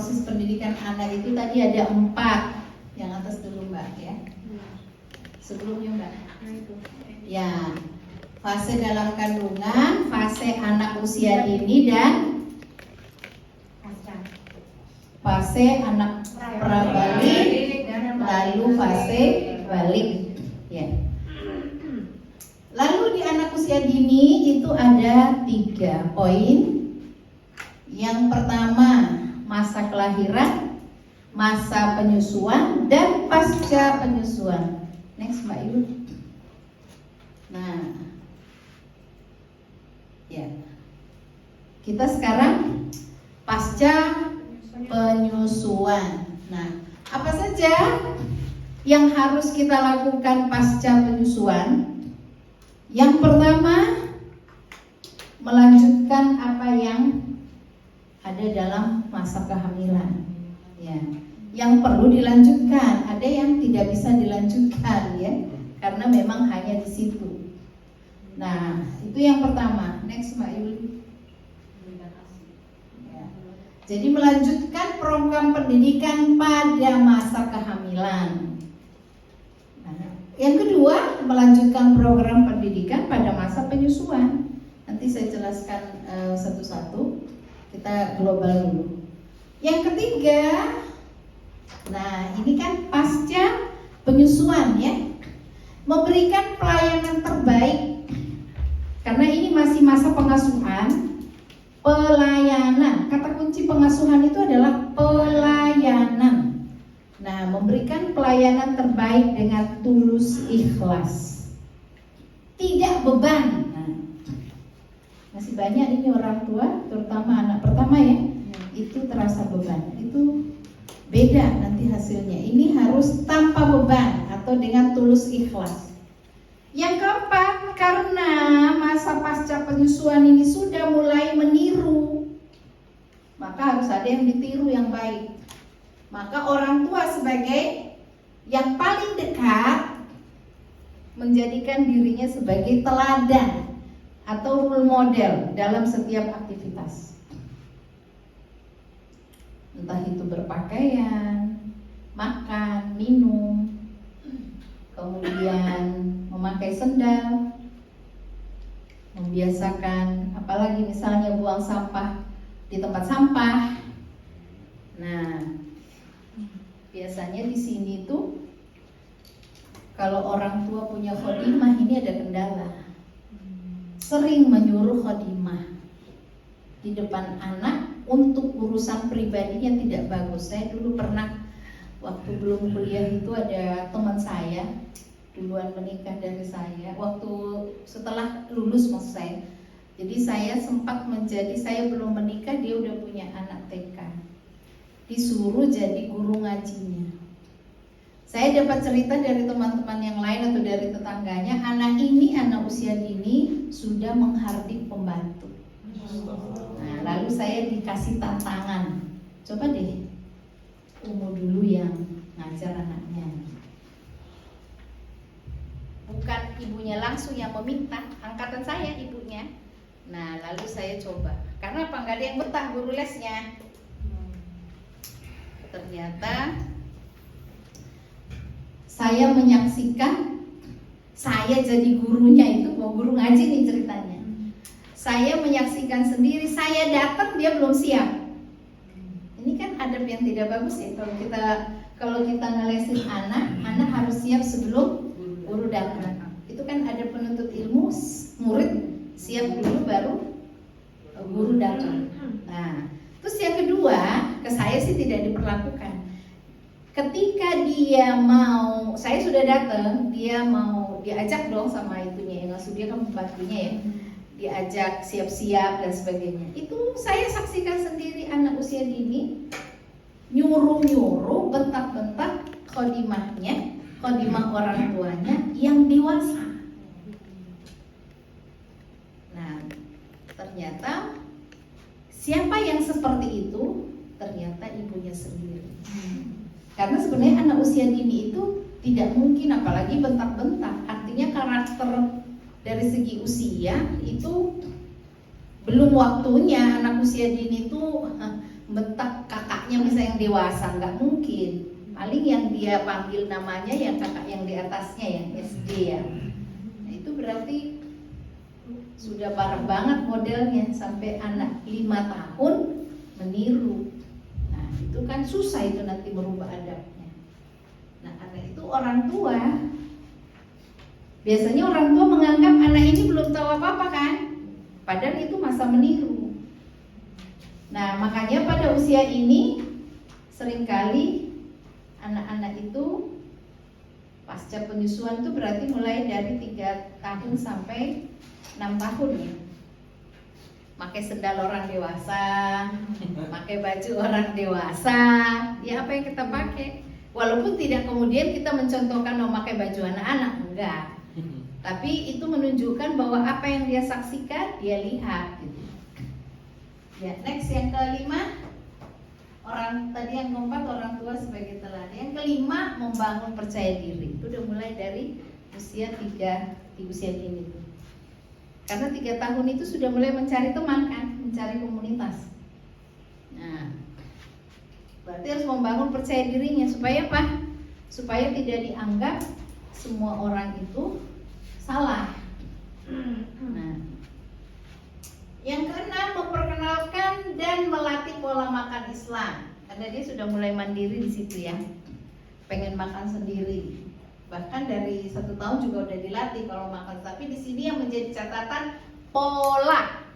proses pendidikan anak itu tadi ada 4. Yang atas dulu Mbak ya. Sebelumnya Mbak. Ya, fase dalam kandungan, fase anak usia dini, dan fase anak prabalik, lalu fase balik. Ya. Lalu di anak usia dini itu ada 3 poin. Yang pertama, masa kelahiran, masa penyusuan, dan pasca penyusuan. Next Mbak Yu. Nah, ya, kita sekarang pasca penyusuan. Nah, apa saja yang harus kita lakukan pasca penyusuan? Yang pertama, melanjutkan apa yang ada dalam masa kehamilan. Ya, yang perlu dilanjutkan, ada yang tidak bisa dilanjutkan ya, karena memang hanya di situ. Nah, itu yang pertama. Next Mbak Yuli. Ya. Jadi melanjutkan program pendidikan pada masa kehamilan. Nah, yang kedua, melanjutkan program pendidikan pada masa penyusuan. Nanti saya jelaskan satu-satu. Kita global dulu. Yang ketiga, nah ini kan pasca penyusuan ya, memberikan pelayanan terbaik. Karena ini masih masa pengasuhan, pelayanan. Kata kunci pengasuhan itu adalah pelayanan. Nah, memberikan pelayanan terbaik dengan tulus ikhlas, tidak beban. Nah, masih banyak ini orang tua, terutama anak pertama ya, itu terasa beban. Itu beda nanti hasilnya. Ini harus tanpa beban atau dengan tulus ikhlas. Yang keempat, karena masa pasca penyusuan ini sudah mulai meniru, maka harus ada yang ditiru yang baik. Maka orang tua sebagai yang paling dekat menjadikan dirinya sebagai teladan atau role model dalam setiap aktivitas. Entah itu berpakaian, makan, minum, kemudian memakai sendal, membiasakan, apalagi misalnya buang sampah di tempat sampah. Nah, biasanya di sini tuh kalau orang tua punya khodimah ini ada kendala. Sering menyuruh khodimah di depan anak untuk urusan pribadinya tidak bagus. Saya dulu pernah waktu belum kuliah itu ada teman saya duluan menikah dari saya. Waktu setelah lulus maksud saya. Jadi saya sempat saya belum menikah, dia udah punya anak TK. Disuruh jadi guru ngajinya. Saya dapat cerita dari teman-teman yang lain atau dari tetangganya, anak ini anak usia dini sudah menghardik pembantu. Nah, lalu saya dikasih tantangan. Coba deh Umu dulu yang ngajar anaknya. Bukan ibunya langsung yang meminta, angkatan saya ibunya. Nah, lalu saya coba. Karena apa? Nggak ada yang betah guru lesnya. Ternyata saya menyaksikan, saya jadi gurunya itu, mau guru ngaji nih ceritanya. Saya menyaksikan sendiri, saya datang dia belum siap. Ini kan adab yang tidak bagus ya. Kalau kita ngelesin anak harus siap sebelum guru datang. Itu kan ada penuntut ilmu, murid siap dulu baru guru datang. Nah, terus yang kedua, ke saya sih tidak diperlakukan. Ketika dia mau, saya sudah datang, dia mau diajak dong sama itunya, yang ngasuh dia kan pembantunya ya, diajak siap-siap dan sebagainya. Itu saya saksikan sendiri anak usia dini nyuruh-nyuruh, bentak-bentak khodimahnya, khodimah orang tuanya yang dewasa. Nah, ternyata siapa yang seperti itu? Ternyata ibunya sendiri. Karena sebenarnya anak usia dini itu tidak mungkin, apalagi bentak-bentak. Artinya karakter dari segi usia itu belum waktunya anak usia dini itu bentak kakaknya kakaknya misalnya yang dewasa, nggak mungkin. Paling yang dia panggil namanya yang kakak yang di atasnya yang SD ya. Nah, itu berarti sudah parah banget modelnya sampai anak 5 tahun meniru. Nah itu kan susah itu nanti merubah adabnya. Nah karena itu orang tua, biasanya orang tua menganggap anak ini belum tahu apa-apa kan, padahal itu masa meniru. Nah makanya pada usia ini seringkali anak-anak itu pasca penyusuan itu berarti mulai dari 3 tahun sampai 6 tahun ya. Pakai sendal orang dewasa, pakai baju orang dewasa, ya apa yang kita pakai. Walaupun tidak kemudian kita mencontohkan memakai baju anak-anak, enggak. Tapi itu menunjukkan bahwa apa yang dia saksikan, dia lihat gitu. Ya, next yang kelima, orang tadi yang keempat orang tua sebagai teladan. Yang kelima membangun percaya diri. Itu udah mulai dari usia 3 di usia ini tuh. Karena 3 tahun itu sudah mulai mencari teman kan, mencari komunitas. Nah, berarti harus membangun percaya dirinya supaya apa? Supaya tidak dianggap semua orang itu salah. Nah, yang keenam memperkenalkan dan melatih pola makan Islam. Karena dia sudah mulai mandiri di situ ya, pengen makan sendiri. Bahkan dari 1 tahun juga udah dilatih kalau makan. Tapi di sini yang menjadi catatan pola.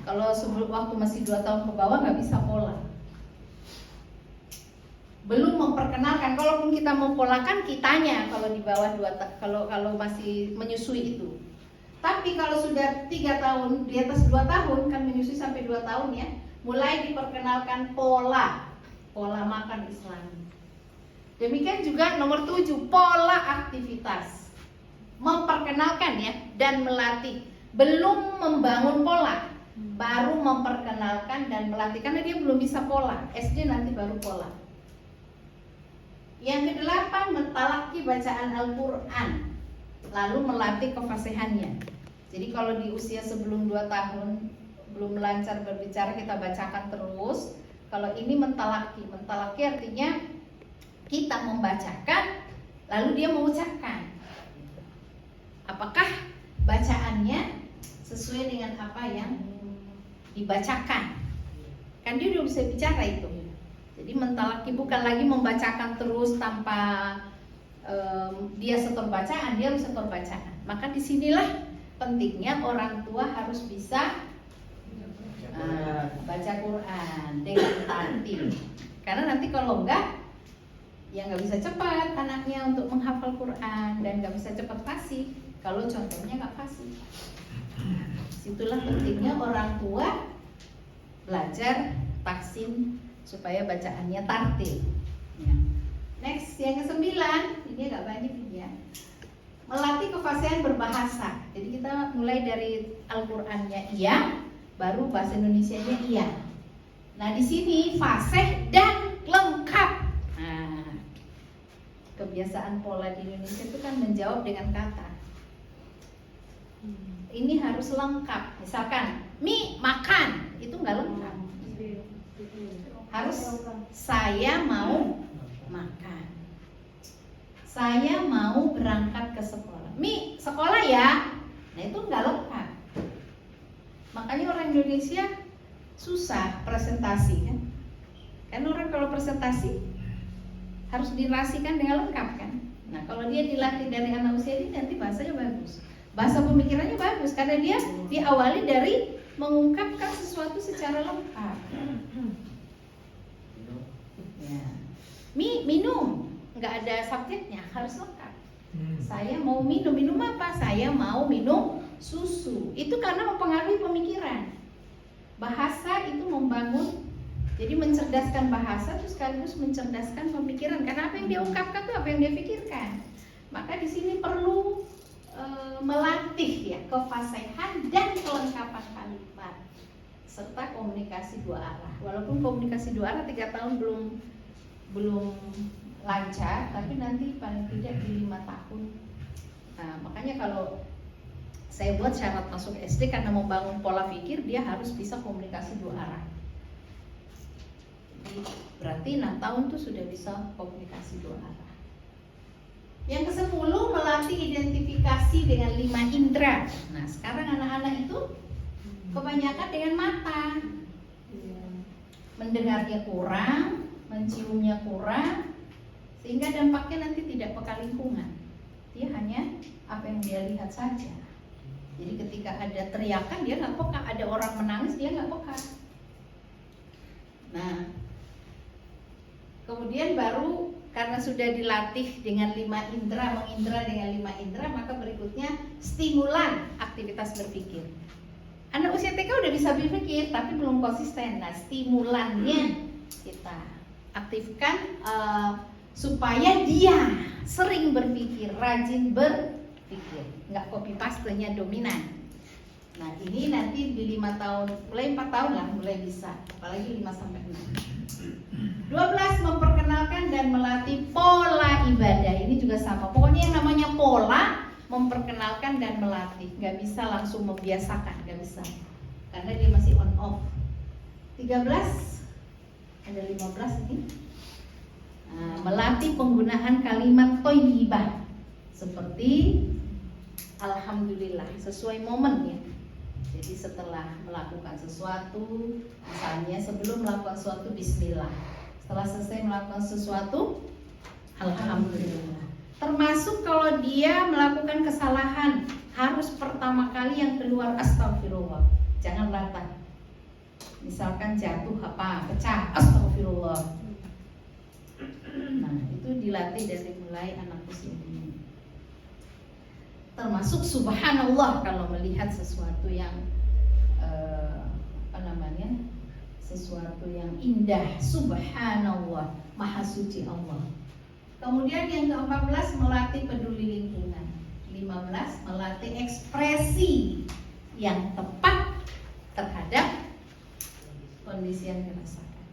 Kalau sebelum waktu masih 2 tahun ke bawah nggak bisa pola. Belum memperkenalkan. Kalaupun kita mempolakan kitanya kalau di bawah 2 kalau masih menyusui itu. Tapi kalau sudah 3 tahun di atas 2 tahun kan menyusui sampai 2 tahun ya, mulai diperkenalkan pola makan Islam. Demikian juga nomor 7, pola aktivitas. Memperkenalkan ya dan melatih. Belum membangun pola, baru memperkenalkan dan melatih. Karena dia belum bisa pola, SD nanti baru pola. Yang ke-8, mentalaki bacaan Al-Quran, lalu melatih kefasihannya. Jadi kalau di usia sebelum 2 tahun belum lancar berbicara, kita bacakan terus. Kalau ini mentalaki artinya kita membacakan, lalu dia mengucapkan. Apakah bacaannya sesuai dengan apa yang dibacakan? Kan dia udah bisa bicara itu. Jadi mentalaki bukan lagi membacakan terus tanpa dia setor bacaan, dia harus setor bacaan. Maka disinilah pentingnya orang tua harus bisa baca Quran dengan tartil. Karena nanti kalau enggak, ya nggak bisa cepat anaknya untuk menghafal Quran dan nggak bisa cepat fasih kalau contohnya nggak fasih. Situlah pentingnya orang tua belajar tahsin supaya bacaannya tartil. Ya. Next yang ke-9, ini agak banyak ya. Melatih kefasihan berbahasa. Jadi kita mulai dari Al-Qur'annya iya, baru bahasa Indonesianya iya. Nah di sini fasih dan lengkap. Kebiasaan pola di Indonesia itu kan menjawab dengan kata. Ini harus lengkap. Misalkan mie makan, itu nggak lengkap. Harus saya mau makan. Saya mau berangkat ke sekolah. Mie sekolah ya. Nah itu nggak lengkap. Makanya orang Indonesia susah presentasi kan. Kan orang kalau presentasi harus dinarasikan dengan lengkap kan. Nah kalau dia dilatih dari anak usia ini nanti bahasanya bagus, bahasa pemikirannya bagus karena dia diawali dari mengungkapkan sesuatu secara lengkap. Ya. Minum nggak ada subjeknya, harus lengkap. Saya mau minum apa? Saya mau minum susu. Itu karena mempengaruhi pemikiran. Bahasa itu membangun. Jadi mencerdaskan bahasa itu sekaligus mencerdaskan pemikiran. Karena apa yang dia ungkapkan itu apa yang dia pikirkan. Maka di sini perlu melatih ya kefasihan dan kelengkapan kalimat serta komunikasi 2 arah. Walaupun komunikasi 2 arah 3 tahun belum lancar, tapi nanti paling tidak di 5 tahun. Nah, makanya kalau saya buat syarat masuk SD karena membangun pola pikir, dia harus bisa komunikasi 2 arah. Berarti 6 tahun tuh sudah bisa komunikasi 2 arah. Yang ke-10, melatih identifikasi dengan 5 indera. Nah, sekarang anak-anak itu kebanyakan dengan mata. Mendengarnya kurang, menciumnya kurang, sehingga dampaknya nanti tidak peka lingkungan. Dia hanya apa yang dia lihat saja. Jadi ketika ada teriakan dia nggak peka, ada orang menangis dia nggak peka. Nah, kemudian baru karena sudah dilatih dengan 5 indera, mengindra dengan 5 indera, maka berikutnya stimulan aktivitas berpikir. Anak usia TK udah bisa berpikir, tapi belum konsisten. Nah, stimulannya kita aktifkan supaya dia sering berpikir, rajin berpikir, nggak copy paste-nya dominan. Nah, ini nanti di 5 tahun, mulai 4 tahun lah mulai bisa, apalagi 5-6. 12, memperkenalkan dan melatih pola ibadah. Ini juga sama. Pokoknya yang namanya pola, memperkenalkan dan melatih. Gak bisa langsung membiasakan, gak bisa. Karena dia masih on off. 13, ada 15 ini. Nah, melatih penggunaan kalimat thayyibah seperti alhamdulillah, sesuai momen ya. Jadi setelah melakukan sesuatu, misalnya sebelum melakukan sesuatu bismillah, setelah selesai melakukan sesuatu alhamdulillah. Termasuk kalau dia melakukan kesalahan, harus pertama kali yang keluar astagfirullah, jangan latah. Misalkan jatuh apa, pecah, astagfirullah. Nah, itu dilatih dari mulai anak usia dini. Termasuk subhanallah kalau melihat sesuatu yang sesuatu yang indah, subhanallah, maha suci Allah. Kemudian yang ke-14, melatih peduli lingkungan. 15, melatih ekspresi yang tepat terhadap kondisi yang dirasakan.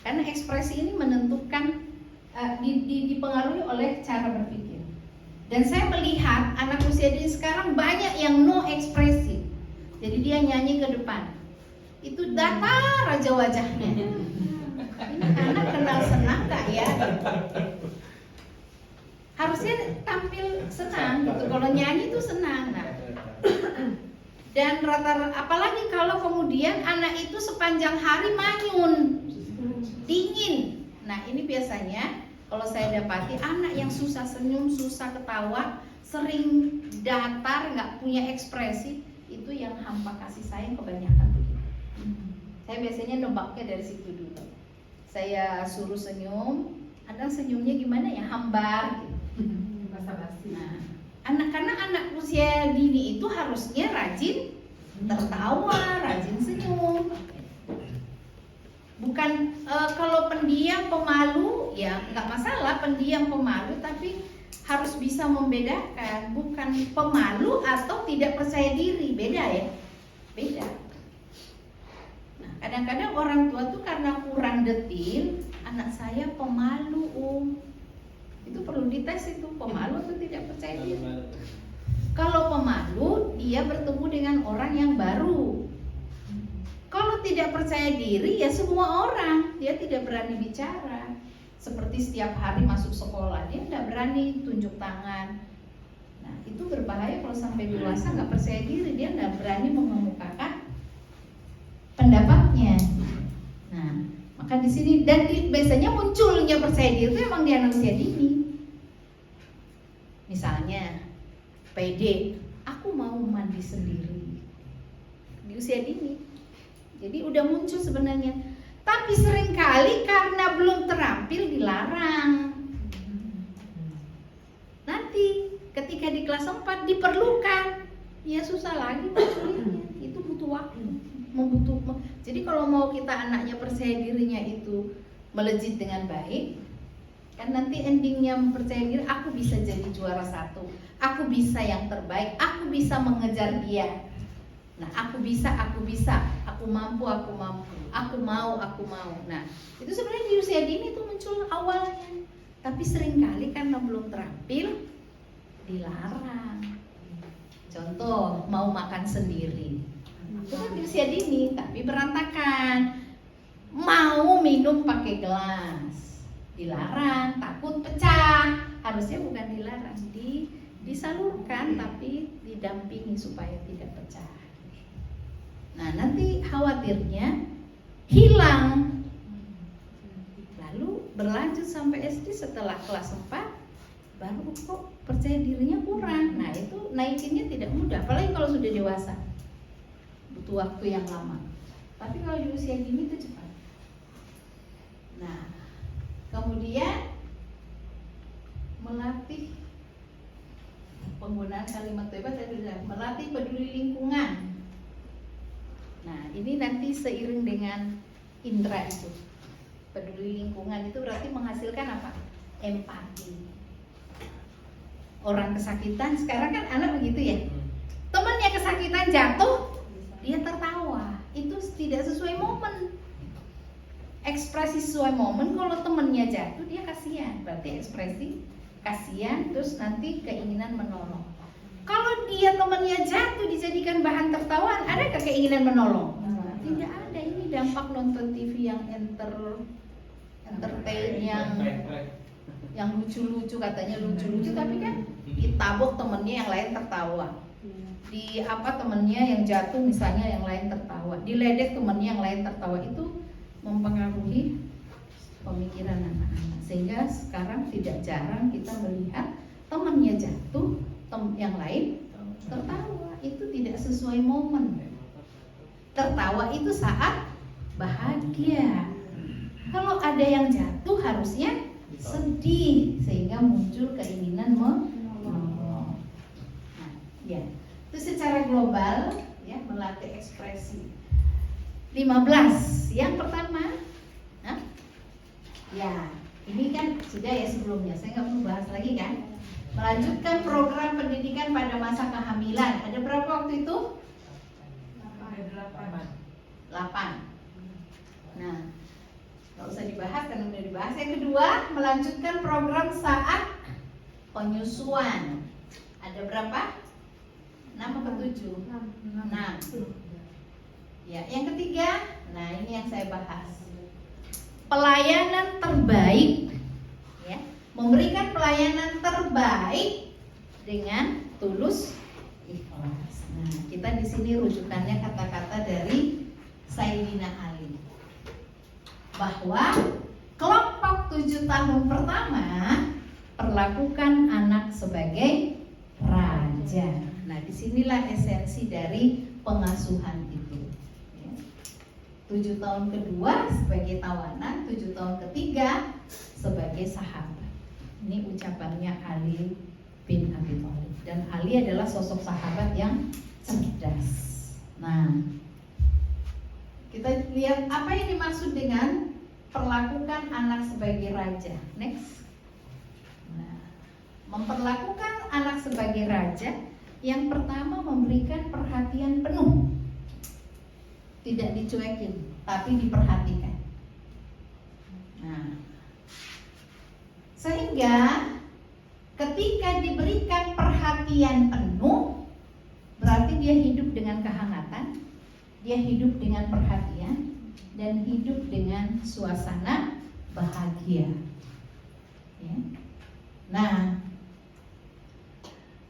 Karena ekspresi ini menentukan, dipengaruhi oleh cara berpikir. Dan saya melihat anak usia dini sekarang banyak yang no ekspresi. Jadi dia nyanyi ke depan, itu datar aja wajahnya. Ini anak kenal senang gak ya? Harusnya tampil senang gitu. Kalau nyanyi itu senang. Nah, dan rata-rata, apalagi kalau kemudian anak itu sepanjang hari manyun, dingin. Nah, ini biasanya kalau saya dapati anak yang susah senyum, susah ketawa, sering datar, nggak punya ekspresi, itu yang hampa kasih sayang kebanyakan begitu. Saya biasanya nebaknya dari situ dulu. Saya suruh senyum, Anda senyumnya gimana ya, hambar gitu. Nah, karena anak usia dini itu harusnya rajin tertawa, rajin senyum. Bukan kalau pendiam, pemalu, ya nggak masalah pendiam, pemalu, tapi harus bisa membedakan, bukan pemalu atau tidak percaya diri, beda ya, beda. Nah, kadang-kadang orang tua tuh karena kurang detil, anak saya pemalu, itu perlu dites itu, pemalu atau tidak percaya diri. Kalau pemalu, dia bertemu dengan orang yang baru. Kalau tidak percaya diri, ya semua orang, dia tidak berani bicara. Seperti setiap hari masuk sekolah, dia tidak berani tunjuk tangan. Nah, itu berbahaya kalau sampai dewasa nggak percaya diri, dia nggak berani mengemukakan pendapatnya. Nah, maka di sini dan biasanya munculnya percaya diri itu emang di anak usia dini. Misalnya, pede, aku mau mandi sendiri di usia dini. Jadi udah muncul sebenarnya. Tapi seringkali karena belum terampil dilarang. Nanti ketika di kelas 4 diperlukan, ya susah lagi munculnya. Itu butuh waktu, Jadi kalau mau kita anaknya percaya dirinya itu melejit dengan baik, kan nanti endingnya mempercaya diri, aku bisa jadi juara 1, aku bisa yang terbaik, aku bisa mengejar dia. Nah, aku bisa, aku mampu, aku mau. Nah, itu sebenarnya di usia dini itu muncul awalnya. Tapi seringkali karena belum terampil, dilarang. Contoh, mau makan sendiri. Itu kan di usia dini, tapi berantakan. mau minum pakai gelas, dilarang, takut pecah. Harusnya bukan dilarang, disalurkan, tapi didampingi supaya tidak pecah. Nah, nanti khawatirnya hilang, lalu berlanjut sampai SD, setelah kelas 4 baru kok percaya dirinya kurang. Nah, itu naikinnya tidak mudah, apalagi kalau sudah dewasa, butuh waktu yang lama. Tapi kalau di usia dini itu cepat. Nah, kemudian melatih penggunaan kalimat bebas, saya bilang melatih peduli lingkungan. Nah, ini nanti seiring dengan indera itu. Peduli lingkungan itu berarti menghasilkan apa? Empati. Orang kesakitan, sekarang kan anak begitu ya. Temannya kesakitan jatuh, dia tertawa. Itu tidak sesuai momen. Ekspresi sesuai momen, kalau temannya jatuh dia kasihan. Berarti ekspresi kasihan, terus nanti keinginan menolong. Kalau dia temannya jatuh dijadikan bahan tertawaan, adakah keinginan menolong? Tidak ada. Ini dampak nonton TV yang entertain, yang lucu-lucu, katanya lucu-lucu, tapi kan ditabok temennya, yang lain tertawa. Di temennya yang jatuh misalnya, yang lain tertawa. Diledek temennya, yang lain tertawa. Itu mempengaruhi pemikiran anak-anak. Sehingga sekarang tidak jarang kita melihat temennya jatuh, yang lain tertawa. Itu tidak sesuai momen. Tertawa itu saat bahagia. Kalau ada yang jatuh harusnya sedih, sehingga muncul keinginan menolong. Nah, ya, itu secara global ya, melatih ekspresi. 15. Yang pertama, ya, ini kan sudah ya sebelumnya, saya nggak perlu bahas lagi kan. Melanjutkan program pendidikan pada masa kehamilan. Ada berapa waktu itu? 8. Nah, nggak usah dibahas karena udah dibahas. Yang kedua, melanjutkan program saat penyusuan. Ada berapa? 6 atau 7? 6. Ya, yang ketiga, nah ini yang saya bahas. Pelayanan terbaik, ya, memberikan pelayanan terbaik dengan tulus ikhlas. Nah, kita di sini rujukannya kata-kata dari Sayyidina Ali, bahwa kelompok 7 tahun pertama perlakukan anak sebagai raja. Nah, disinilah esensi dari pengasuhan itu. 7 tahun kedua sebagai tawanan, 7 tahun ketiga sebagai sahabat. Ini ucapannya Ali bin Abi Thalib. Dan Ali adalah sosok sahabat yang cerdas. Nah, kita lihat apa yang dimaksud dengan perlakukan anak sebagai raja. Next. Nah, memperlakukan anak sebagai raja, yang pertama memberikan perhatian penuh. Tidak dicuekin, tapi diperhatikan. Nah, sehingga ketika diberikan perhatian penuh, berarti dia hidup dengan kehangatan, dia hidup dengan perhatian, dan hidup dengan suasana bahagia. Ya. Nah,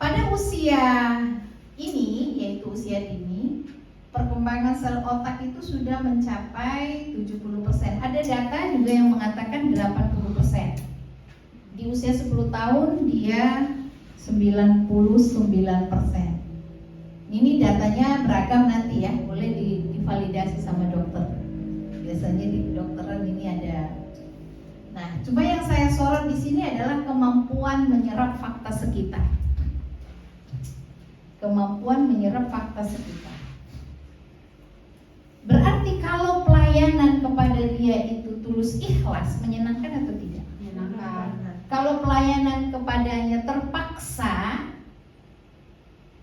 pada usia ini, yaitu usia dini, perkembangan sel otak itu sudah mencapai 70%. Ada data juga yang mengatakan 80%. Di usia 10 tahun dia 99%. Ini datanya beragam nanti ya, boleh divalidasi sama dokter. Biasanya di kedokteran ini ada. Nah, cuma yang saya sorot di sini adalah kemampuan menyerap fakta sekitar. Kemampuan menyerap fakta sekitar. Berarti kalau pelayanan kepada dia itu tulus ikhlas, menyenangkan atau tidak? Menyenangkan. Kalau pelayanan kepadanya terpaksa,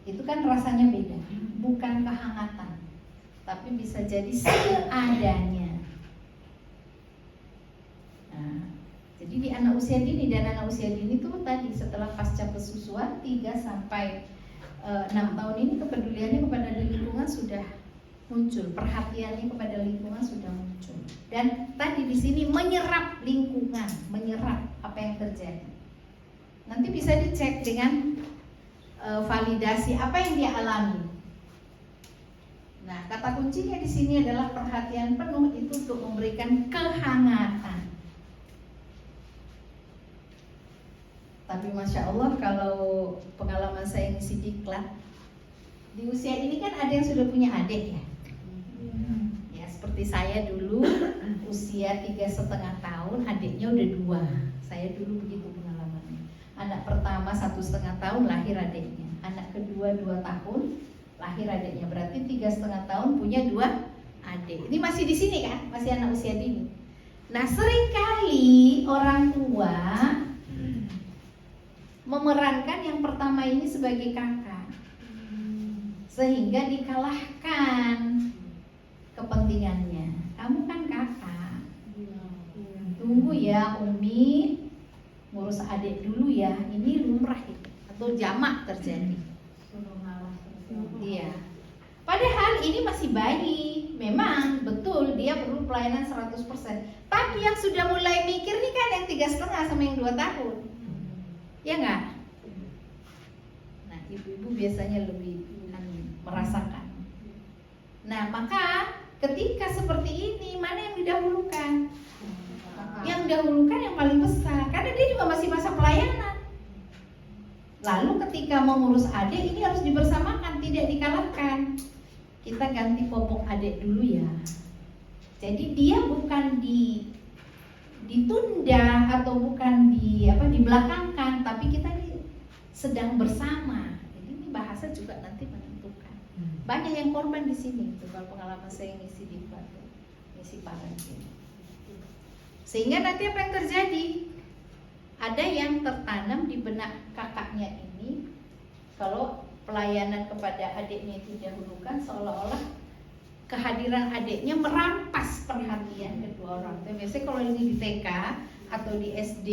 itu kan rasanya beda. Bukan kehangatan, tapi bisa jadi seadanya. Nah, jadi di anak usia dini dan anak usia dini itu tadi setelah pasca pesusuan 3 sampai 6 tahun ini kepeduliannya kepada lingkungan sudah muncul, perhatiannya kepada lingkungan sudah muncul. Dan tadi di sini menyerap lingkungan, menyerap apa yang terjadi. Nanti bisa dicek dengan validasi apa yang dia alami. Nah, kata kuncinya di sini adalah perhatian penuh itu untuk memberikan kehangatan. Tapi Masya Allah, kalau pengalaman saya ngisi diklat, di usia ini kan ada yang sudah punya adik ya. Ya seperti saya dulu usia 3,5 tahun, adiknya udah 2. Saya dulu begitu pengalamannya. Anak pertama 1,5 tahun lahir adiknya, anak kedua 2 tahun lahir adiknya. Berarti 3,5 tahun punya 2 adik. Ini masih di sini kan, masih anak usia dini. Nah, seringkali orang tua memerankan yang pertama ini sebagai kakak, sehingga dikalahkan kepentingannya. Kamu kan kakak, tunggu ya Umi, ngurus adik dulu ya. Ini lumrah itu, atau jamak terjadi. Iya. Padahal ini masih bayi. Memang betul dia perlu pelayanan 100%. Tapi yang sudah mulai mikir nih kan yang 3,5 sama yang 2 tahun. Ya enggak? Nah, ibu-ibu biasanya lebih merasakan. Nah, maka ketika seperti ini, mana yang didahulukan? Yang didahulukan yang paling besar, karena dia juga masih masa pelayanan. Lalu ketika mengurus adik, ini harus dibersamakan, tidak dikalahkan. Kita ganti popok adik dulu ya. Jadi dia bukan ditunda atau bukan dibelakangkan, tapi kita sedang bersama. Jadi ini bahasa juga nanti menentukan. Banyak yang korban di sini itu kalau pengalaman saya ngisi di ngisi parenting. Sehingga nanti apa yang terjadi? Ada yang tertanam di benak kakaknya ini, kalau pelayanan kepada adiknya itu didahulukan, seolah-olah kehadiran adiknya merampas perhatian kedua orang. Biasanya kalau ini di TK atau di SD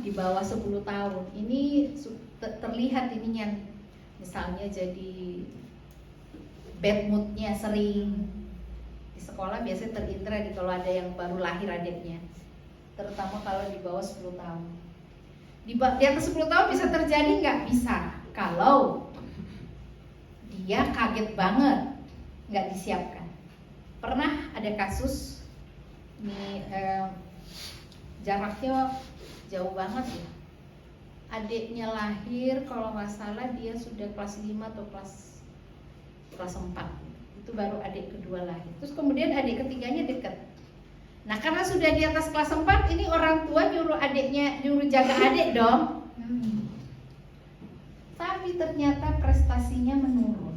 di bawah 10 tahun, ini terlihat ininya, misalnya jadi bad moodnya sering. Di sekolah biasanya terindra kalau ada yang baru lahir adiknya, terutama kalau di bawah 10 tahun. Di atas 10 tahun bisa terjadi nggak? Bisa, kalau dia kaget banget, nggak disiapkan. Pernah ada kasus ini, jaraknya jauh banget ya. Adiknya lahir kalau nggak salah dia sudah kelas 5 atau kelas 4. Itu baru adik kedua lahir. Terus kemudian adik ketiganya deket. Nah, karena sudah di atas kelas 4, ini orang tua nyuruh jaga adik dong. Tapi ternyata prestasinya menurun.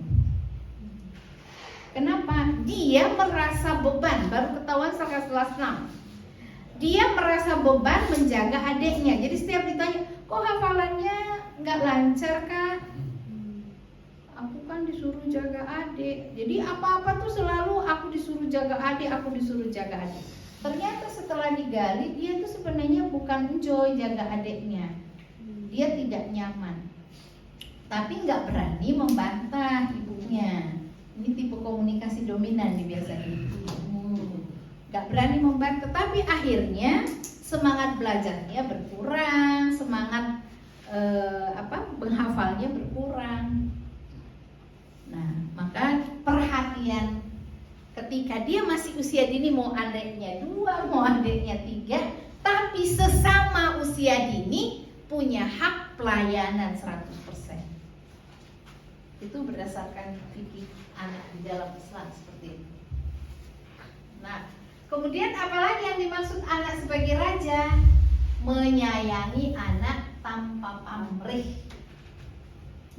Kenapa? Dia merasa beban, baru ketahuan setelah kelas 6. Dia merasa beban menjaga adiknya. Jadi setiap ditanya, kok hafalannya nggak lancar Kak? Aku kan disuruh jaga adik. Jadi apa-apa tuh selalu aku disuruh jaga adik, aku disuruh jaga adik. Ternyata setelah digali, dia tuh sebenarnya bukan enjoy jaga adiknya. Dia tidak nyaman. Tapi nggak berani membantah ibunya. Ini tipe komunikasi dominan nih biasanya. Nggak berani membantah, tapi akhirnya semangat belajarnya berkurang, semangat menghafalnya berkurang. Nah, maka perhatian ketika dia masih usia dini, mau adiknya 2, mau adiknya 3, tapi sesama usia dini punya hak pelayanan 100%. Itu berdasarkan fikih anak di dalam Islam seperti itu. Nah, kemudian apalagi yang dimaksud anak sebagai raja? Menyayangi anak tanpa pamrih.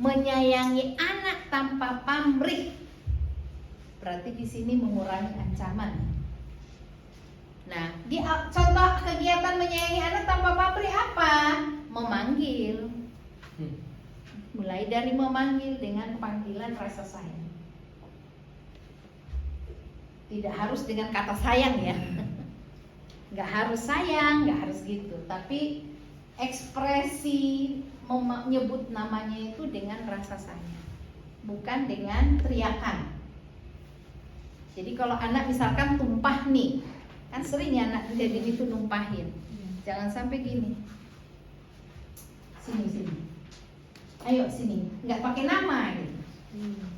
Menyayangi anak tanpa pamrih. Berarti di sini mengurangi ancaman. Nah, contoh kegiatan menyayangi anak tanpa pamrih apa? Memanggil. Mulai dari memanggil dengan panggilan rasa sayang. Tidak harus dengan kata sayang ya. Nggak harus sayang, nggak harus gitu. Tapi ekspresi menyebut namanya itu dengan rasa sayang. bukan dengan teriakan. Jadi kalau anak misalkan tumpah nih, kan sering ya anak jadi itu numpahin. Jangan sampai gini. Sini. Ayo sini. Nggak pakai nama gitu.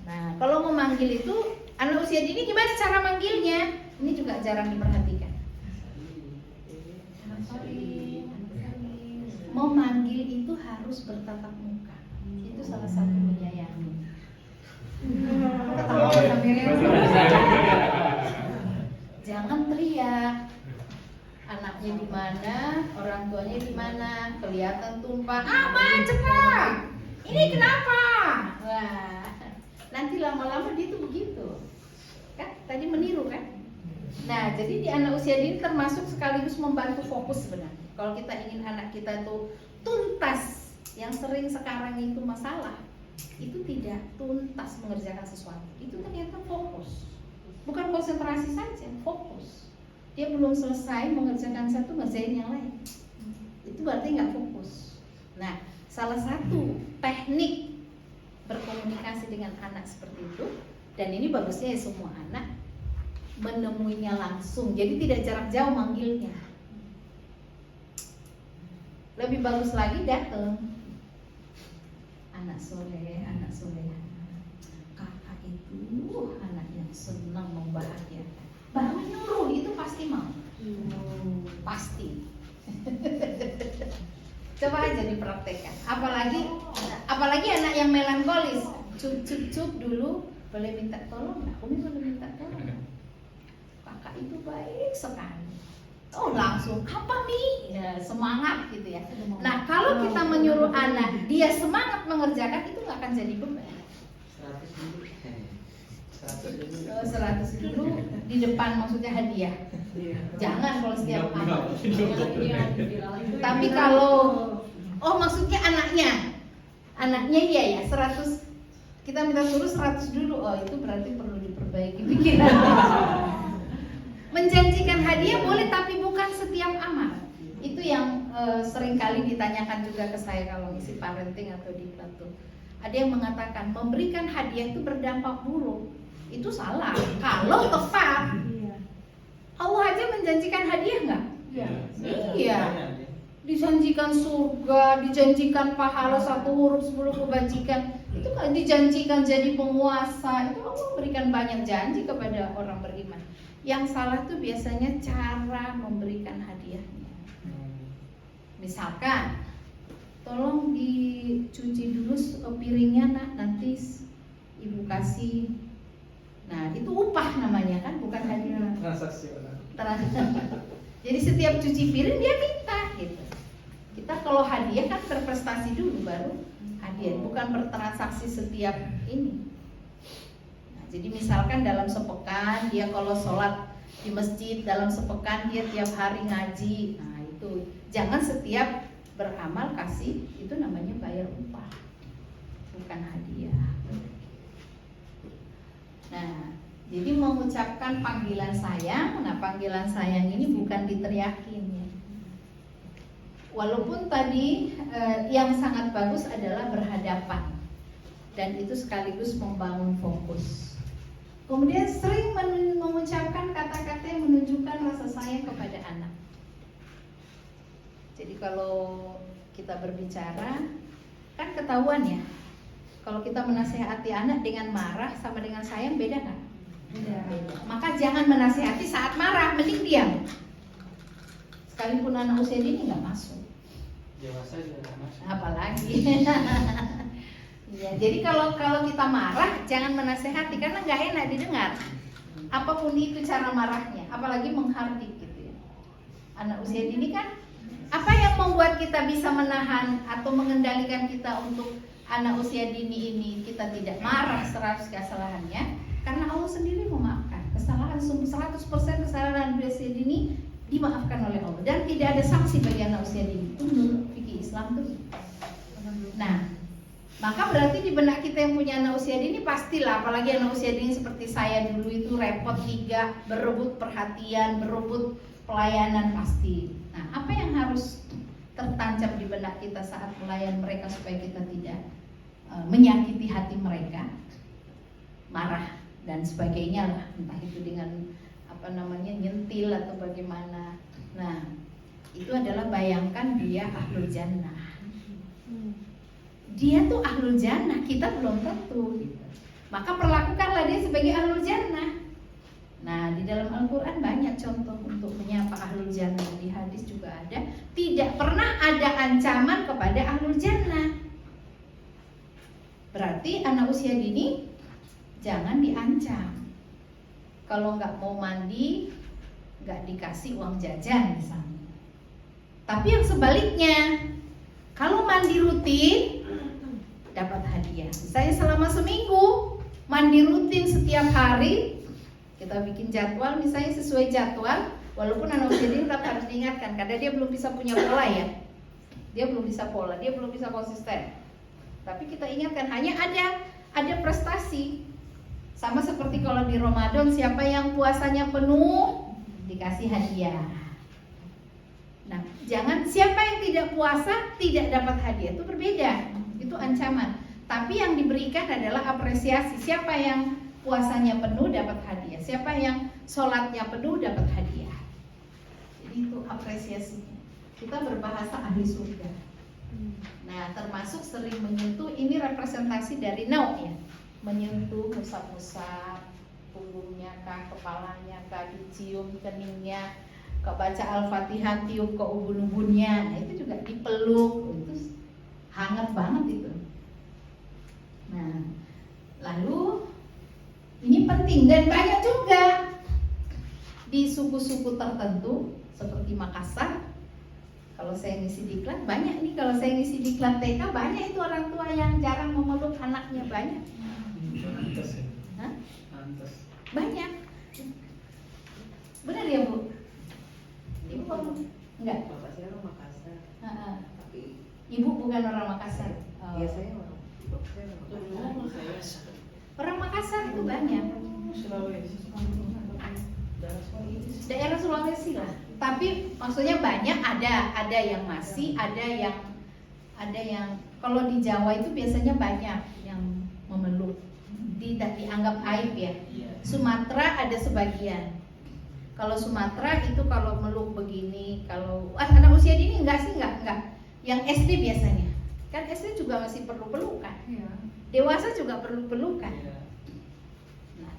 Nah, kalau mau manggil itu anak usia dini gimana cara manggilnya? Ini juga jarang diperhatikan. Mau manggil itu harus bertatap muka. Itu salah satu menyayangi. Jangan teriak. Anaknya di mana, orang tuanya di mana, kelihatan tumpah. Ma, cepat. Ini kenapa? Wah, nanti lama-lama dia tuh begitu. Kan tadi meniru kan? Nah, jadi di anak usia dini termasuk sekaligus membantu fokus sebenarnya. Kalau kita ingin anak kita tuh tuntas, yang sering sekarang itu masalah, itu tidak tuntas mengerjakan sesuatu. Itu ternyata fokus. Bukan konsentrasi saja, fokus. Dia belum selesai mengerjakan satu, ngerjain yang lain. Itu berarti nggak fokus. Nah, salah satu teknik berkomunikasi dengan anak seperti itu, dan ini bagusnya ya semua anak menemuinya langsung, jadi tidak jarak jauh manggilnya. Lebih bagus lagi datang, anak soleh, kakak itu anak yang senang membahagiakan. Baru nyuruh itu pasti mau, pasti. Coba aja dipraktekkan. Apalagi anak yang melankolis, cup dulu, boleh minta tolong nggak? Umi boleh minta tolong nggak? Kakak itu baik sekali. Oh langsung apa Mi? Ya, semangat gitu ya. Nah kalau kita menyuruh anak dia semangat mengerjakan, itu nggak akan jadi beban. 100 dulu di depan maksudnya hadiah. Jangan kalau setiap anak. Tapi kalau maksudnya anaknya iya ya 100, kita minta suruh 100 dulu. Oh itu berarti perlu diperbaiki pikiran. Menjanjikan hadiah boleh, tapi bukan setiap amal. Itu yang sering kali ditanyakan juga ke saya kalau ngisi parenting atau di Plato. Ada yang mengatakan memberikan hadiah itu berdampak buruk. Itu salah. Kalau tepat, Allah aja menjanjikan hadiah nggak? Iya. Dijanjikan surga, dijanjikan pahala 1 huruf 10 kebajikan. Itu kan dijanjikan jadi penguasa. Itu Allah berikan banyak janji kepada orang beriman. Yang salah tuh biasanya cara memberikan hadiahnya. Misalkan, tolong dicuci dulu piringnya nak, nanti ibu kasih. Nah itu upah namanya kan, bukan hadiah. Transaksi. Jadi setiap cuci piring dia minta gitu. Kita kalau hadiah kan berprestasi dulu baru hadiah, bukan bertransaksi setiap ini. Nah, jadi misalkan dalam sepekan dia kalau sholat di masjid, dalam sepekan dia tiap hari ngaji. Nah itu jangan setiap beramal kasih, itu namanya bayar upah, bukan hadiah. Nah, jadi mengucapkan panggilan sayang. Nah, panggilan sayang ini bukan diteriakin ya. Walaupun tadi yang sangat bagus adalah berhadapan, dan itu sekaligus membangun fokus. Kemudian sering mengucapkan kata-kata yang menunjukkan rasa sayang kepada anak. Jadi kalau kita berbicara, kan ketahuan ya. Kalau kita menasehati anak dengan marah sama dengan sayang beda nggak? Beda. Maka jangan menasehati saat marah, mending diam. Sekalipun anak usia dini nggak masuk. Dewasa juga nggak masuk. Apalagi. Ya, jadi kalau kita marah jangan menasehati karena nggak enak didengar. Apapun itu cara marahnya, apalagi menghardik gitu ya. Anak usia dini kan, apa yang membuat kita bisa menahan atau mengendalikan kita untuk anak usia dini ini kita tidak marah 100 kesalahannya? Karena Allah sendiri memaafkan. Kesalahan 100% kesalahan anak usia dini dimaafkan oleh Allah, dan tidak ada sanksi bagi anak usia dini. Itu menurut fikih Islam tuh. Nah, maka berarti di benak kita yang punya anak usia dini pastilah, apalagi anak usia dini seperti saya dulu itu repot 3, berebut perhatian, berebut pelayanan pasti. Nah, apa yang harus tertancap di benak kita saat melayan mereka supaya kita tidak menyakiti hati mereka? marah dan sebagainya lah, entah itu dengan nyentil atau bagaimana. Nah, itu adalah bayangkan dia ahlul jannah. Dia tuh ahlul jannah, kita belum tentu gitu. Maka perlakukanlah dia sebagai ahlul jannah. Nah, di dalam Al-Quran banyak contoh untuk menyapa ahlul jannah. Di hadis juga ada, tidak pernah ada ancaman kepada ahlul jannah. Berarti anak usia dini jangan diancam. Kalau nggak mau mandi, nggak dikasih uang jajan misalnya. Tapi yang sebaliknya, kalau mandi rutin dapat hadiah. Saya selama seminggu mandi rutin setiap hari, kita bikin jadwal misalnya sesuai jadwal. Walaupun anak usia dini tetap harus diingatkan karena dia belum bisa punya pola ya. Dia belum bisa pola, dia belum bisa konsisten. Tapi kita ingatkan, hanya ada prestasi. Sama seperti kalau di Ramadan, siapa yang puasanya penuh dikasih hadiah. Nah, jangan siapa yang tidak puasa tidak dapat hadiah, itu berbeda, itu ancaman. Tapi yang diberikan adalah apresiasi. Siapa yang puasanya penuh dapat hadiah, siapa yang sholatnya penuh dapat hadiah. Jadi itu apresiasinya. Kita berbahasa ahli surga. Nah, termasuk sering menyentuh, ini representasi dari nau ya. Menyentuh, musab-musab punggungnya kah, kepalanya kah, dicium keningnya, kebaca Al-Fatihah, tiup ke ubun-ubunnya. Nah, itu juga dipeluk, itu hangat banget itu. Nah, lalu ini penting dan banyak juga di suku-suku tertentu seperti Makassar. Kalau saya ngisi diklat banyak nih, kalau saya ngisi diklat TK banyak itu orang tua yang jarang memeluk anaknya, banyak. Pantes ya? Hah? Pantes. Banyak. Benar ya Bu? Ibu kamu? Enggak? Bapak saya orang Makassar, tapi Ibu bukan orang Makassar. biasanya orang bapak saya orang Makassar. Orang Makassar itu banyak. Sulawesi. Daerah Sulawesi lah. Tapi maksudnya banyak, ada yang masih, ada yang kalau di Jawa itu biasanya banyak yang memeluk. Tidak dianggap aib ya. Sumatera ada sebagian. Kalau Sumatera itu kalau meluk begini, kalau anak usia dini enggak. Yang SD biasanya. Kan SD juga masih perlu pelukan. Dewasa juga perlu pelukan. Nah,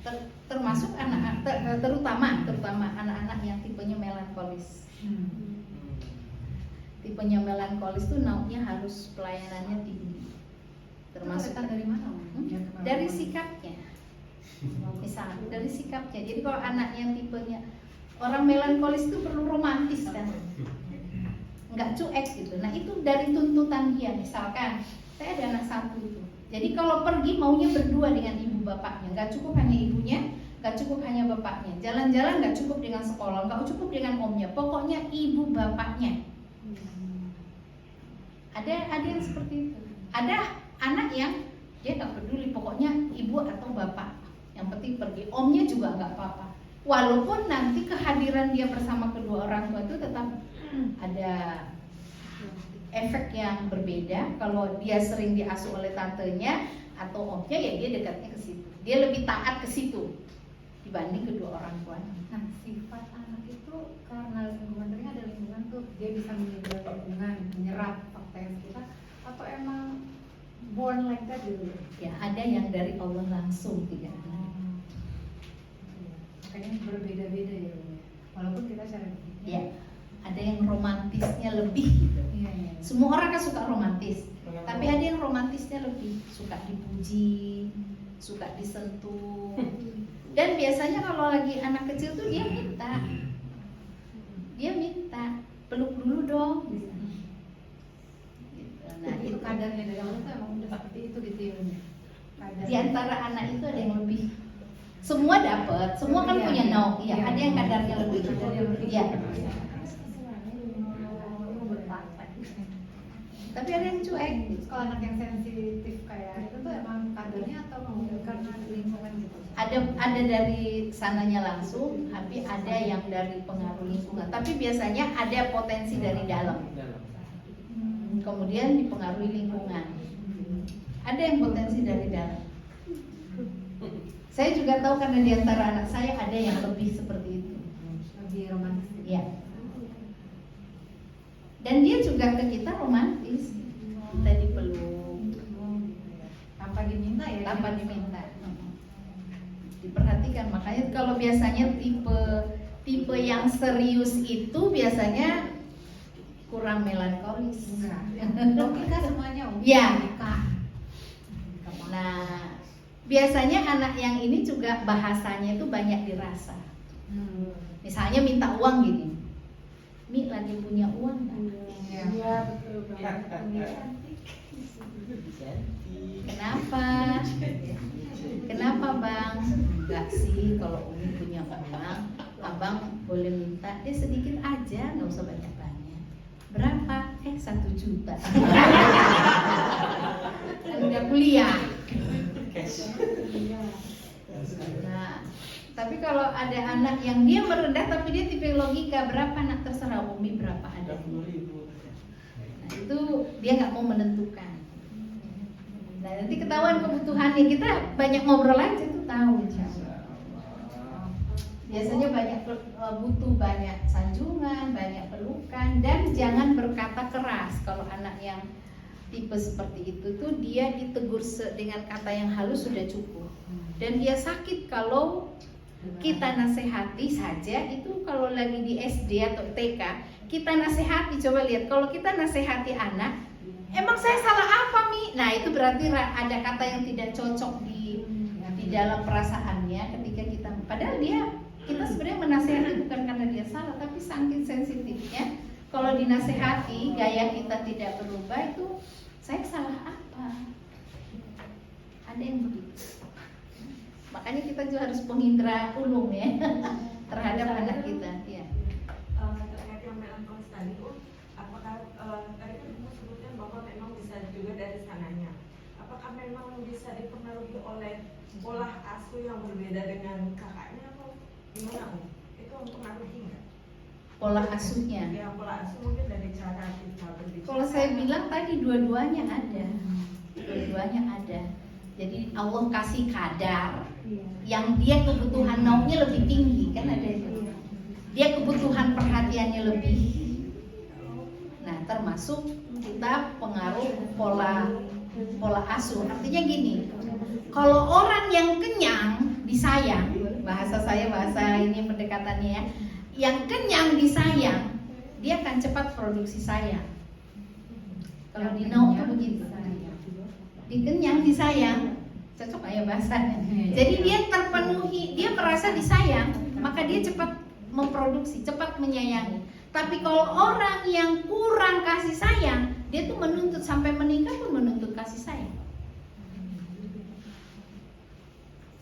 termasuk anak terutama anak-anak yang tipenya melankolis. Tipenya melankolis tuh naunya harus pelayanannya tinggi. Termasuk dari mana? Dari sikapnya. Misalnya dari sikapnya. Jadi kalau anak yang tipenya orang melankolis itu perlu romantis kan, nggak cuek gitu. Nah itu dari tuntutan dia. Misalkan saya ada anak satu itu. Jadi kalau pergi maunya berdua dengan ibu bapaknya, nggak cukup hanya ibunya, nggak cukup hanya bapaknya. Jalan-jalan nggak cukup dengan sekolah, nggak cukup dengan omnya. Pokoknya ibu bapaknya. Ada yang seperti itu. Ada anak yang dia nggak peduli, pokoknya ibu atau bapak. Yang penting pergi. Omnya juga nggak apa-apa. Walaupun nanti kehadiran dia bersama kedua orang tua itu tetap ada efek yang berbeda. Kalau dia sering diasuh oleh tantenya atau omnya, ya dia dekatnya ke situ. Dia lebih taat ke situ dibanding kedua orang tuanya. Nah, sifat anak itu karena lingkungan, tadi ada lingkungan tuh dia bisa menyerap lingkungan, menyerap fakta yang kita, atau emang born like that dulu? Ya ada yang dari Allah langsung tidak ada. Makanya berbeda-beda ya, walaupun kita cara berpikir. Ya, ada yang romantisnya lebih gitu. Iya. Semua orang kan suka romantis, tapi ada yang romantisnya lebih, suka dipuji, suka disentuh. Dan biasanya kalau lagi anak kecil tuh dia minta peluk dulu dong. Gitu. Nah itu kadarnya dari Allah tuh emang udah seperti itu gitu ya. di antara anak itu ada yang lebih. Semua dapat, semua kan Iya, punya iya. no. Iya, Iya. ada yang kadarnya lebih. Iya. Tapi ada yang cuek. Kalau anak yang sensitif kayak itu tuh emang kadarnya atau karena lingkungan gitu? Ada dari sananya langsung, tapi ada yang dari pengaruh lingkungan. Tapi biasanya ada potensi dari dalam. Kemudian dipengaruhi lingkungan. Ada yang potensi dari dalam. Saya juga tahu karena di antara anak saya ada yang lebih seperti itu. Lebih romantis. Ya. Dan dia juga ke kita romantis. Kita dipeluk Tanpa diminta ya. tanpa diminta. Diperhatikan, makanya kalau biasanya tipe yang serius itu biasanya kurang melankolis. Logika semuanya. Ya. Logika. Nah, biasanya anak yang ini juga bahasanya itu banyak dirasa. Misalnya minta uang gini, Mi lagi punya uang nggak? Iya. Kenapa? Kenapa bang? Enggak sih, kalau Umi punya uang, abang boleh minta, sedikit aja, nggak usah banyak-banyak. Berapa? 1 juta. Kan udah kuliah. Nah, tapi kalau ada anak yang dia merendah tapi dia tipe logika, berapa nak, terserah Umi berapa ada. 30.000. Nah, itu dia nggak mau menentukan. Nah, nanti ketahuan kebutuhannya, kita banyak ngobrol aja tuh tahu. Biasanya banyak butuh banyak sanjungan, banyak pelukan, dan jangan berkata keras. Kalau anak yang tipe seperti itu tuh dia ditegur dengan kata yang halus sudah cukup. Dan dia sakit kalau kita nasihati saja. Itu kalau lagi di SD atau TK, kita nasihati, coba lihat kalau kita nasihati anak, emang saya salah apa Mi? Nah itu berarti ada kata yang tidak cocok di dalam perasaannya ketika kita, padahal kita sebenarnya menasihati bukan karena dia salah, tapi saking sensitifnya kalau dinasihati gaya kita tidak berubah, itu saya salah apa? Ada yang begitu. Makanya kita juga harus pengindra ulung ya terhadap anak kita. Ya. Terkait yang melankolis tadi, apakah tadi kan kamu sebutkan bahwa memang bisa juga dari sananya. Apakah memang bisa dipengaruhi oleh pola asuh yang berbeda dengan kakaknya atau gimana? Itu mempengaruhi nggak? Pola asuhnya. Ya, pola asuh mungkin dari cara kita berbicara. Kalau saya bilang tadi dua-duanya ada. Dua-duanya ada. Jadi Allah kasih kadar yang dia kebutuhan nauknya lebih tinggi, kan ada itu. Dia kebutuhan perhatiannya lebih. Nah, termasuk kita pengaruh pola asuh. Artinya gini, kalau orang yang kenyang disayang, bahasa ini pendekatannya ya, yang kenyang disayang, dia akan cepat produksi sayang. Kalau di nauk itu begitu. Dikenyang disayang, cocok ya bahasanya. Jadi dia terpenuhi, dia merasa disayang, maka dia cepat memproduksi, cepat menyayangi. Tapi kalau orang yang kurang kasih sayang, dia tuh menuntut sampai menikah pun menuntut kasih sayang.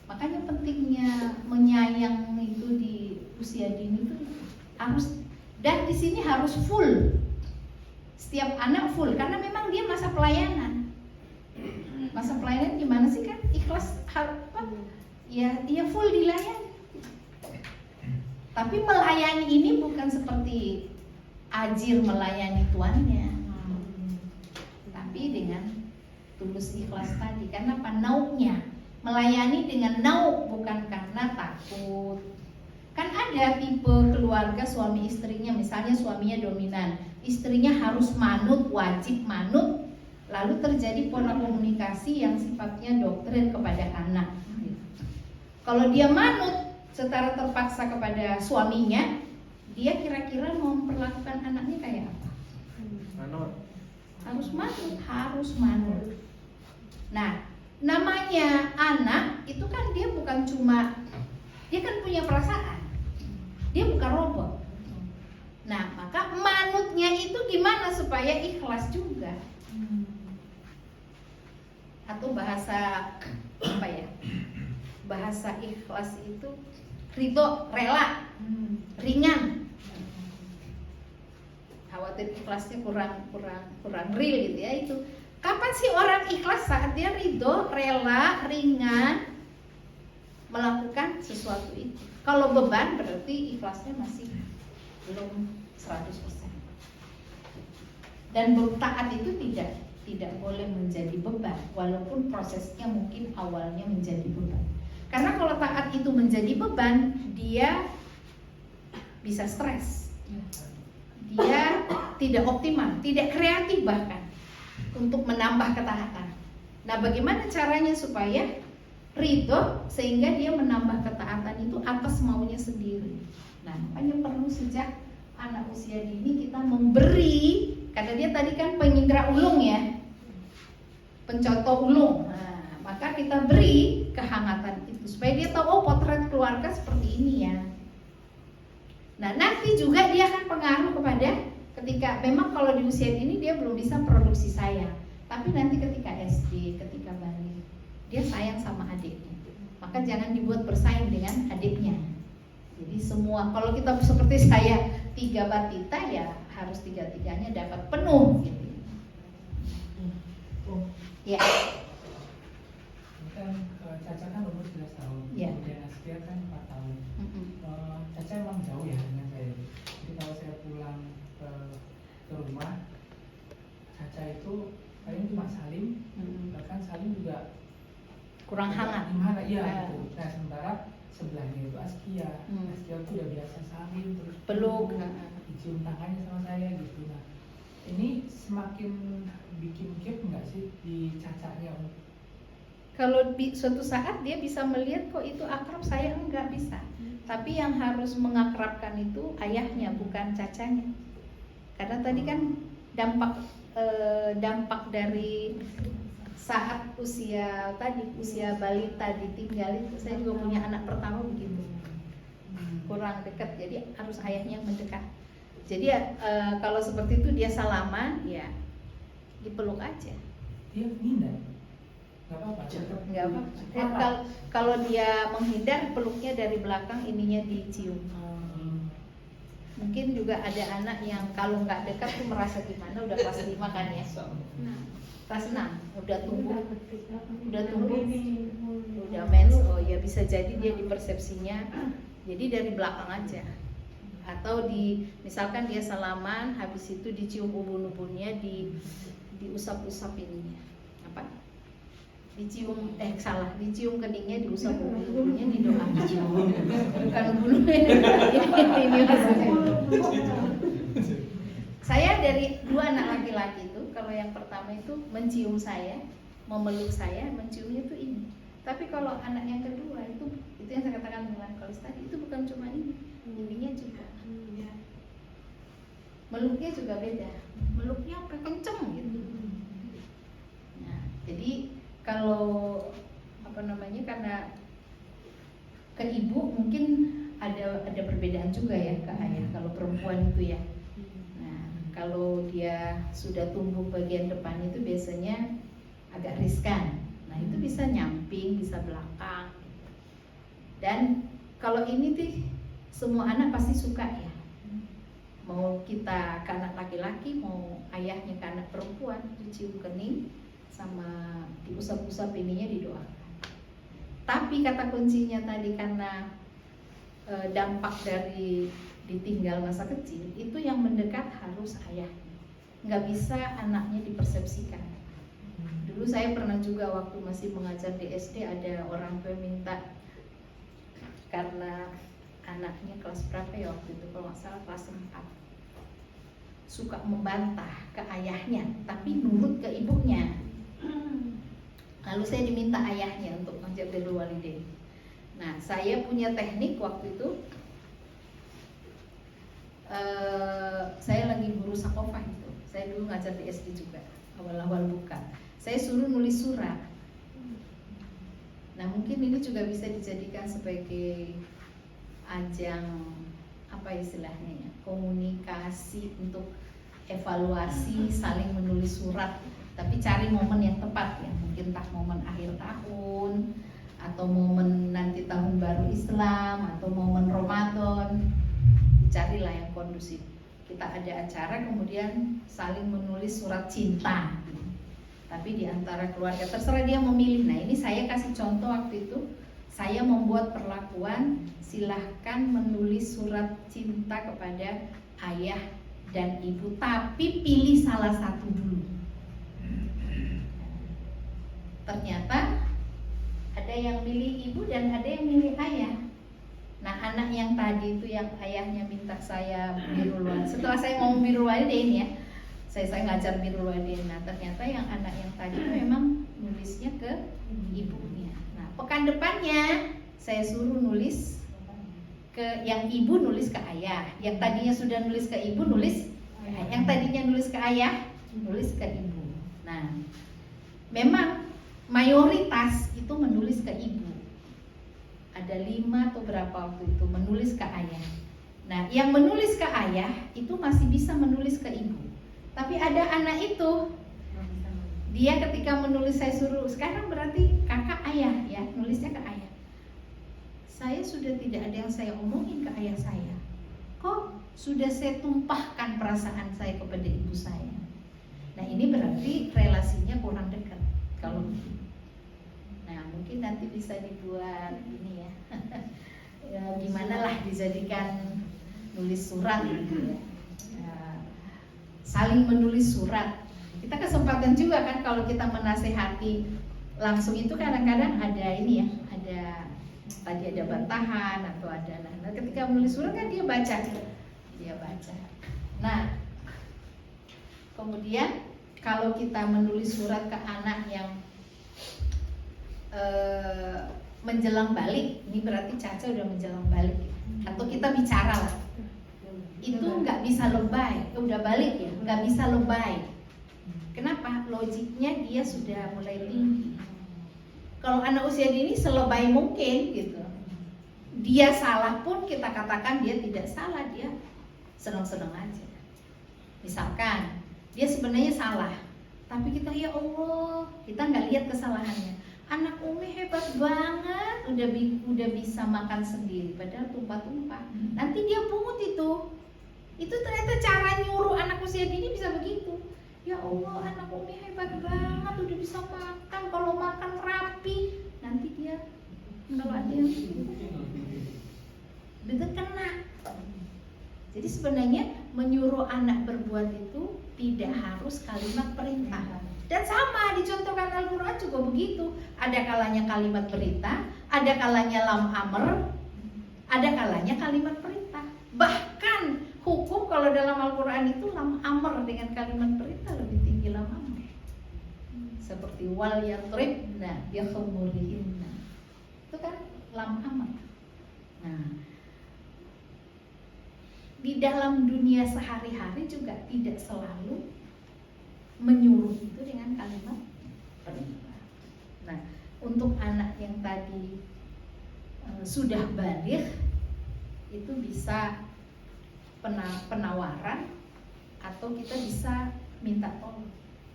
Makanya pentingnya menyayang itu di usia dini itu harus, dan di sini harus full. Setiap anak full karena memang dia masa pelayanan. Masa pelayanan gimana sih kan? Ikhlas apa? Ya, dia full dilayani. Tapi melayani ini bukan seperti ajir melayani tuannya, tapi dengan tulus ikhlas tadi. Karena apa? Nauknya. Melayani dengan nauk, bukan karena takut. Kan ada tipe keluarga suami istrinya, misalnya suaminya dominan, istrinya harus manut, wajib manut. Lalu terjadi pola komunikasi yang sifatnya doktrin kepada anak. Kalau dia manut secara terpaksa kepada suaminya, dia kira-kira mau memperlakukan anaknya kayak apa? Manut. Harus manut. Nah, namanya anak itu kan dia bukan cuma, dia kan punya perasaan. Dia bukan robot. Nah, maka manutnya itu gimana supaya ikhlas juga? Atau bahasa apa ya? Bahasa ikhlas itu ridho, rela, ringan. Khawatir ikhlasnya kurang real gitu ya itu. Kapan sih orang ikhlas? Saat dia ridho, rela, ringan melakukan sesuatu itu. Kalau beban berarti ikhlasnya masih belum 100%. Dan bertaat itu tidak boleh menjadi beban, walaupun prosesnya mungkin awalnya menjadi beban. Karena kalau taat itu menjadi beban, dia bisa stres, dia tidak optimal, tidak kreatif bahkan untuk menambah ketaatan. Nah, bagaimana caranya supaya ridho sehingga dia menambah ketaatan itu atas maunya sendiri? Nah, makanya perlu sejak anak usia dini kita memberi, karena dia tadi kan pengindra ulung ya, pencontoh ulung. Nah, maka kita beri kehangatan itu supaya dia tahu, oh potret keluarga seperti ini ya. Nah, nanti juga dia akan pengaruh kepada ketika memang kalau di usia dini dia belum bisa produksi sayang, tapi nanti ketika SD, ketika balik, dia sayang sama adiknya. Maka jangan dibuat bersaing dengan adiknya. Jadi semua, kalau kita seperti saya 3 batita ya harus 3-3-nya dapat penuh gitu. Ya. Kan Caca kan umur 11 tahun, Ya. kemudian Astia kan 4 tahun. Mm-mm. Caca emang jauh ya dengan saya. Jadi kalau saya pulang ke rumah, Caca itu paling cuma salim, bahkan salim juga Kurang hangat. gimana iya Ah. gitu. Nah, sementara sebelahnya itu Askia. Askia tuh udah biasa salim terus Peluk. dicium tangannya sama saya gitu. Nah, ini semakin bikin gap nggak sih di Cacanya? Kalau suatu saat dia bisa melihat kok itu akrab, saya enggak bisa. Tapi yang harus mengakrabkan itu ayahnya, bukan cacanya. Karena tadi kan dampak dari saat usia balita ditinggal itu, saya juga punya anak pertama begitu, kurang dekat, jadi harus ayahnya yang mendekat. Jadi kalau seperti itu dia salaman, ya dipeluk aja. Dia ngindar, nggak apa-apa. Nggak apa. Kalau dia menghindar, peluknya dari belakang, ininya dicium. Mungkin juga ada anak yang kalau nggak dekat tuh merasa gimana, udah kelas 5 kan ya. Kelas 6 udah tumbuh, udah mens, oh ya bisa jadi dia di persepsinya jadi dari belakang aja. Atau misalkan dia salaman, habis itu dicium ubun-ubunnya, diusap-usap ininya. Apa? Dicium keningnya, diusap ubun-ubunnya, didoakan. Bukan ubun-ubunnya. Ini maksudnya. Saya dari 2 anak laki-laki itu, kalau yang pertama itu mencium saya, memeluk saya, menciumnya itu ini. Tapi kalau anak yang kedua itu yang saya katakan melankolis tadi, itu bukan cuma ininya juga. Meluknya juga beda. Meluknya sampai kenceng gitu. Nah, jadi kalau karena ke ibu mungkin ada perbedaan juga ya ke ayah kalau perempuan itu ya. Nah, kalau dia sudah tumbuh bagian depan itu biasanya agak riskan. Nah, itu bisa nyamping, bisa belakang. Dan kalau ini tuh semua anak pasti suka ya. Mau kita ke anak laki-laki, mau ayahnya ke anak perempuan, dicium kening sama diusap-usap ininya, didoakan. Tapi kata kuncinya tadi karena dampak dari ditinggal masa kecil, itu yang mendekat harus ayahnya. Nggak bisa anaknya dipersepsikan. Dulu saya pernah juga waktu masih mengajar di SD, ada orang tua minta, karena anaknya kelas berapa ya waktu itu, kalau nggak salah kelas 4, suka membantah ke ayahnya tapi nurut ke ibunya. Lalu saya diminta ayahnya untuk ngajak birrul walidain. Nah, saya punya teknik waktu itu, saya lagi guru sakofah itu, saya dulu ngajar di SD juga, awal-awal buka, saya suruh nulis surat. Nah, mungkin ini juga bisa dijadikan sebagai ajang istilahnya ya, komunikasi untuk evaluasi, saling menulis surat, tapi cari momen yang tepat ya, mungkin entah momen akhir tahun atau momen nanti tahun baru Islam atau momen Ramadan, dicarilah yang kondusif. Kita ada acara kemudian saling menulis surat cinta, tapi di antara keluarga terserah dia memilih. Nah, ini saya kasih contoh waktu itu. Saya membuat perlakuan, silahkan menulis surat cinta kepada ayah dan ibu, tapi pilih salah satu dulu. Ternyata Ada yang milih ibu dan ada yang milih ayah. Nah, anak yang tadi itu yang ayahnya minta saya birrul walidain. Setelah saya ngomong birrul walidain ya, saya ngajar birrul walidain. Nah, ternyata yang anak yang tadi itu memang nulisnya ke ibunya. Nah, pekan depannya saya suruh nulis ke yang ibu, nulis ke ayah. Yang tadinya sudah nulis ke ibu, nulis ke ayah. Yang tadinya nulis ke ayah, nulis ke ibu. Nah, memang mayoritas itu menulis ke ibu. Ada 5 atau berapa waktu itu menulis ke ayah. Nah, yang menulis ke ayah itu masih bisa menulis ke ibu. Tapi ada anak itu, dia ketika menulis saya suruh, sekarang berarti kakak ayah ya, nulisnya ke ayah. Saya sudah tidak ada yang saya omongin ke ayah saya. Kok sudah saya tumpahkan perasaan saya kepada ibu saya. Nah, ini berarti relasinya kurang dekat kalau begitu. Nah, mungkin nanti bisa dibuat ini ya, ya gimana lah dijadikan nulis surat gitu ya. Saling menulis surat. Kita kesempatan juga kan kalau kita menasehati langsung itu kadang-kadang ada ini ya, ada tadi ada bantahan atau ada nah ketika menulis surat kan dia baca. Nah, kemudian kalau kita menulis surat ke anak yang menjelang balik, ini berarti Caca udah menjelang balik atau kita bicara lah, itu nggak bisa lebay, udah balik ya, nggak bisa lebay. Kenapa? Logiknya dia sudah mulai tinggi. Kalau anak usia dini selebay mungkin gitu, dia salah pun kita katakan dia tidak salah, dia senang-senang aja. Misalkan dia sebenarnya salah, tapi kita ya Allah, kita nggak lihat kesalahannya. Anak Umi hebat banget, udah bisa makan sendiri, padahal tumpah-tumpah. Nanti dia pungut itu ternyata cara nyuruh anak usia dini bisa begitu. Ya Allah, anak Umi hebat banget, udah bisa makan, kalau makan rapi. Nanti dia kalau ada yang udah kena. Jadi sebenarnya menyuruh anak berbuat itu tidak harus kalimat perintah. Dan sama dicontohkan Al-Quran juga begitu. Ada kalanya kalimat perintah, ada kalanya lam amr, ada kalanya kalimat perintah. Bahkan hukum kalau dalam Al-Quran itu lam amr dengan kalimat perintah lebih tinggi lam amr. Seperti wal yatribna bi khumurihinna. Itu kan lam amr. Nah, di dalam dunia sehari-hari juga tidak selalu menyuruh itu dengan kalimat perintah. Nah, untuk anak yang tadi sudah baligh itu bisa penawaran atau kita bisa minta tolong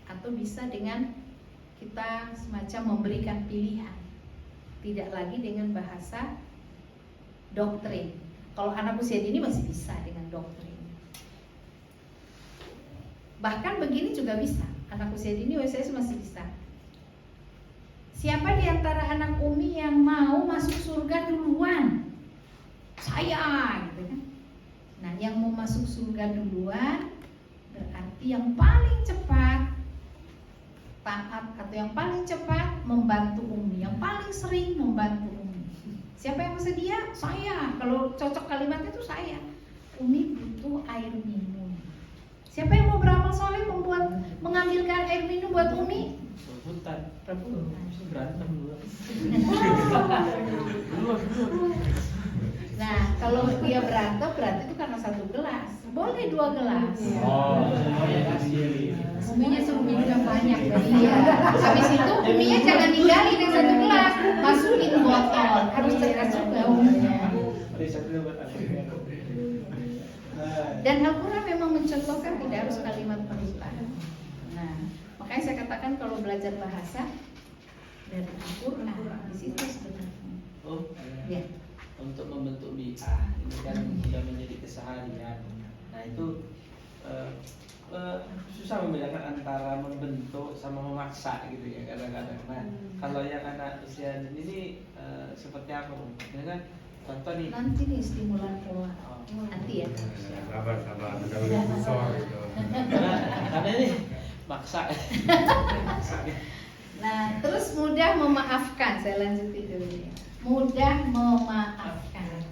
atau bisa dengan kita semacam memberikan pilihan, tidak lagi dengan bahasa doktrin. Kalau anak usia dini masih bisa dengan doktrin. Bahkan begini juga bisa, anak usia dini saya masih bisa. Siapa di antara anak Umi yang mau masuk surga duluan? Saya, gitu kan. Nah, yang mau masuk surga duluan berarti yang paling cepat taat atau yang paling cepat membantu Umi, yang paling sering membantu Umi. Siapa yang bersedia? Saya. Kalau cocok kalimatnya itu saya. Umi butuh air minum. Siapa yang mau beramal soleh mengambilkan air minum buat Umi? Rebutan. Berantem dulu. Nah, kalau dia berantem berarti itu karena 1 gelas. Boleh 2 gelas. Oh, semuanya kasih. Uminya suruh minum yang banyak. Iya. Habis itu Uminya jangan ninggalin yang 1 gelas, masukin botol. Harus cerdas juga Uminya. Dan Al-Quran memang mencontohkan tidak harus kalimat perintah. Nah, makanya saya katakan kalau belajar bahasa dari Al-Quran di situ sebenarnya. Oh, Ya. untuk membentuk bi'ah ini kan sudah menjadi keseharian. Nah itu susah membedakan antara membentuk sama memaksa gitu ya kadang-kadang. Nah kalau yang anak usia ini seperti apa? Ini kan contoh nih. Nanti nih stimulan keluar. Nanti ya. Sabar, ada lebih besar gitu. Karena ini maksa. Nah, terus mudah memaafkan. Saya lanjutin dulu ya. Mudah memaafkan.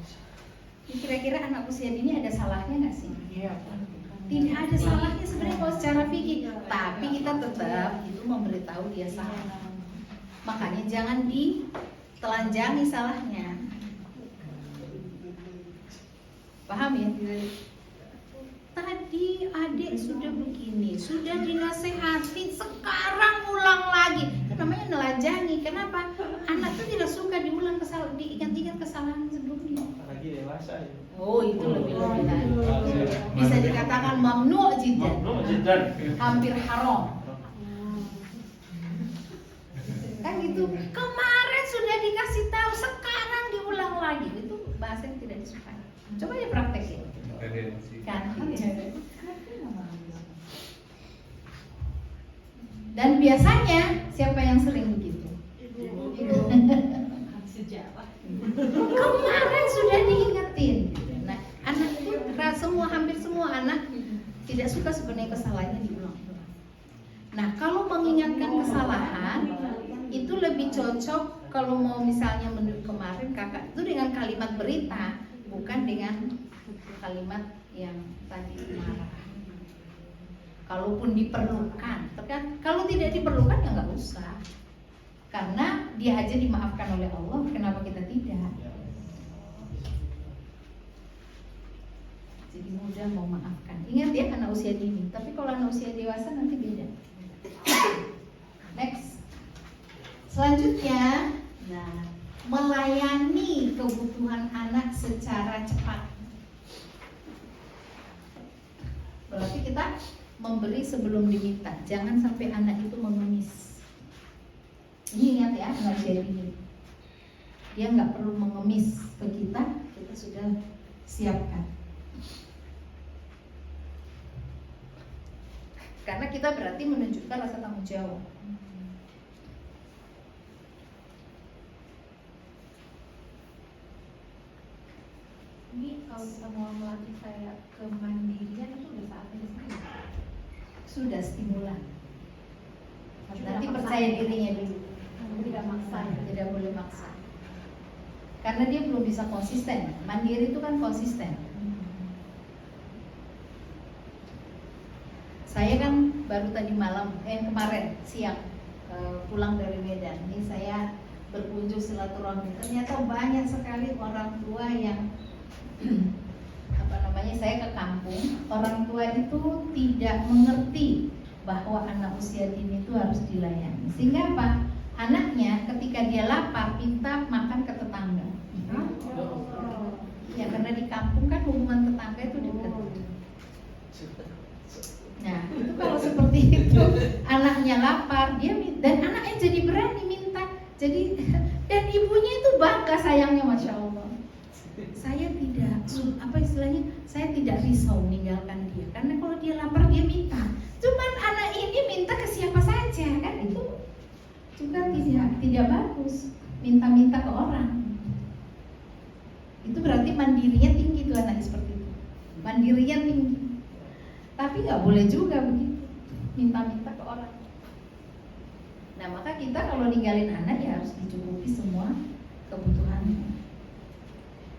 Kira-kira anak usia dini ada salahnya nggak sih? Iya. Tidak ada salahnya sebenarnya kalau secara fikih, tapi kita tetap itu memberitahu dia salah. Makanya jangan ditelanjangi salahnya. Paham ya? Tadi adik sudah begini, sudah dinasehati, sekarang ulang lagi. Itu namanya nelanjangi. Kenapa? Anak itu tidak suka diingat-ingat kesalahan sebelumnya. Apalagi dewasa ya. Oh, itu lebih-lebihan. Bisa dikatakan mamnu' jiddan. Mamnu' jiddan. Hampir haram. Kan gitu. Kemarin sudah dikasih tahu, sekarang diulang lagi. Itu bahasa yang tidak disukai. Coba ya praktekin. Kan? Dan biasanya siapa yang sering begitu? Kemarin sudah diingetin. Nah, anak itu hampir semua anak tidak suka sebenarnya kesalahannya diulang-ulang. Nah, kalau mengingatkan kesalahan itu lebih cocok kalau mau misalnya menurut kemarin kakak itu dengan kalimat berita, bukan dengan kalimat yang tadi marah. Kalaupun diperlukan, tapi kalau tidak diperlukan ya nggak usah. Karena dia aja dimaafkan oleh Allah, kenapa kita tidak? Jadi mudah mau maafkan. Ingat ya anak usia dini, tapi kalau anak usia dewasa nanti beda. Next. Selanjutnya, nah, melayani kebutuhan anak secara cepat. Berarti kita memberi sebelum diminta. Jangan sampai anak itu mengemis. Ini ingat ya, anak usia dini. Dia nggak perlu mengemis ke kita sudah siapkan. Karena kita berarti menunjukkan rasa tanggung jawab. Ini kalau kita mau melatih saya kemandirian itu udah saatnya disini. Sudah stimulan. Nanti Tidak percaya maksa. dirinya dulu. Tidak maksa. Tidak boleh maksa. Karena dia belum bisa konsisten. Mandiri itu kan konsisten. Saya kan baru tadi malam, kemarin siang pulang dari Medan. Ini saya berkunjung silaturahmi. Ternyata banyak sekali orang tua yang saya ke kampung, orang tua itu tidak mengerti bahwa anak usia dini itu harus dilayani. Sehingga apa? Anaknya ketika dia lapar minta makan ke tetangga. Ya karena di kampung kan hubungan tetangga itu dekat. Nah, itu kalau seperti itu, anaknya lapar, dan anaknya jadi berani minta. Jadi dan ibunya itu bangga sayangnya, masya Allah. Saya tidak, saya tidak risau meninggalkan dia, karena kalau dia lapar dia minta. Cuman anak ini minta ke siapa saja, kan itu juga tidak bagus. Minta-minta ke orang. Itu berarti mandirinya tinggi tuh anak seperti itu. Mandirinya tinggi. Tapi nggak boleh juga begitu, minta-minta ke orang. Nah maka kita kalau ninggalin anak ya harus dicukupi semua kebutuhannya.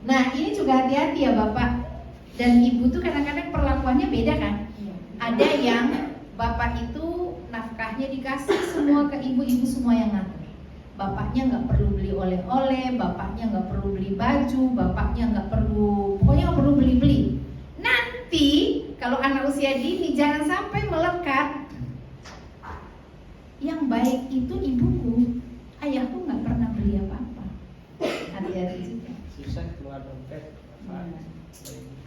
Nah ini juga hati-hati ya Bapak dan Ibu tuh kadang-kadang perlakuannya beda kan. Ada yang Bapak itu nafkahnya dikasih semua ke Ibu, Ibu semua yang ngatur. Bapaknya nggak perlu beli oleh-oleh, bapaknya nggak perlu beli baju, bapaknya pokoknya nggak perlu beli-beli. Nanti kalau anak usia dini jangan sampai melekat. Yang baik itu ibuku, ayahku nggak pernah beli apa-apa. Hati-hati juga. Susah keluar dompet.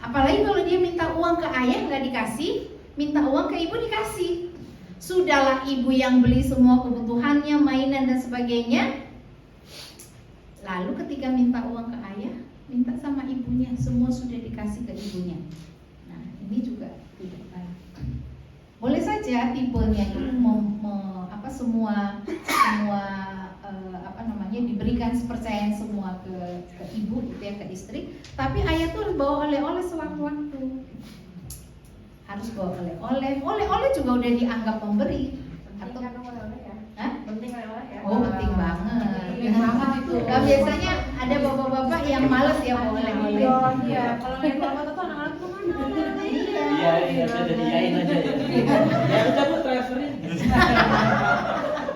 Apalagi kalau dia minta uang ke ayah nggak dikasih, minta uang ke ibu dikasih. Sudahlah ibu yang beli semua kebutuhannya, mainan dan sebagainya. Lalu ketika minta uang ke ayah, minta sama ibunya, semua sudah dikasih ke ibunya. Nah, ini juga tidak baik. Boleh saja tipenya itu diberikan kepercayaan semua ke ibu gitu ya, ke istri. Tapi ayah tuh harus bawa oleh-oleh sewaktu-waktu. Harus bawa oleh-oleh. Oleh-oleh juga udah dianggap memberi. Penting kan oleh-oleh ya? Hah? Penting oleh-oleh Oh, penting banget. Penting banget itu. Nah, biasanya ada bapak-bapak yang males ya mau oleh-oleh. Iya, kalau naik keluar kota tuh anak-anak tuh mana? Iya, udah diiyain aja ya. Ya udah Bu, transferin.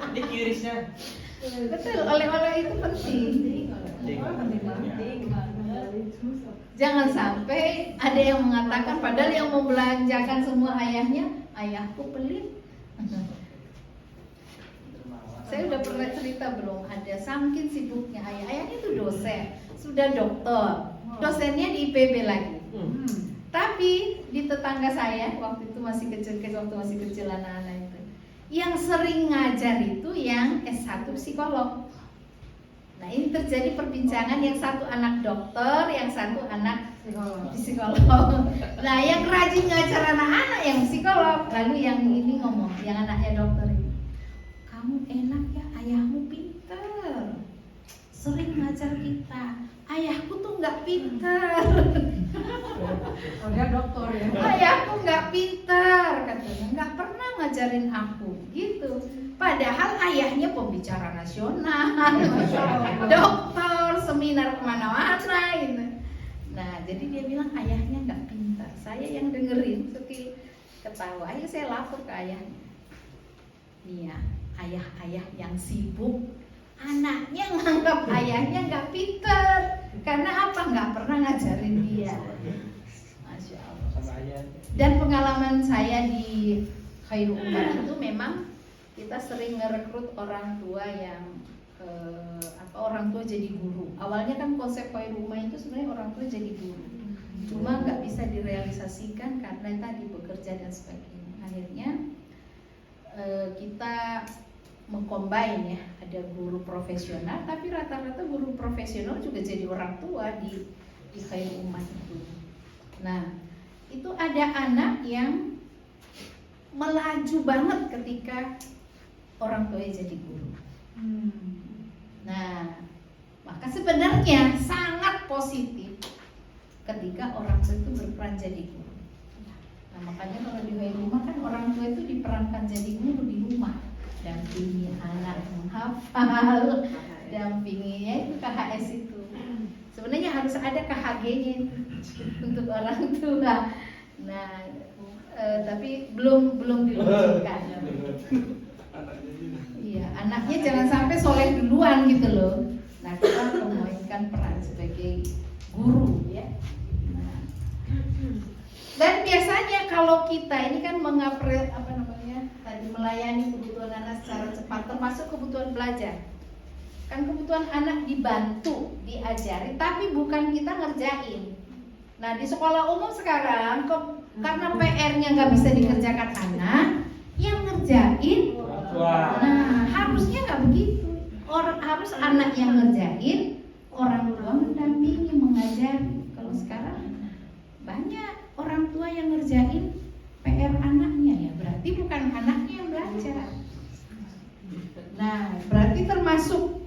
Ini QRIS-nya. Betul, oleh-oleh itu penting. Penting banget. Jangan sampai ada yang mengatakan padahal yang membelanjakan semua ayahnya, ayahku pelit. Saya udah pernah cerita belum, ada saking sibuknya ayahnya itu dosen, sudah doktor, dosennya di IPB lagi. Tapi di tetangga saya waktu itu masih kecil anak-anak itu, yang sering ngajar itu yang S1 psikolog. Nah ini terjadi perbincangan, yang satu anak dokter, yang satu anak psikolog. Nah yang rajin ngajar anak-anak yang psikolog, lalu yang ini ngomong, yang anaknya dokter ini, kamu enak ya, ayahmu pinter, sering ngajar kita. Ayahku tuh nggak pinter. Oh dia dokter ya. Ayahku nggak pinter, katanya, nggak pernah ngajarin aku, gitu. Padahal ayahnya pembicara nasional, dokter, seminar kemana-mana, gitu. Nah, jadi dia bilang ayahnya nggak pinter. Saya yang dengerin, suki ketawa. Ayo saya lapor ke ayahnya. Nih ya, ayah-ayah yang sibuk, anaknya nganggap ayahnya nggak pinter. Karena apa? Nggak pernah ngajarin dia. Masya Allah. Sama ayah. Dan pengalaman saya di Khairul Ummah itu memang kita sering ngerekrut orang tua yang orang tua jadi guru. Awalnya kan konsep Khairul Ummah itu sebenarnya orang tua jadi guru. Cuma nggak bisa direalisasikan karena tadi bekerja dan sebagainya. Akhirnya kita mengcombine ya, ada guru profesional, tapi rata-rata guru profesional juga jadi orang tua di Khairul Ummah itu. Nah, itu ada anak yang melaju banget ketika orang tuanya jadi guru. Nah, maka sebenarnya sangat positif ketika orang tua itu berperan jadi guru. Nah, makanya kalau di rumah kan orang tua itu diperankan jadi guru di rumah, dampingi anak menghafal, dampinginya itu KHS itu. Sebenarnya harus ada KHG-nya untuk orang tua. Nah, tapi belum diluncurkan. Iya, anaknya jangan sampai soleh duluan gitu loh. Nah, kita memainkan peran sebagai guru ya. Nah, dan biasanya kalau kita ini kan tadi melayani kebutuhan anak secara cepat, termasuk kebutuhan belajar. Kan kebutuhan anak dibantu, diajari, tapi bukan kita ngerjain. Nah di sekolah umum sekarang karena PR-nya nggak bisa dikerjakan anak, yang ngerjain. Nah harusnya nggak begitu. Harus anak yang ngerjain, orang tua mendampingi, mengajari. Kalau sekarang banyak orang tua yang ngerjain PR anaknya, ya berarti bukan anaknya yang belajar. Nah berarti termasuk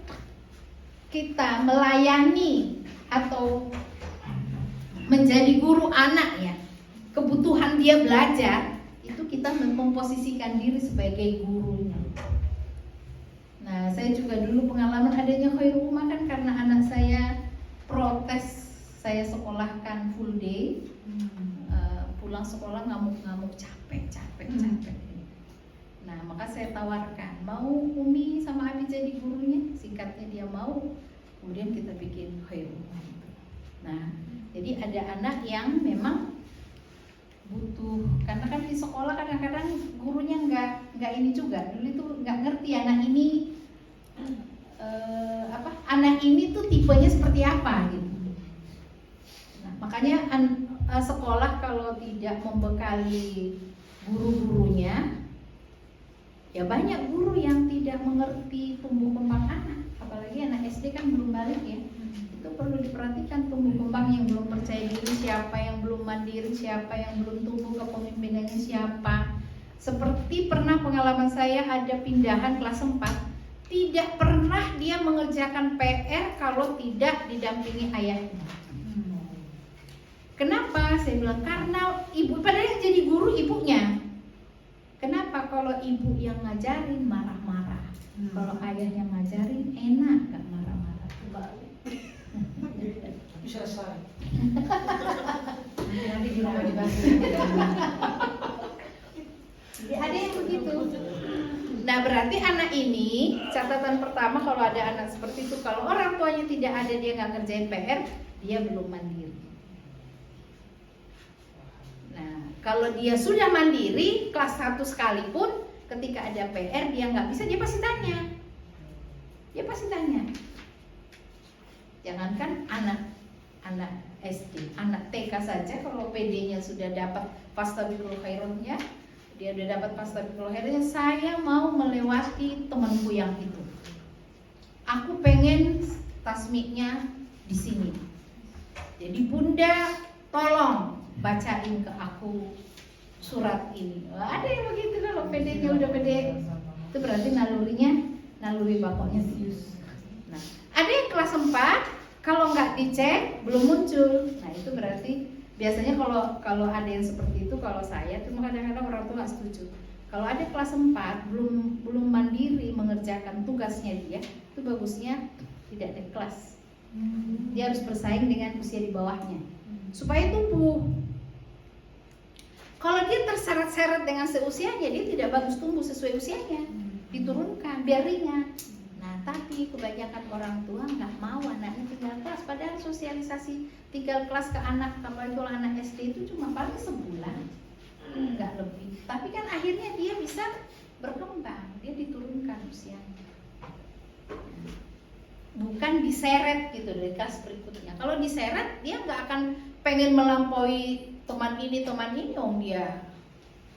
kita melayani atau menjadi guru anak ya, kebutuhan dia belajar itu kita memposisikan diri sebagai gurunya. Nah saya juga dulu pengalaman adanya Khairul Ummah kan karena anak saya protes saya sekolahkan full day, pulang sekolah ngamuk-ngamuk, capek. Nah maka saya tawarkan, mau Umi sama Abi jadi gurunya? Singkatnya dia mau. Kemudian kita bikin Khairul Ummah itu. Nah jadi ada anak yang memang butuh, karena kan di sekolah kadang-kadang gurunya nggak ini juga. Dulu itu nggak ngerti anak ini anak ini tuh tipenya seperti apa gitu. Nah makanya sekolah kalau tidak membekali guru-gurunya, ya banyak guru yang tidak mengerti tumbuh kembang anak, apalagi anak SD kan belum balik ya. Itu perlu diperhatikan tumbuh kembang, yang belum percaya diri siapa, yang belum mandiri siapa, yang belum tumbuh kepemimpinannya siapa. Seperti pernah pengalaman saya ada pindahan kelas 4, tidak pernah dia mengerjakan PR kalau tidak didampingi ayahnya. Kenapa? Saya bilang karena ibu, padahal yang jadi guru ibunya. Kenapa? Kalau ibu yang ngajarin marah-marah, Kalau ayahnya ngajarin enak, gak marah-marah. Coba. Tapi selesai. Nanti di rumah dibahas. Ada yang begitu. Nah berarti anak ini, catatan pertama kalau ada anak seperti itu, kalau orang tuanya tidak ada, dia nggak ngerjain PR, dia belum mandiri. Nah kalau dia sudah mandiri, kelas 1 sekalipun, ketika ada PR dia nggak bisa, dia pasti tanya. Dia pasti tanya. Jangankan anak SD, anak TK saja, kalau PD-nya sudah dapat fastabiqul khairatnya, dia udah dapat fastabiqul khairatnya, saya mau melewati temanku yang itu. Aku pengen tasmiknya di sini. Jadi bunda, tolong bacain ke aku surat ini. Wah, ada yang begitu kalau PD-nya udah pede, itu berarti naluri bapaknya serius. Nah, ada yang kelas 4 kalau nggak dicek belum muncul. Nah itu berarti biasanya kalau ada yang seperti itu, kalau saya cuma kadang-kadang orang tua nggak setuju. Kalau ada kelas 4 belum mandiri mengerjakan tugasnya dia, itu bagusnya tidak ada kelas. Dia harus bersaing dengan usia di bawahnya supaya tumbuh. Kalau dia terseret-seret dengan seusianya, dia tidak bagus tumbuh sesuai usianya. Diturunkan biar ringan. Nah, tapi kebanyakan orang tua nggak mau anaknya tinggal kelas. Padahal sosialisasi tinggal kelas ke anak, apalagi kalau anak SD itu cuma paling sebulan, nggak lebih. Tapi kan akhirnya dia bisa berkembang, dia diturunkan usianya. Bukan diseret gitu dari kelas berikutnya. Kalau diseret, dia nggak akan pengen melampaui teman ini, dia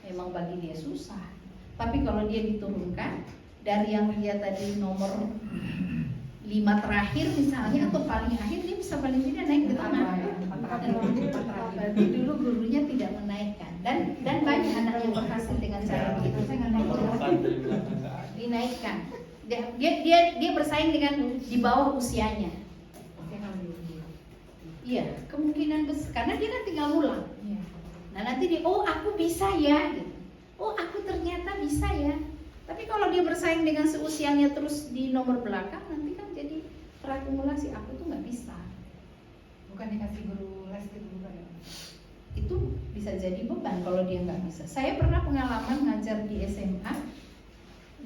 memang bagi dia susah. Tapi kalau dia diturunkan dari yang dia tadi nomor 5 terakhir misalnya, atau paling akhir, dia bisa paling tidak naik ke tengah. Berarti dulu gurunya tidak menaikkan, dan banyak anak yang berhasil dengan cara begitu. Dinaikkan. Dia bersaing dengan di bawah usianya. Iya, kemungkinan besar karena dia kan tinggal ulang. Nah nanti dia, oh aku bisa ya, gitu. Oh aku ternyata bisa ya. Tapi kalau dia bersaing dengan seusianya terus di nomor belakang, nanti kan jadi terakumulasi, aku tuh nggak bisa. Bukan dikasih guru les gitu bukan ya? Itu bisa jadi beban kalau dia nggak bisa. Saya pernah pengalaman ngajar di SMA,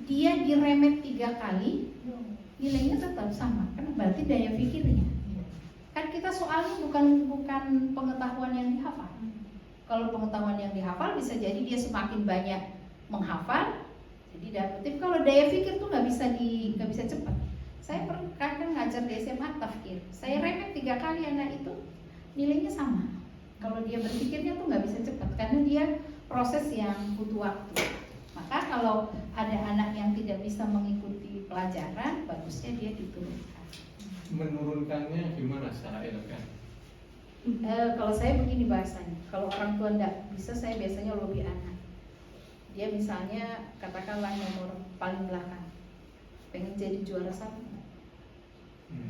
dia diremet 3 kali, nilainya tetap sama, karena berarti daya pikirnya. Kan kita soalnya bukan pengetahuan yang dihafal. Kalau pengetahuan yang dihafal bisa jadi dia semakin banyak menghafal, jadi dapat. Tapi kalau daya pikir tuh nggak bisa cepat. Saya pernah kan ngajar di SMA tafkir, saya remet 3 kali anak itu, nilainya sama. Kalau dia berpikirnya tuh nggak bisa cepat, karena dia proses yang butuh waktu. Maka kalau ada anak yang tidak bisa mengikuti pelajaran, bagusnya dia diturunkan. Menurunkannya gimana secara elegan? Kalau saya begini bahasanya, kalau orang tua enggak bisa, saya biasanya lobby anak. Dia misalnya katakanlah nomor paling belakang, pengen jadi juara 1,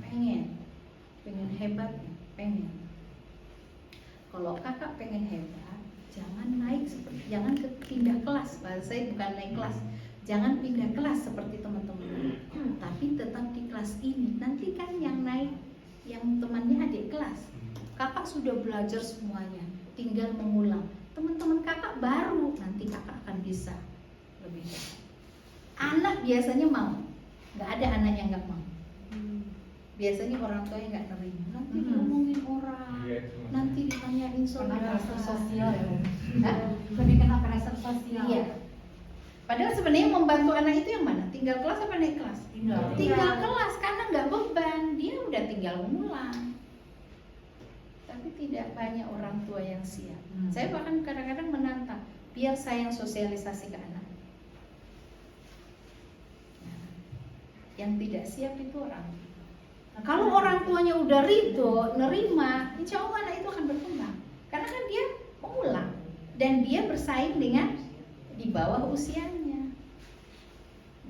pengen hebat, pengen. Kalau kakak pengen hebat, jangan naik jangan pindah kelas. Bahasa saya bukan naik kelas, jangan pindah kelas seperti teman-teman, tapi tetap di kelas ini. Nanti kan yang naik, yang temannya adik kelas. Kakak sudah belajar semuanya, tinggal mengulang. Teman-teman kakak baru, nanti kakak akan bisa lebih baik. Anak biasanya mau, nggak ada anak yang nggak mau. Biasanya orang tua yang nggak nerima. Nanti diomongin orang, nanti ditanyain saudara. Sosial ya. Lebih kena pressure sosial. Iya. Padahal sebenarnya membantu anak itu yang mana? Tinggal kelas apa naik kelas? Tinggal kelas, karena nggak beban, dia udah tinggal mengulang. Tapi tidak banyak orang tua yang siap. Saya bahkan kadang-kadang menantang, biar saya yang sosialisasi ke anak. Nah, yang tidak siap itu orang. Nah, kalau orang tuanya udah ridho, nerima, insya Allah anak itu akan berkembang. Karena kan dia mengulang dan dia bersaing dengan di bawah usianya.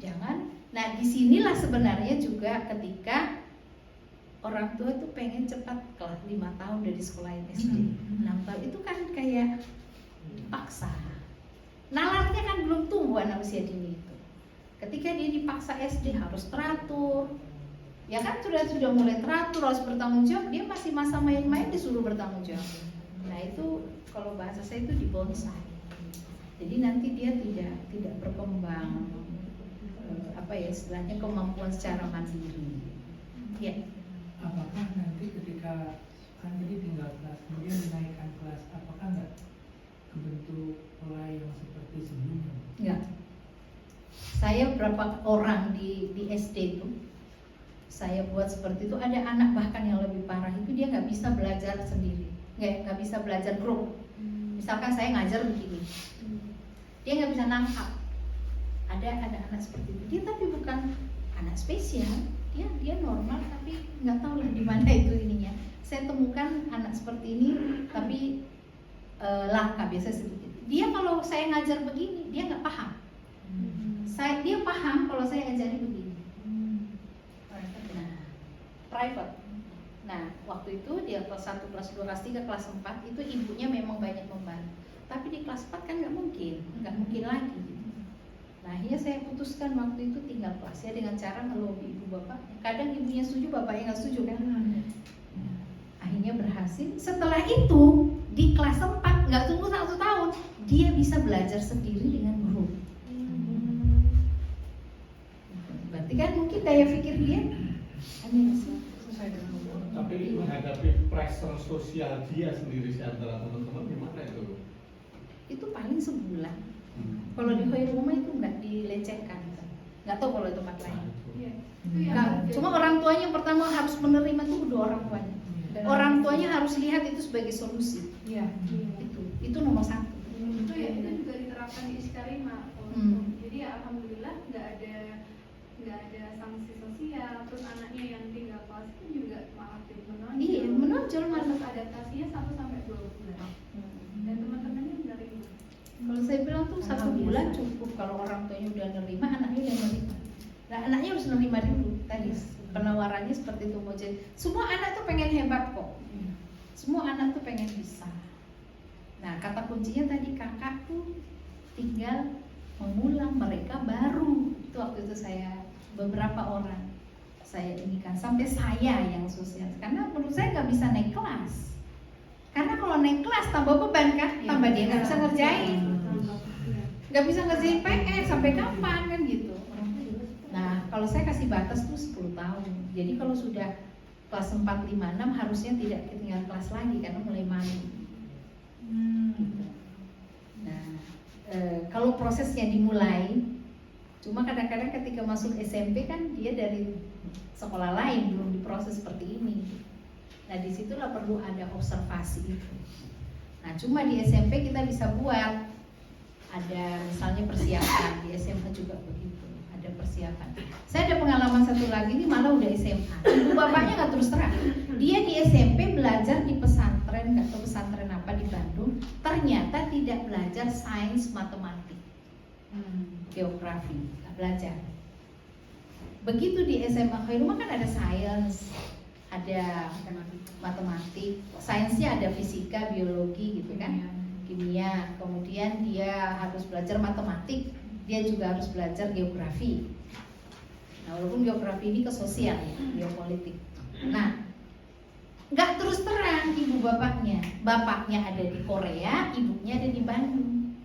Jangan. Nah, disinilah sebenarnya juga ketika orang tua itu pengen cepat kelas 5 tahun dari sekolah SD. 6 tahun itu kan kayak paksa. Nalarnya kan belum tumbuh anak usia dini itu. Ketika dia dipaksa SD harus teratur, ya kan sudah mulai teratur harus bertanggung jawab, dia masih masa main-main disuruh bertanggung jawab. Nah itu kalau bahasa saya itu dibonsai. Jadi nanti dia tidak berkembang istilahnya kemampuan secara mandiri. Ya. Apakah nanti ketika kan jadi tinggal kelas kemudian dinaikkan kelas, apakah nggak kebentuk pola yang seperti sebelumnya? Enggak. Saya berapa orang di SD itu saya buat seperti itu. Ada anak bahkan yang lebih parah itu dia nggak bisa belajar sendiri, nggak bisa belajar grup. Misalkan saya ngajar begini, dia nggak bisa nangkap. Ada anak seperti itu. Dia tapi bukan anak spesial, dia normal tapi nggak tahu lah di mana itu ininya. Saya temukan anak seperti ini tapi langka biasa sedikit. Dia kalau saya ngajar begini dia nggak paham. Dia paham kalau saya ajari begini. Nah, private. Nah, waktu itu dia kelas 1, kelas 2, kelas 3, kelas 4 itu ibunya memang banyak membantu. Tapi di kelas 4 kan nggak mungkin lagi. Nah, akhirnya saya putuskan waktu itu tinggal kelas ya dengan cara ngelobi ibu bapak. Kadang ibunya setuju, bapaknya nggak setuju kan. Akhirnya berhasil. Setelah itu di kelas 4 nggak tunggu 1 tahun dia bisa belajar sendiri dengan grup. Berarti kan mungkin daya pikir dia sesuai dengan umur. Tapi menghadapi pressure sosial dia sendiri antara teman-teman gimana itu? Itu paling sebulan. Kalau di Khairul Ummah itu nggak dilecehkan, nggak tahu kalau di tempat lain. Iya. Cuma orang tuanya yang pertama harus menerima itu kedua orang tuanya. Orang tuanya harus lihat itu sebagai solusi. Iya. Itu nomor 1. Itu juga diterapkan di Iskarima. Jadi ya alhamdulillah nggak ada sanksi sosial. Terus anaknya yang tinggal kelas itu juga malah jadi menonjol. Iya, menonjol malah. Terus adaptasinya 1-2 bulan. Dan teman-temannya menerima. Kalau saya bilang tuh 1 bulan cukup. Kalau orang tuanya udah nerima, anaknya udah nerima. Nah, anaknya harus nerima dulu. Tadi penawarannya seperti itu mau jadi. Semua anak tuh pengen hebat kok. Semua anak tuh pengen bisa. Nah, kata kuncinya tadi kakak tuh tinggal mengulang, mereka baru. Itu waktu itu saya beberapa orang saya inikan sampai saya yang sosial. Karena menurut saya nggak bisa naik kelas. Karena kalau naik kelas tambah beban kan, tambah dia nggak bisa ngerjain, nggak bisa ngerjain PR sampai kapan kan gitu. Nah kalau saya kasih batas tuh 10 tahun. Jadi kalau sudah kelas 4, 5, 6 harusnya tidak ketinggalan kelas lagi karena mulai malu. Nah kalau prosesnya dimulai, cuma kadang-kadang ketika masuk SMP kan dia dari sekolah lain belum diproses seperti ini. Nah disitulah perlu ada observasi itu. Nah cuma di SMP kita bisa buat ada misalnya persiapan, di SMA juga begitu, ada persiapan. Saya ada pengalaman satu lagi, ini malah udah SMA. Ibu bapaknya nggak terus terang. Dia di SMP belajar di pesantren, nggak tahu pesantren apa di Bandung. Ternyata tidak belajar sains matematik, geografi, nggak belajar. Begitu di SMA Khairul Ummah kan ada sains, ada matematik, sainsnya ada fisika, biologi gitu kan, kimia. Kemudian dia harus belajar matematik, dia juga harus belajar geografi. Nah walaupun geografi ini ke sosial ya, geopolitik. Nah nggak terus terang ibu bapaknya ada di Korea, ibunya ada di Bandung.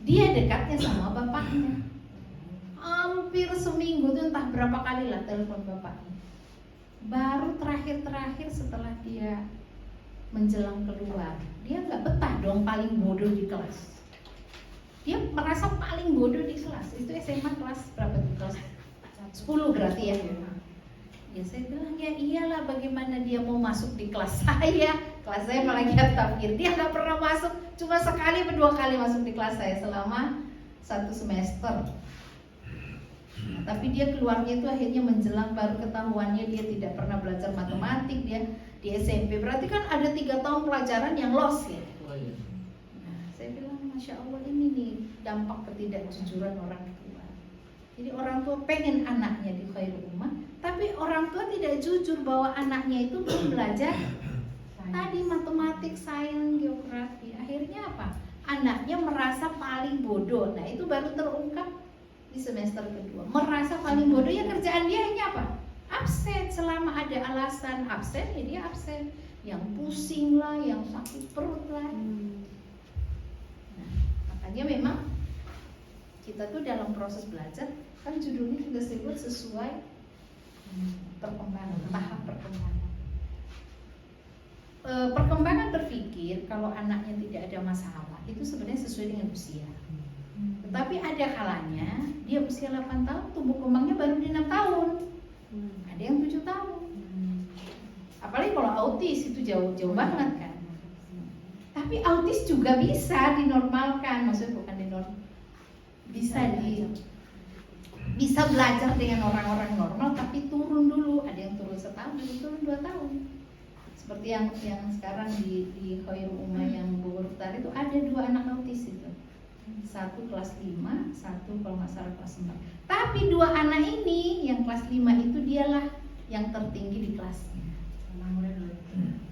Dia dekatnya sama bapaknya. Hampir seminggu tuh entah berapa kali lah telepon bapaknya. Baru terakhir setelah dia menjelang keluar, dia nggak betah dong paling bodoh di kelas. Dia merasa paling bodoh di kelas. Itu SMA kelas berapa tuh? Kelas 10 berarti ya. Ya saya bilang ya iyalah, bagaimana dia mau masuk di kelas saya? Kelas saya malah giat tafsir. Dia nggak pernah masuk, cuma sekali atau 2 kali masuk di kelas saya selama 1 semester. Nah, tapi dia keluarnya itu akhirnya menjelang baru ketahuannya dia tidak pernah belajar matematik, dia di SMP. Berarti kan ada 3 tahun pelajaran yang lost ya. Nah, saya bilang Masya Allah, ini nih dampak ketidakjujuran orang tua. Jadi orang tua pengen anaknya di Khairul Ummah, tapi orang tua tidak jujur bahwa anaknya itu belum belajar tadi matematik, sains, geografi. Akhirnya apa? Anaknya merasa paling bodoh. Nah itu baru terungkap di semester kedua merasa paling bodoh, ya kerjaan dia hanya apa? Absen. Selama ada alasan absen, ya dia absen. Yang pusing lah, yang sakit perut lah. Nah, makanya memang kita tuh dalam proses belajar, kan judulnya juga sebut sesuai perkembangan, tahap perkembangan. Perkembangan berpikir kalau anaknya tidak ada masalah itu sebenarnya sesuai dengan usia. Tetapi ada kalanya dia usia 8 tahun, tumbuh kembangnya baru di 6 tahun. Ada yang 7 tahun. Apalagi kalau autis itu jauh banget kan. Tapi autis juga bisa dinormalkan, maksudnya bukan bisa belajar dengan orang-orang normal, tapi turun dulu. Ada yang turun setahun, ada yang turun 2 tahun. Seperti yang sekarang di Khairul Ummah yang Bogor Utara itu ada 2 anak autis itu. Satu kelas 5, satu kalau nggak salah kelas 4. Tapi 2 anak ini yang kelas 5 itu dialah yang tertinggi di kelasnya.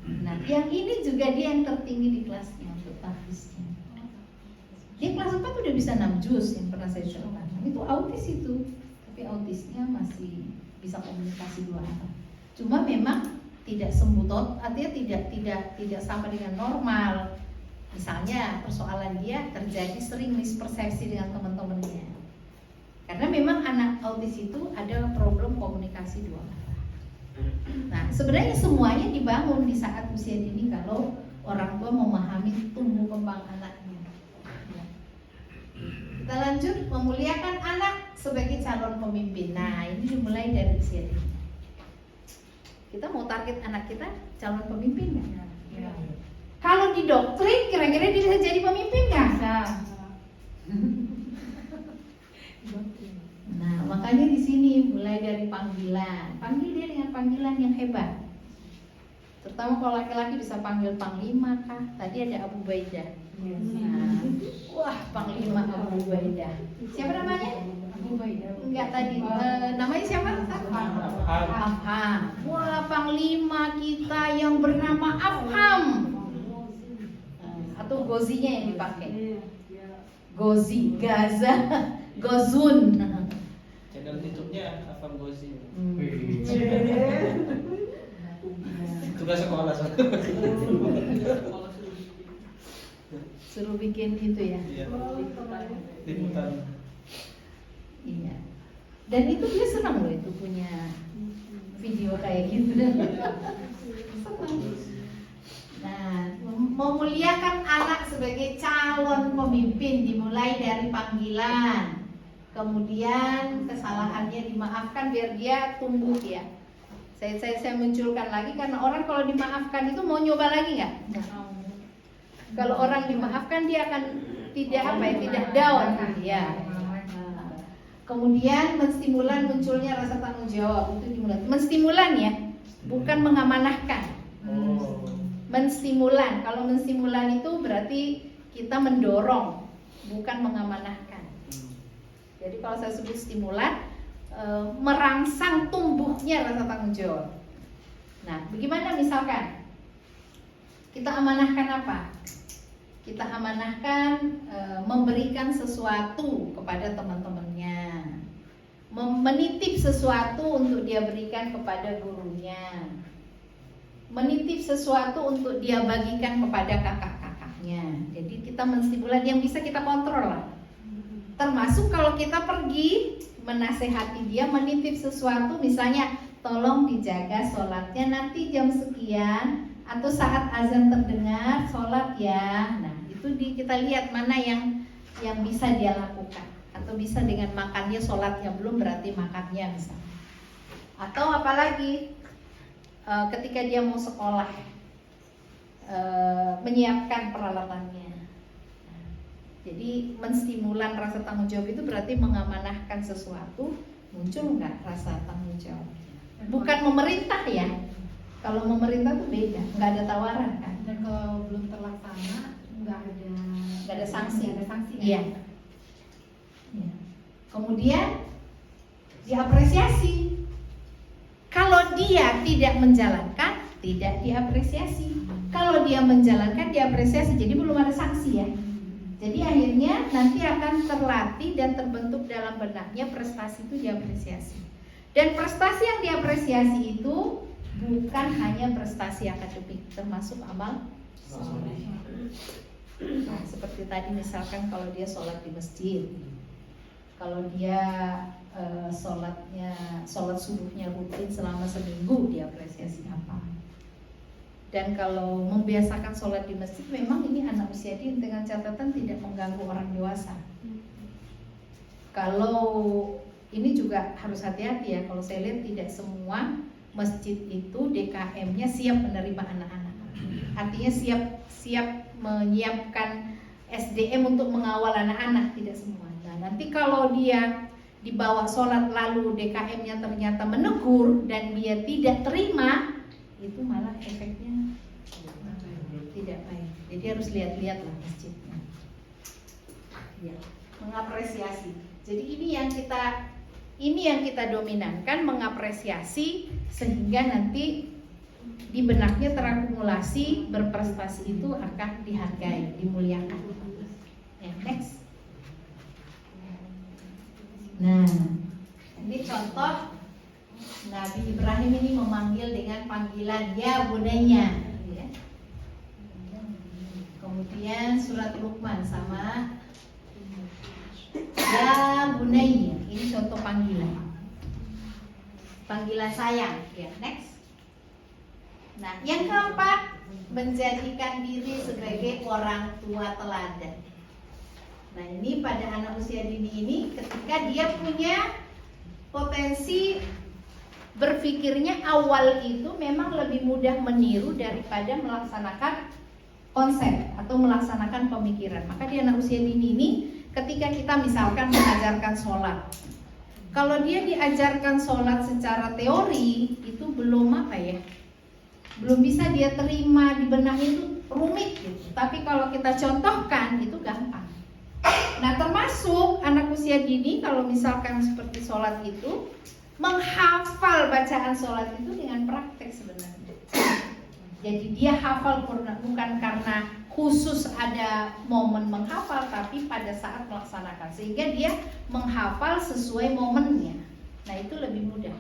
Nah, yang ini juga dia yang tertinggi di kelasnya untuk tahfiznya. Dia kelas 4 udah bisa 6 juz yang pernah saya coba. Itu autis itu. Tapi autisnya masih bisa komunikasi 2 arah. Cuma memang tidak sembuh, artinya tidak sama dengan normal. Misalnya persoalan dia terjadi sering mispersepsi dengan teman-temannya. Karena memang anak autis itu ada problem komunikasi 2 arah. Nah, sebenarnya semuanya dibangun di saat usia dini kalau orang tua memahami tumbuh kembang anaknya. Kita lanjut, memuliakan anak sebagai calon pemimpin. Nah, ini dimulai dari usia dini. Kita mau target anak kita calon pemimpin nggak? Ya. Kalau didoktrin, kira-kira dia bisa jadi pemimpin nggak? Nah, makanya di sini mulai dari panggilan. Panggil dia dengan panggilan yang hebat. Terutama kalau laki-laki bisa panggil Panglima kah? Tadi ada Abu Ubaidah. Nah, wah, Panglima Abu Ubaidah. Siapa namanya? Abu Ubaidah. Enggak tadi. Namanya siapa? Afham. Wah, Panglima kita yang bernama Afham. Atau Gozinya yang dipakai. Gozi, Gaza, Gozun. Channel YouTube-nya Afham Gozi. Tugas sekolah Suruh bikin itu ya. Iya. Liputan. Iya. Dan itu dia senang loh itu punya video kayak gitu. Nah, memuliakan anak sebagai calon pemimpin dimulai dari panggilan. Kemudian kesalahannya dimaafkan biar dia tumbuh ya. Saya munculkan lagi karena orang kalau dimaafkan itu mau nyoba lagi nggak? Kalau orang dimaafkan dia akan tidak down ya. Kemudian menstimulan munculnya rasa tanggung jawab itu dimulai. Menstimulan ya, bukan mengamanahkan. Menstimulan. Kalau menstimulan itu berarti kita mendorong, bukan mengamanahkan. Jadi kalau saya sebut stimulan, merangsang tumbuhnya rasa tanggung jawab. Nah, bagaimana misalkan kita amanahkan apa? Kita amanahkan memberikan sesuatu kepada teman-temannya, menitip sesuatu untuk dia berikan kepada gurunya, menitip sesuatu untuk dia bagikan kepada kakak-kakaknya. Jadi kita menstimulan yang bisa kita kontrol lah. Termasuk kalau kita pergi menasehati dia, menitip sesuatu, misalnya tolong dijaga sholatnya nanti jam sekian atau saat azan terdengar sholat ya. Nah itu kita lihat mana yang bisa dia lakukan. Atau bisa dengan makannya, sholatnya belum berarti makannya misalnya. Atau apalagi ketika dia mau sekolah, menyiapkan peralatannya. Jadi menstimulan rasa tanggung jawab itu berarti mengamanahkan sesuatu, muncul nggak rasa tanggung jawab? Bukan memerintah ya. Kalau memerintah tuh beda, nggak ada tawaran kan. Dan kalau belum terlaksana nggak ada sanksi. Iya. Ya. Kemudian diapresiasi. Kalau dia tidak menjalankan, tidak diapresiasi. Kalau dia menjalankan, diapresiasi. Jadi belum ada sanksi ya. Jadi akhirnya nanti akan terlatih dan terbentuk dalam benaknya prestasi itu diapresiasi. Dan prestasi yang diapresiasi itu bukan hanya prestasi akademik, termasuk amal soleh. Nah, seperti tadi misalkan kalau dia sholat di masjid, kalau dia sholat subuhnya rutin selama seminggu, diapresiasi apa? Dan kalau membiasakan sholat di masjid, memang ini anak usia dini dengan catatan tidak mengganggu orang dewasa. Kalau ini juga harus hati-hati ya, kalau saya lihat tidak semua masjid itu DKM-nya siap menerima anak-anak. Artinya siap menyiapkan SDM untuk mengawal anak-anak, tidak semua. Nah, nanti kalau dia dibawa sholat lalu DKM-nya ternyata menegur dan dia tidak terima, itu malah efeknya tidak baik. Jadi harus lihat-lihat lah masjidnya. Ya, mengapresiasi. Jadi ini yang kita dominankan, mengapresiasi sehingga nanti di benaknya terakumulasi berprestasi itu akan dihargai, dimuliakan. Ya, next. Nah, ini contoh Nabi Ibrahim ini memanggil dengan panggilan ya bunayya. Ya. Kemudian surat Luqman sama ya bunayya. Ini contoh panggilan. Panggilan sayang. Ya, next. Nah, yang keempat, menjadikan diri sebagai orang tua teladan. Nah, ini pada anak usia dini ini ketika dia punya potensi berpikirnya awal itu memang lebih mudah meniru daripada melaksanakan konsep atau melaksanakan pemikiran. Maka di anak usia dini ini ketika kita misalkan mengajarkan sholat, kalau dia diajarkan sholat secara teori itu belum belum bisa dia terima, di benak itu rumit gitu. Tapi kalau kita contohkan itu gampang. Nah, termasuk anak usia dini kalau misalkan seperti sholat itu, menghafal bacaan sholat itu dengan praktek sebenarnya. Jadi dia hafal bukan karena khusus ada momen menghafal, tapi pada saat melaksanakan, sehingga dia menghafal sesuai momennya. Nah, itu lebih mudah,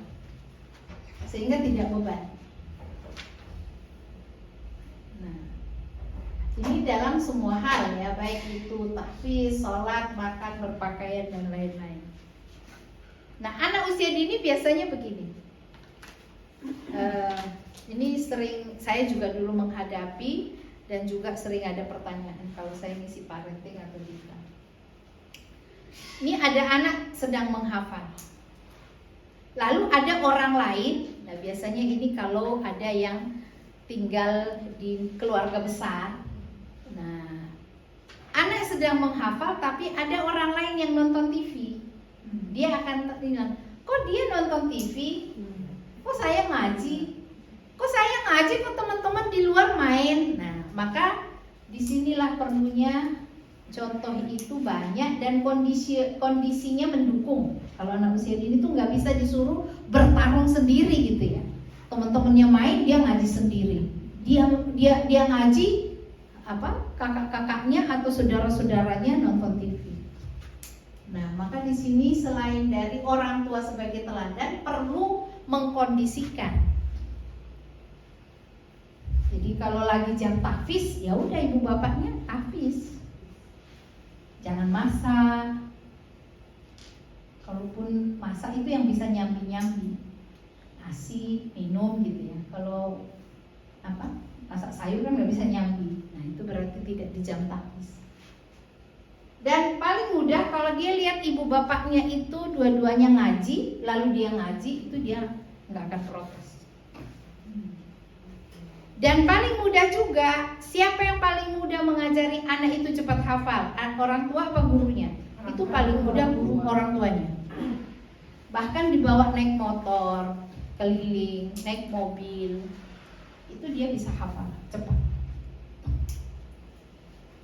sehingga tidak beban. Nah, ini dalam semua hal ya, baik itu tahfiz, sholat, makan, berpakaian dan lain-lain. Nah, anak usia dini biasanya begini. Ini sering saya juga dulu menghadapi dan juga sering ada pertanyaan kalau saya ngisi parenting atau tidak. Ini ada anak sedang menghafal. Lalu ada orang lain. Nah, biasanya ini kalau ada yang tinggal di keluarga besar. Nah, anak sedang menghafal tapi ada orang lain yang nonton TV. Dia akan bilang, kok dia nonton TV? Kok saya ngaji? Kok saya ngaji, kok teman-teman di luar main? Nah, maka disinilah perlunya contoh itu banyak dan kondisinya mendukung. Kalau anak usia dini tuh nggak bisa disuruh bertarung sendiri gitu ya. Teman-temannya main, dia ngaji sendiri. Dia ngaji, kakak-kakaknya atau saudara-saudaranya nonton TV. Nah, maka di sini selain dari orang tua sebagai teladan, perlu mengkondisikan. Jadi kalau lagi jam tahfiz, ya udah ibu bapaknya tahfiz. Jangan masak. Kalaupun masak itu yang bisa nyambi-nyambi. Nasi, minum gitu ya. Kalau masak sayur kan nggak bisa nyambi. Nah, itu berarti tidak di jam tahfiz. Dan paling mudah kalau dia lihat ibu bapaknya itu dua-duanya ngaji, lalu dia ngaji, itu dia nggak akan protes. Dan paling mudah juga, siapa yang paling mudah mengajari anak itu cepat hafal? Orang tua apa gurunya? Itu paling mudah guru orang tuanya. Bahkan dibawa naik motor, keliling, naik mobil, itu dia bisa hafal cepat.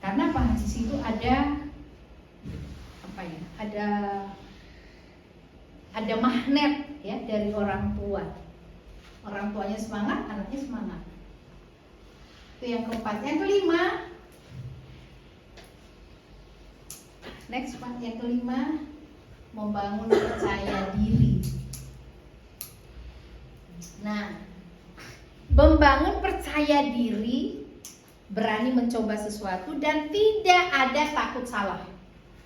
Karena apa? Di situ ada ada magnet ya dari orang tua. Orang tuanya semangat, anaknya semangat. Itu yang keempat. Yang kelima, Next Pak, yang kelima, membangun percaya diri. Nah, membangun percaya diri, berani mencoba sesuatu dan tidak ada takut salah.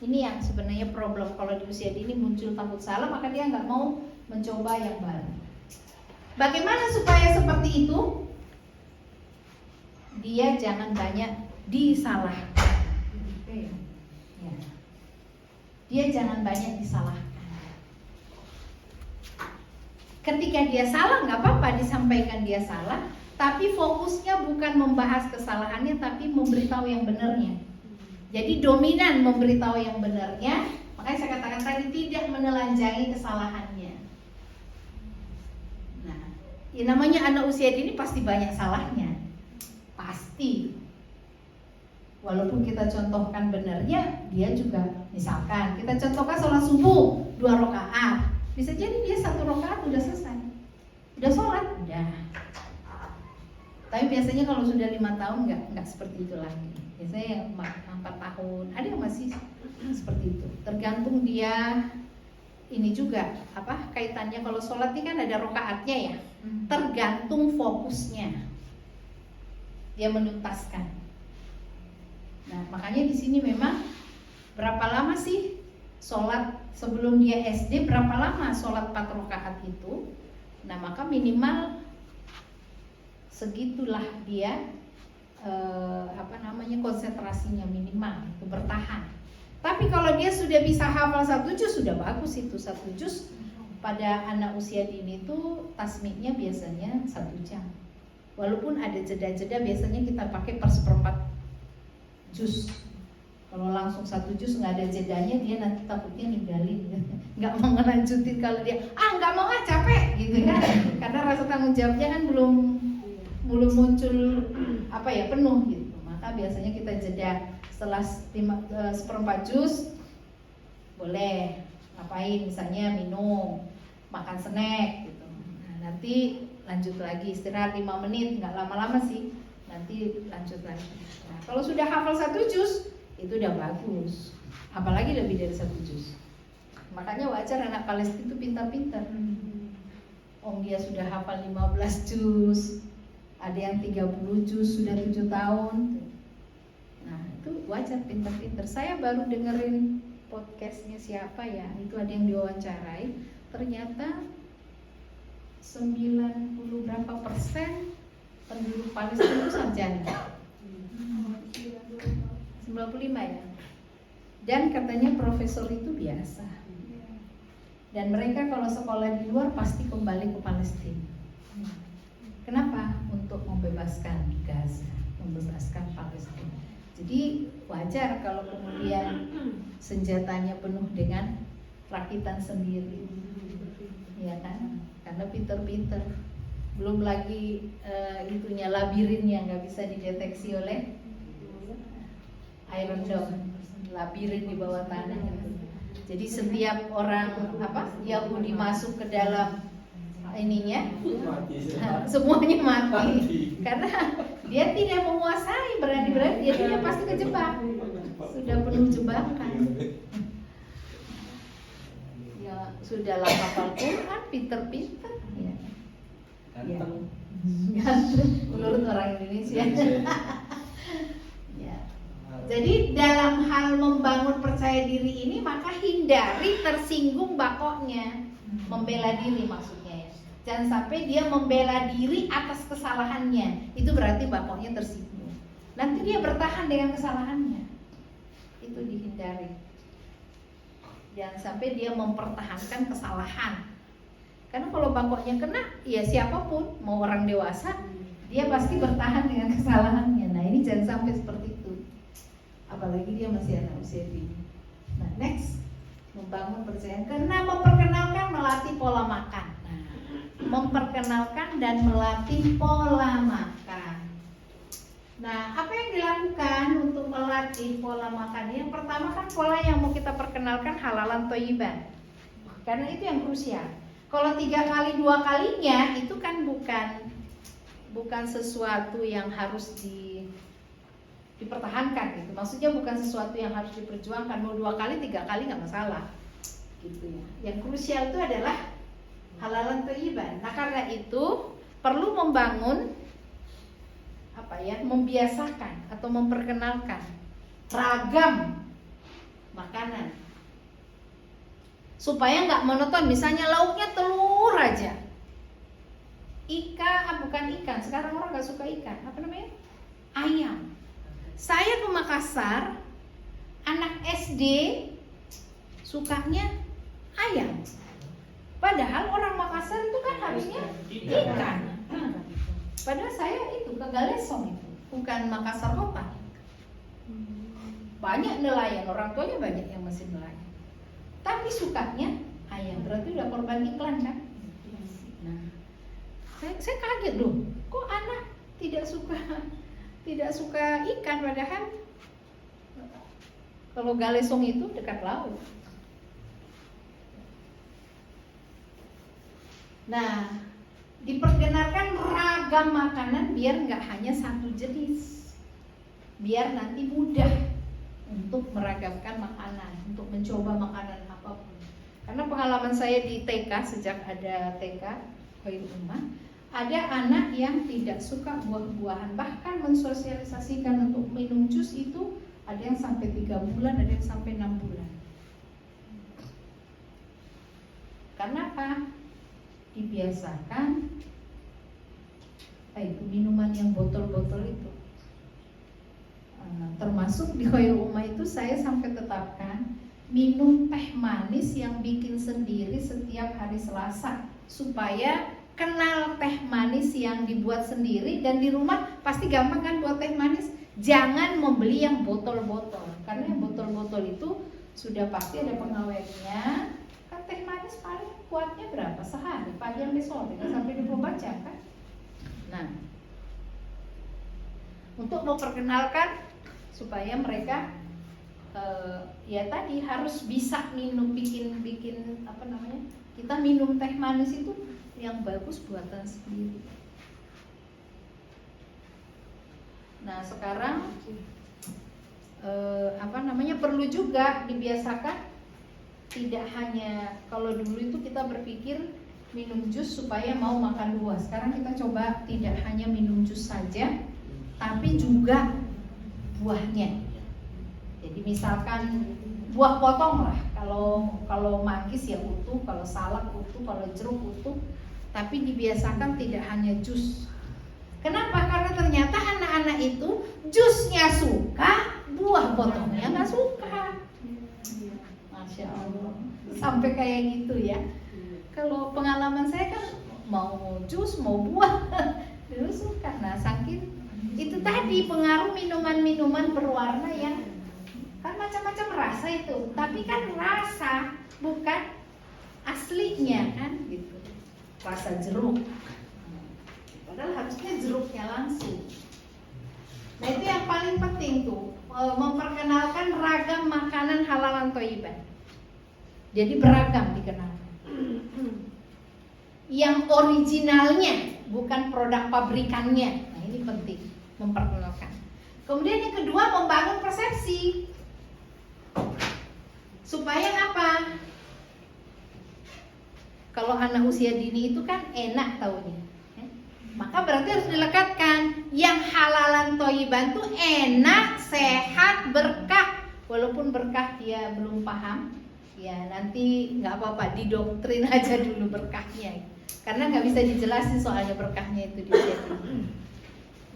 Ini yang sebenarnya problem. Kalau di usia dini muncul takut salah, maka dia nggak mau mencoba yang baru. Bagaimana supaya seperti itu? Dia jangan banyak disalahkan. Ya. Dia jangan banyak disalahkan. Ketika dia salah, nggak apa-apa disampaikan dia salah, tapi fokusnya bukan membahas kesalahannya, tapi memberitahu yang benarnya. Jadi dominan memberitahu yang benarnya, makanya saya katakan tadi tidak menelanjangi kesalahannya. Nah, ya namanya anak usia dini pasti banyak salahnya, pasti. Walaupun kita contohkan benarnya, dia juga misalkan kita contohkan sholat subuh 2 rakaat, bisa jadi dia 1 rakaat udah selesai, udah sholat, udah. Tapi biasanya kalau sudah 5 tahun nggak seperti itu lagi. Biasanya yang 4 tahun, ada yang masih seperti itu. Tergantung dia ini juga apa kaitannya kalau sholat ini kan ada rakaatnya ya. Tergantung fokusnya, dia menuntaskan. Nah, makanya di sini memang berapa lama sih sholat sebelum dia SD, berapa lama sholat 4 rakaat itu? Nah, maka minimal segitulah dia konsentrasinya minimal itu bertahan. Tapi kalau dia sudah bisa hafal 1 juz sudah bagus itu. 1 juz pada anak usia dini itu tasmiknya biasanya 1 jam. Walaupun ada jeda-jeda, biasanya kita pakai per 1/4 juz. Kalau langsung 1 juz nggak ada jedanya, dia nanti takutnya ninggalin, nggak mau ngelanjutin. Kalau dia nggak mau capek gitu kan, karena rasa tanggung jawabnya kan belum muncul penuh gitu. Maka biasanya kita jeda setelah 1/4 juz, boleh ngapain, misalnya minum, makan snack gitu. Nah, nanti lanjut lagi istirahat 5 menit, nggak lama-lama sih, nanti lanjut lagi. Nah, kalau sudah hafal 1 juz itu udah bagus, apalagi lebih dari 1 juz. Makanya wajar anak Palestina itu pintar-pintar. Dia sudah hafal 15 juz, ada yang 30 juz sudah 7 tahun. Nah, itu wajar, pintar-pintar. Saya baru dengerin podcastnya siapa ya, itu ada yang diwawancarai, ternyata 90 berapa persen penduduk Palestina itu sarjana. 95 ya. Dan katanya profesor itu biasa. Dan mereka kalau sekolah di luar pasti kembali ke Palestina. Kenapa? Untuk membebaskan Gaza, membebaskan Palestina. Jadi wajar kalau kemudian senjatanya penuh dengan rakitan sendiri, ya kan? Karena pinter-pinter. Belum lagi itunya labirinnya nggak bisa dideteksi oleh Iron Dome, labirin di bawah tanah itu. Jadi setiap orang Yahudi masuk ke dalam ininya, semuanya mati. Karena dia tidak menguasai, berani-berani dia pasti kejebak. Sudah penuh jebakan. Ya sudah hafal Quran, pinter-pinter. Ya. Ganteng. Ganteng menurut orang Indonesia. Ya. Jadi dalam hal membangun percaya diri ini, maka hindari tersinggung bakoknya. Membela diri maksudnya ya. Jangan sampai dia membela diri atas kesalahannya. Itu berarti bakoknya tersinggung. Nanti dia bertahan dengan kesalahannya. Itu dihindari. Jangan sampai dia mempertahankan kesalahan. Karena kalau bakoknya kena, ya siapapun, mau orang dewasa, dia pasti bertahan dengan kesalahannya. Nah, ini jangan sampai seperti itu. Apalagi dia masih anak usia dini. Nah, next, membangun percaya. Karena memperkenalkan, melatih pola makan. Nah, memperkenalkan dan melatih pola makan. Nah, apa yang dilakukan untuk melatih pola makan? Yang pertama kan pola yang mau kita perkenalkan halalan thayyiban. Karena itu yang krusial. Kalau 3 kali 2 kalinya itu kan bukan sesuatu yang harus dipertahankan gitu. Maksudnya bukan sesuatu yang harus diperjuangkan, mau 2 kali 3 kali nggak masalah gitu ya. Yang krusial itu adalah halalan thayyiban. Nah karena itu perlu membangun membiasakan atau memperkenalkan ragam makanan supaya nggak monoton. Misalnya lauknya telur aja, bukan ikan, sekarang orang nggak suka ikan, apa namanya, ayam. Saya ke Makassar, anak SD sukanya ayam, padahal orang Makassar itu kan harusnya ikan. Padahal saya itu ke Galesong itu, bukan Makassar kota. Banyak nelayan, orang tuanya banyak yang masih nelayan, tapi sukanya ayam. Berarti udah korban iklan kan? Nah, saya kaget loh, kok anak tidak suka ikan, padahal kalau Galesong itu dekat laut. Nah, diperkenalkan ragam makanan biar nggak hanya satu jenis, biar nanti mudah untuk meragamkan makanan, untuk mencoba makanan apapun. Karena pengalaman saya di TK, sejak ada TK Khairul Ummah, ada anak yang tidak suka buah-buahan, bahkan mensosialisasikan untuk minum jus itu ada yang sampai 3 bulan, ada yang sampai 6 bulan. Karena apa? Dibiasakan itu minuman yang botol-botol itu. Termasuk di Khairul Ummah itu saya sampai tetapkan minum teh manis yang bikin sendiri setiap hari Selasa, supaya kenal teh manis yang dibuat sendiri. Dan di rumah pasti gampang kan buat teh manis. Jangan membeli yang botol-botol, karena yang botol-botol itu sudah pasti ada pengawetnya. Kan teh manis paling kuatnya berapa sehari, pagi sampai sore, sampai 24 jam kan. Nah, untuk memperkenalkan supaya mereka ya tadi harus bisa bikin kita minum teh manis itu yang bagus buatan sendiri. Nah sekarang perlu juga dibiasakan, tidak hanya kalau dulu itu kita berpikir minum jus supaya mau makan buah. Sekarang kita coba tidak hanya minum jus saja, tapi juga buahnya. Jadi misalkan buah potong lah, kalau manggis ya utuh, kalau salak utuh, kalau jeruk utuh, tapi dibiasakan tidak hanya jus. Kenapa? Karena ternyata anak-anak itu jusnya suka, buah potongnya nggak suka. Masya Allah, sampai kayak gitu ya. Kalau pengalaman saya kan mau jus mau buah dulu suka. Nah saking itu tadi pengaruh minuman-minuman berwarna yang kan macam-macam rasa itu, tapi kan rasa bukan aslinya kan gitu. Rasa jeruk, padahal harusnya jeruknya langsung. Nah itu yang paling penting tuh, memperkenalkan ragam makanan halalan thayyiban. Jadi beragam dikenalkan. Yang originalnya, bukan produk pabrikannya. Nah ini penting, memperkenalkan. Kemudian yang kedua, membangun persepsi. Supaya apa? Kalau anak usia dini itu kan enak taunya, maka berarti harus dilekatkan. Yang halalan thayyiban tuh enak, sehat, berkah. Walaupun berkah dia belum paham, ya nanti nggak apa-apa, didoktrin aja dulu berkahnya. Karena nggak bisa dijelasin soalnya berkahnya itu di sini.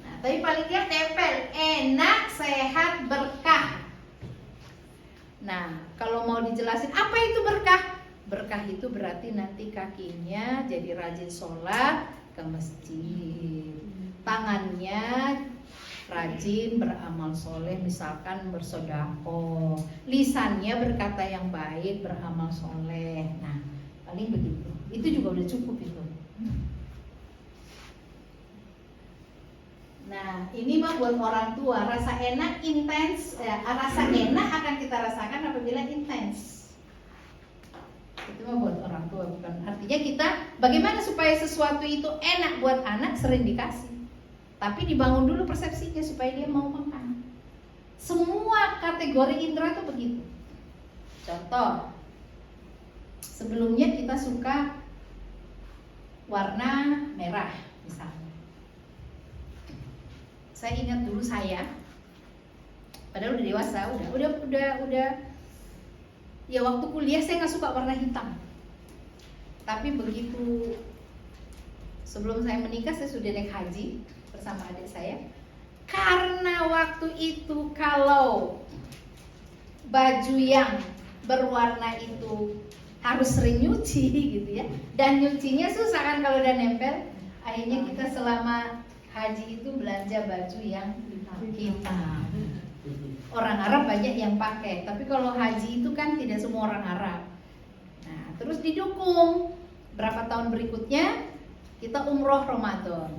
Nah, tapi paling dia tempel, enak, sehat, berkah. Nah, kalau mau dijelasin apa itu berkah? Berkah itu berarti nanti kakinya jadi rajin sholat ke masjid, tangannya rajin beramal soleh, misalkan bersedekah, lisannya berkata yang baik, beramal soleh. Nah, paling begitu. Itu juga udah cukup itu. Nah, ini mah buat orang tua. Rasa enak intens, rasa enak akan kita rasakan apabila intens. Itu mah buat orang tua, bukan artinya kita bagaimana supaya sesuatu itu enak buat anak, sering dikasih. Tapi dibangun dulu persepsinya supaya dia mau makan. Semua kategori indera itu begitu. Contoh, sebelumnya kita suka warna merah misalnya. Saya ingat dulu padahal udah dewasa, udah ya waktu kuliah saya nggak suka warna hitam. Tapi begitu sebelum saya menikah, saya sudah naik haji bersama adik saya. Karena waktu itu kalau baju yang berwarna itu harus sering nyuci gitu ya, dan nyucinya susah kan kalau udah nempel. Akhirnya kita selama haji itu belanja baju yang hitam. Orang Arab banyak yang pakai, tapi kalau haji itu kan tidak semua orang Arab. Nah, terus didukung berapa tahun berikutnya kita umroh Ramadan.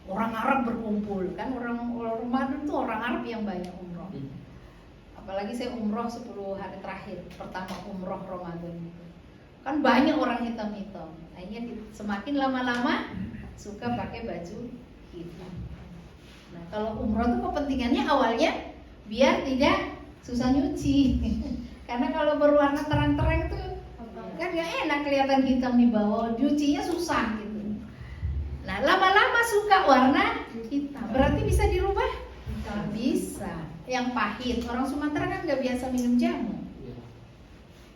Orang Arab berkumpul kan, orang Ramadan tuh orang Arab yang banyak umroh. Apalagi saya umroh 10 hari terakhir, pertama umroh Ramadan itu. Kan banyak orang hitam-hitam. Akhirnya semakin lama-lama suka pakai baju hitam. Nah, kalau umroh tuh kepentingannya awalnya biar tidak susah nyuci. Karena kalau berwarna terang-terang itu kan gak enak kelihatan hitam di bawah, nyucinya susah gitu. Nah, lama-lama suka warna hitam. Berarti bisa dirubah? Bisa. Yang pahit, orang Sumatera kan gak biasa minum jamu.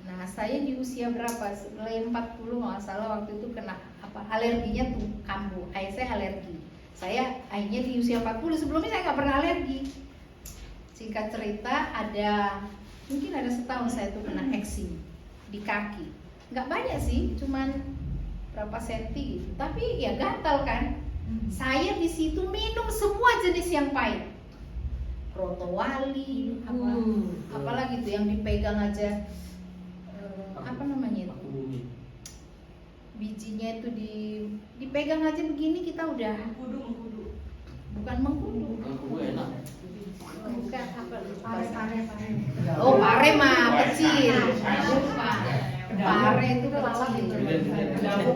Nah, saya di usia berapa? Mulai 40 nggak salah waktu itu kena alerginya tuh kambuh. Ayah saya alergi. Saya akhirnya di usia 40, sebelumnya saya nggak pernah alergi. Singkat cerita mungkin ada setahun saya tuh kena eksim di kaki. Nggak banyak sih, cuman berapa senti gitu. Tapi ya gatal kan. Saya di situ minum semua jenis yang pahit. Rotowali, apalagi tuh yang dipegang aja. Apa namanya itu? Bijinya itu dipegang aja begini kita udah Mengkudu. bukan mengkudu. enak. Bukan apa? Pare. Oh, pare mah kecil. Lupa. Pare itu kecil.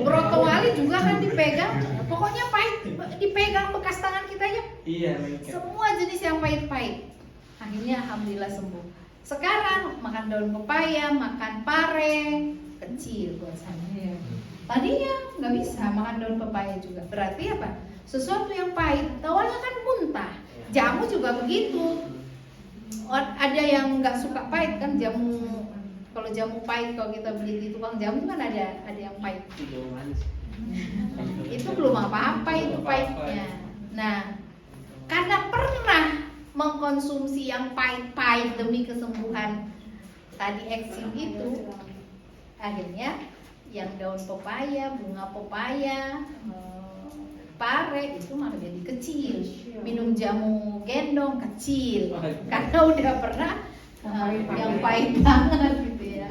Rotowali juga kan dipegang. Pokoknya pahit, dipegang bekas tangan kita ya. Iya, Semua jenis yang pahit-pahit. Akhirnya alhamdulillah sembuh. Sekarang makan daun pepaya, makan pare, kecil buatannya. Tadinya nggak bisa makan daun pepaya juga. Berarti apa? Sesuatu yang pahit, awalnya kan muntah. Jamu juga begitu. Ada yang nggak suka pahit kan jamu. Kalau jamu pahit, kalau kita beli di tukang jamu kan ada yang pahit. Itu belum apa-apa itu pahitnya. Nah, karena pernah mengkonsumsi yang pahit-pahit demi kesembuhan tadi eksim itu, akhirnya yang daun pepaya, bunga pepaya, pare itu malah jadi kecil. Minum jamu gendong kecil karena udah pernah yang pahit banget gitu ya.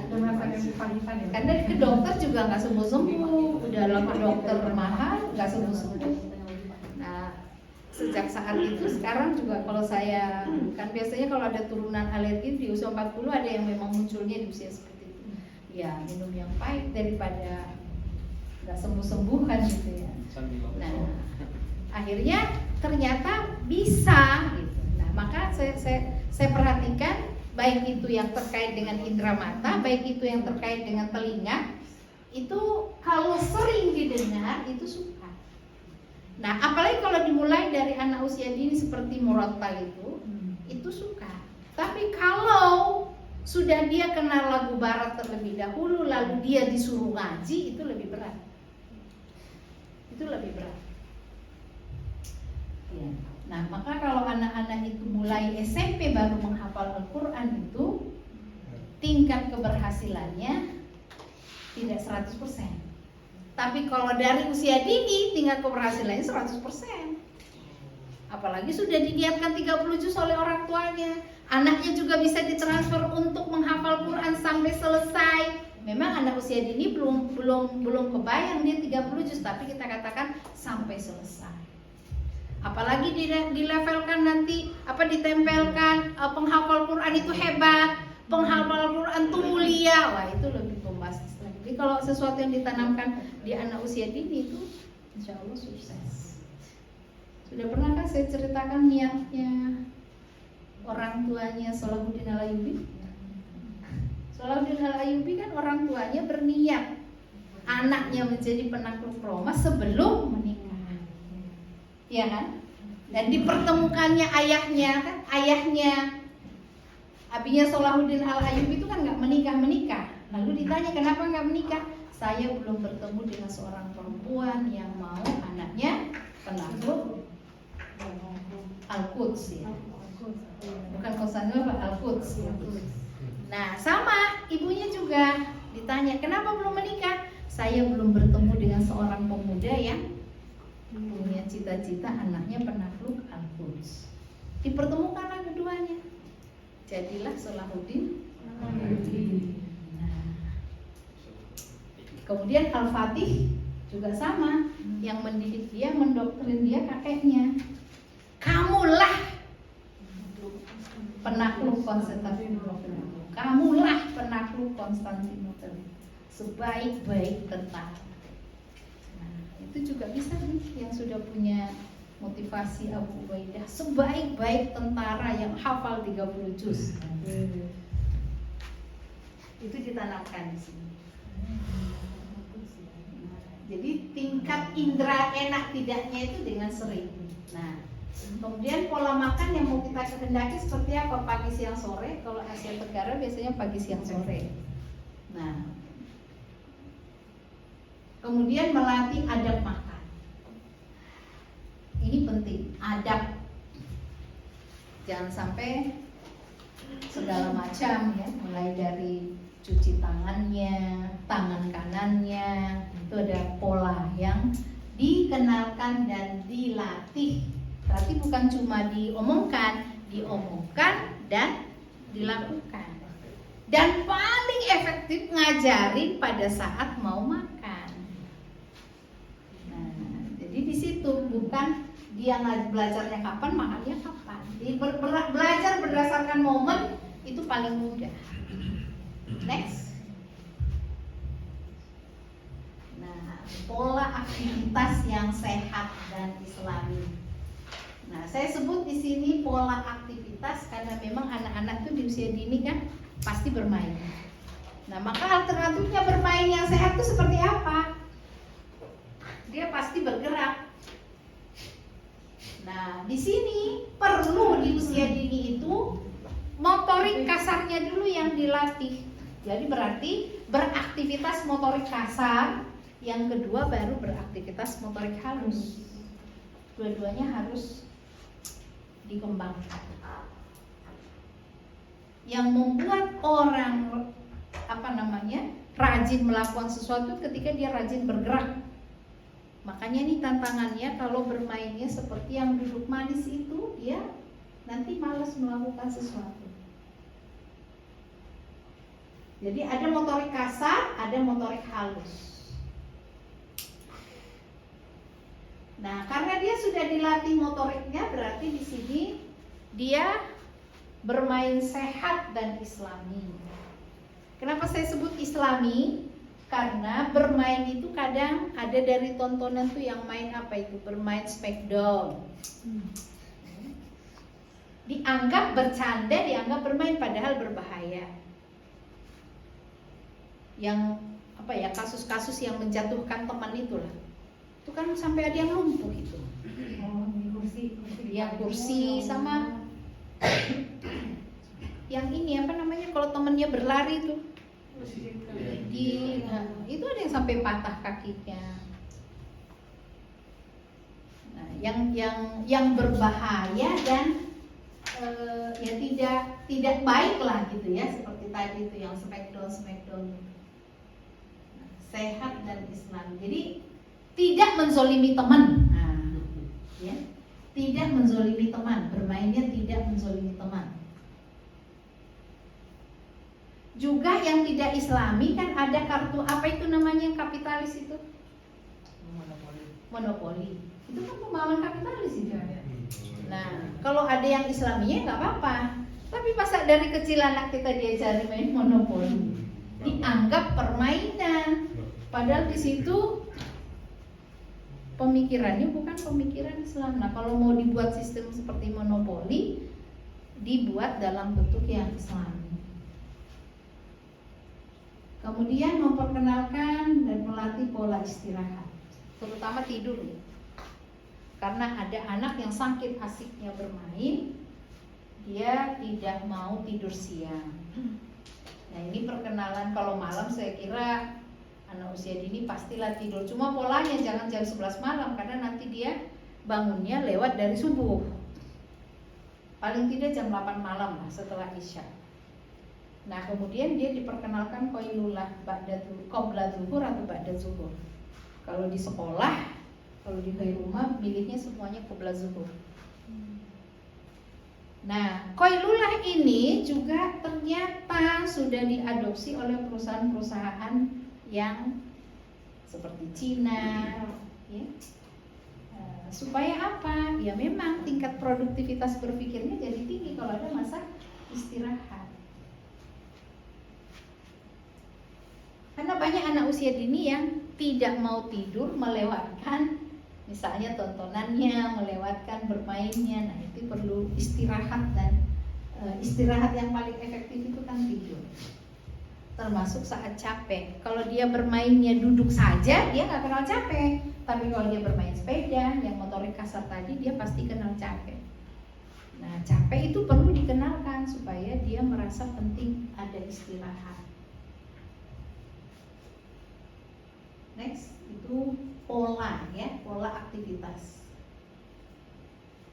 Karena ke dokter juga nggak sembuh-sembuh, udah ke dokter mahal nggak sembuh-sembuh. Nah, sejak saat itu sekarang juga kalau saya kan biasanya kalau ada turunan alergi di usia 40 ada yang memang munculnya di usia seperti itu. Ya minum yang pahit daripada nggak sembuh-sembuh kan gitu ya. Nah, akhirnya ternyata bisa gitu. Nah, maka saya perhatikan baik itu yang terkait dengan indera mata, baik itu yang terkait dengan telinga, itu kalau sering didengar itu suka. Nah, apalagi kalau dimulai dari anak usia dini seperti murattal itu suka. Tapi kalau sudah dia kenal lagu barat terlebih dahulu, lalu dia disuruh ngaji, itu lebih berat. Itu lebih berat. Ya. Nah, maka kalau anak-anak itu mulai SMP baru menghafal Al-Quran itu, tingkat keberhasilannya tidak 100%. Tapi kalau dari usia dini tingkat keberhasilannya 100%. Apalagi sudah diniatkan 30 juz oleh orang tuanya. Anaknya juga bisa ditransfer untuk menghafal Quran sampai selesai. Memang anak usia dini belum kebayang dia 30 juz, tapi kita katakan sampai selesai. Apalagi dilevelkan nanti ditempelkan penghafal Quran itu hebat, penghafal Quran itu mulia. Wah, itu lebih bombastis lagi. Jadi kalau sesuatu yang ditanamkan di anak usia dini itu insya Allah sukses. Sudah pernah kan saya ceritakan niatnya orang tuanya Salahuddin Al-Ayyubi? Salahuddin Al-Ayyubi kan orang tuanya berniat anaknya menjadi penakluk Roma sebelum menikah, ya kan? Dan dipertemukannya ayahnya kan, abinya Salahuddin Al-Ayyubi itu kan nggak menikah. Lalu ditanya kenapa nggak menikah? Saya belum bertemu dengan seorang perempuan yang mau anaknya penakluk Al-Quds ya. Bukan Konstantinopel, Al-Quds. Nah, sama ibunya juga ditanya, kenapa belum menikah? Saya belum bertemu dengan seorang pemuda yang punya cita-cita anaknya penakluk Al-Quds. Dipertemukanlah keduanya. Jadilah Salahuddin. Nah, kemudian Al-Fatih juga sama, yang mendidik dia, mendoktrin dia kakeknya. Kamulah penakluk Konstantinopel. Kamulah penakluk Konstantinopel. Sebaik-baik tentara. Nah, itu juga bisa nih yang sudah punya motivasi Abu Ubaidah. Sebaik-baik tentara yang hafal 30 juz. Itu ditanamkan di sini. Jadi tingkat indera enak tidaknya itu dengan sering. Nah, kemudian pola makan yang mau kita kehendaki seperti apa? Pagi, siang, sore. Kalau Asia Tenggara biasanya pagi, siang, sore. Nah, kemudian melatih adab makan. Ini penting, adab. Jangan sampai segala macam ya, mulai dari cuci tangannya, tangan kanannya, itu ada pola yang dikenalkan dan dilatih. Berarti bukan cuma diomongkan dan dilakukan. Dan paling efektif ngajarin pada saat mau makan. Nah, jadi di situ bukan dia belajarnya kapan, makannya kapan. Jadi belajar berdasarkan momen itu paling mudah. Next. Nah, pola aktivitas yang sehat dan islami. Nah, saya sebut di sini pola aktivitas karena memang anak-anak itu di usia dini kan pasti bermain. Nah, maka alternatifnya bermain yang sehat itu seperti apa? Dia pasti bergerak. Nah, di sini perlu di usia dini itu motorik kasarnya dulu yang dilatih. Jadi berarti beraktivitas motorik kasar, yang kedua baru beraktivitas motorik halus. Dua-duanya harus dikembangkan. Yang membuat orang rajin melakukan sesuatu ketika dia rajin bergerak. Makanya ini tantangannya kalau bermainnya seperti yang duduk manis itu, dia nanti malas melakukan sesuatu. Jadi ada motorik kasar, ada motorik halus. Nah, karena dia sudah dilatih motoriknya, berarti di sini dia bermain sehat dan islami. Kenapa saya sebut islami? Karena bermain itu kadang ada dari tontonan tuh yang main apa itu? Bermain smackdown. Dianggap bercanda, dianggap bermain, padahal berbahaya. Yang kasus-kasus yang menjatuhkan teman itulah. Itu kan sampai ada yang lumpuh itu. Kursi sama yang ini kalau temennya berlari tuh itu ada yang sampai patah kakinya. Nah, yang berbahaya dan tidak baik lah gitu ya, seperti tadi itu yang smackdown. Nah, sehat dan Islam. Jadi tidak menzolimi teman. Nah, ya. Tidak menzolimi teman, bermainnya tidak menzolimi teman. Juga yang tidak islami kan ada kartu apa itu namanya kapitalis itu? Monopoli. Itu kan pemahaman kapitalis itu. Nah, kalau ada yang islaminya nggak apa-apa. Tapi masa dari kecil anak kita diajari main monopoli, dianggap permainan. Padahal di situ pemikirannya bukan pemikiran Islam. Nah, kalau mau dibuat sistem seperti monopoli, dibuat dalam bentuk yang Islami. Kemudian memperkenalkan dan melatih pola istirahat, terutama tidur ya. Karena ada anak yang saking asiknya bermain, dia tidak mau tidur siang. Nah ini perkenalan, kalau malam saya kira anak usia dini pastilah tidur. Cuma polanya jangan jam 11 malam, karena nanti dia bangunnya lewat dari subuh. Paling tidak jam 8 malam lah setelah isya. Nah kemudian dia diperkenalkan qailulah qabla zuhur atau ba'da zuhur. Kalau di sekolah, kalau di rumah milihnya semuanya qabla zuhur. Nah, qailulah ini juga ternyata sudah diadopsi oleh perusahaan-perusahaan yang seperti Cina, ya. Supaya apa? Ya memang tingkat produktivitas berpikirnya jadi tinggi kalau ada masa istirahat. Karena banyak anak usia dini yang tidak mau tidur, melewatkan misalnya tontonannya, melewatkan bermainnya. Nah itu perlu istirahat, dan istirahat yang paling efektif itu kan tidur. Termasuk saat capek. Kalau dia bermainnya duduk saja, dia nggak kenal capek. Tapi kalau dia bermain sepeda, yang motorik kasar tadi, dia pasti kenal capek. Nah capek itu perlu dikenalkan supaya dia merasa penting ada istirahat. Next itu pola ya, pola aktivitas.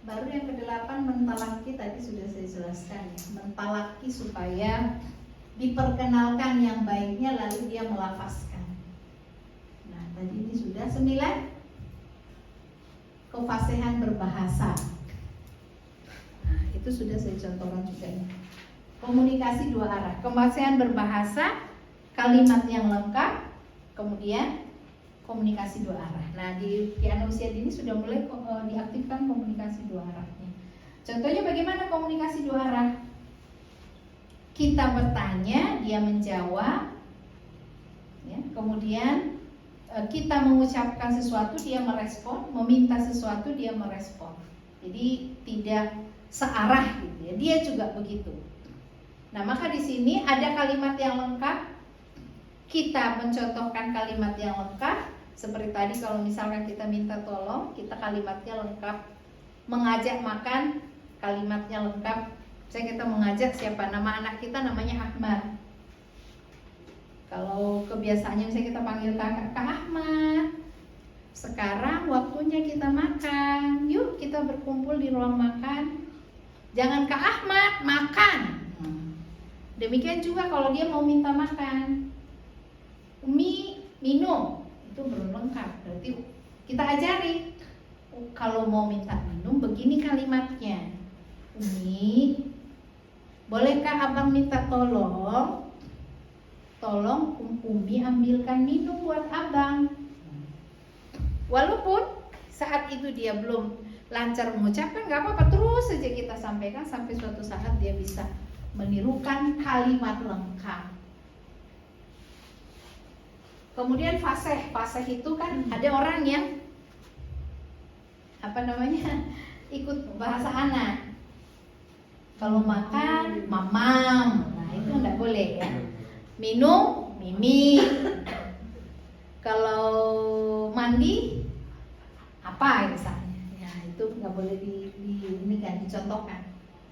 Baru yang ke-8 mentalaki, tadi sudah saya jelaskan ya. Mentalaki supaya diperkenalkan yang baiknya lalu dia melafazkan. Nah, tadi ini sudah 9 kefasihan berbahasa. Nah, itu sudah saya contohkan juga ya. Komunikasi 2 arah. Kefasihan berbahasa, kalimat yang lengkap, kemudian komunikasi 2 arah. Nah di anak usia dini sudah mulai diaktifkan komunikasi 2 arahnya. Contohnya bagaimana komunikasi 2 arah? Kita bertanya, dia menjawab, ya. Kemudian kita mengucapkan sesuatu, dia merespon, meminta sesuatu, dia merespon. Jadi tidak searah gitu ya. Dia juga begitu. Nah maka di sini ada kalimat yang lengkap. Kita mencontohkan kalimat yang lengkap. Seperti tadi kalau misalkan kita minta tolong, kita kalimatnya lengkap. Mengajak makan, kalimatnya lengkap. Misalnya kita mengajak siapa, nama anak kita namanya Ahmad. Kalau kebiasaannya misalnya kita panggil kakak, Kak Ahmad, sekarang waktunya kita makan. Yuk kita berkumpul di ruang makan. Jangan Kak Ahmad, makan. Demikian juga kalau dia mau minta makan. Umi, minum. Itu belum lengkap, berarti kita ajari. Kalau mau minta minum begini kalimatnya. Umi, bolehkah abang minta tolong? Tolong Umi ambilkan minum buat abang. Walaupun saat itu dia belum lancar mengucapkan, gak apa-apa, terus saja kita sampaikan sampai suatu saat dia bisa menirukan kalimat lengkap. Kemudian fasih itu kan ada orang yang ikut bahasa anak. Kalau makan mamam, nah itu enggak boleh ya. Minum mimi. Kalau mandi apa misalnya, ya itu nggak boleh ini kan dicontohkan.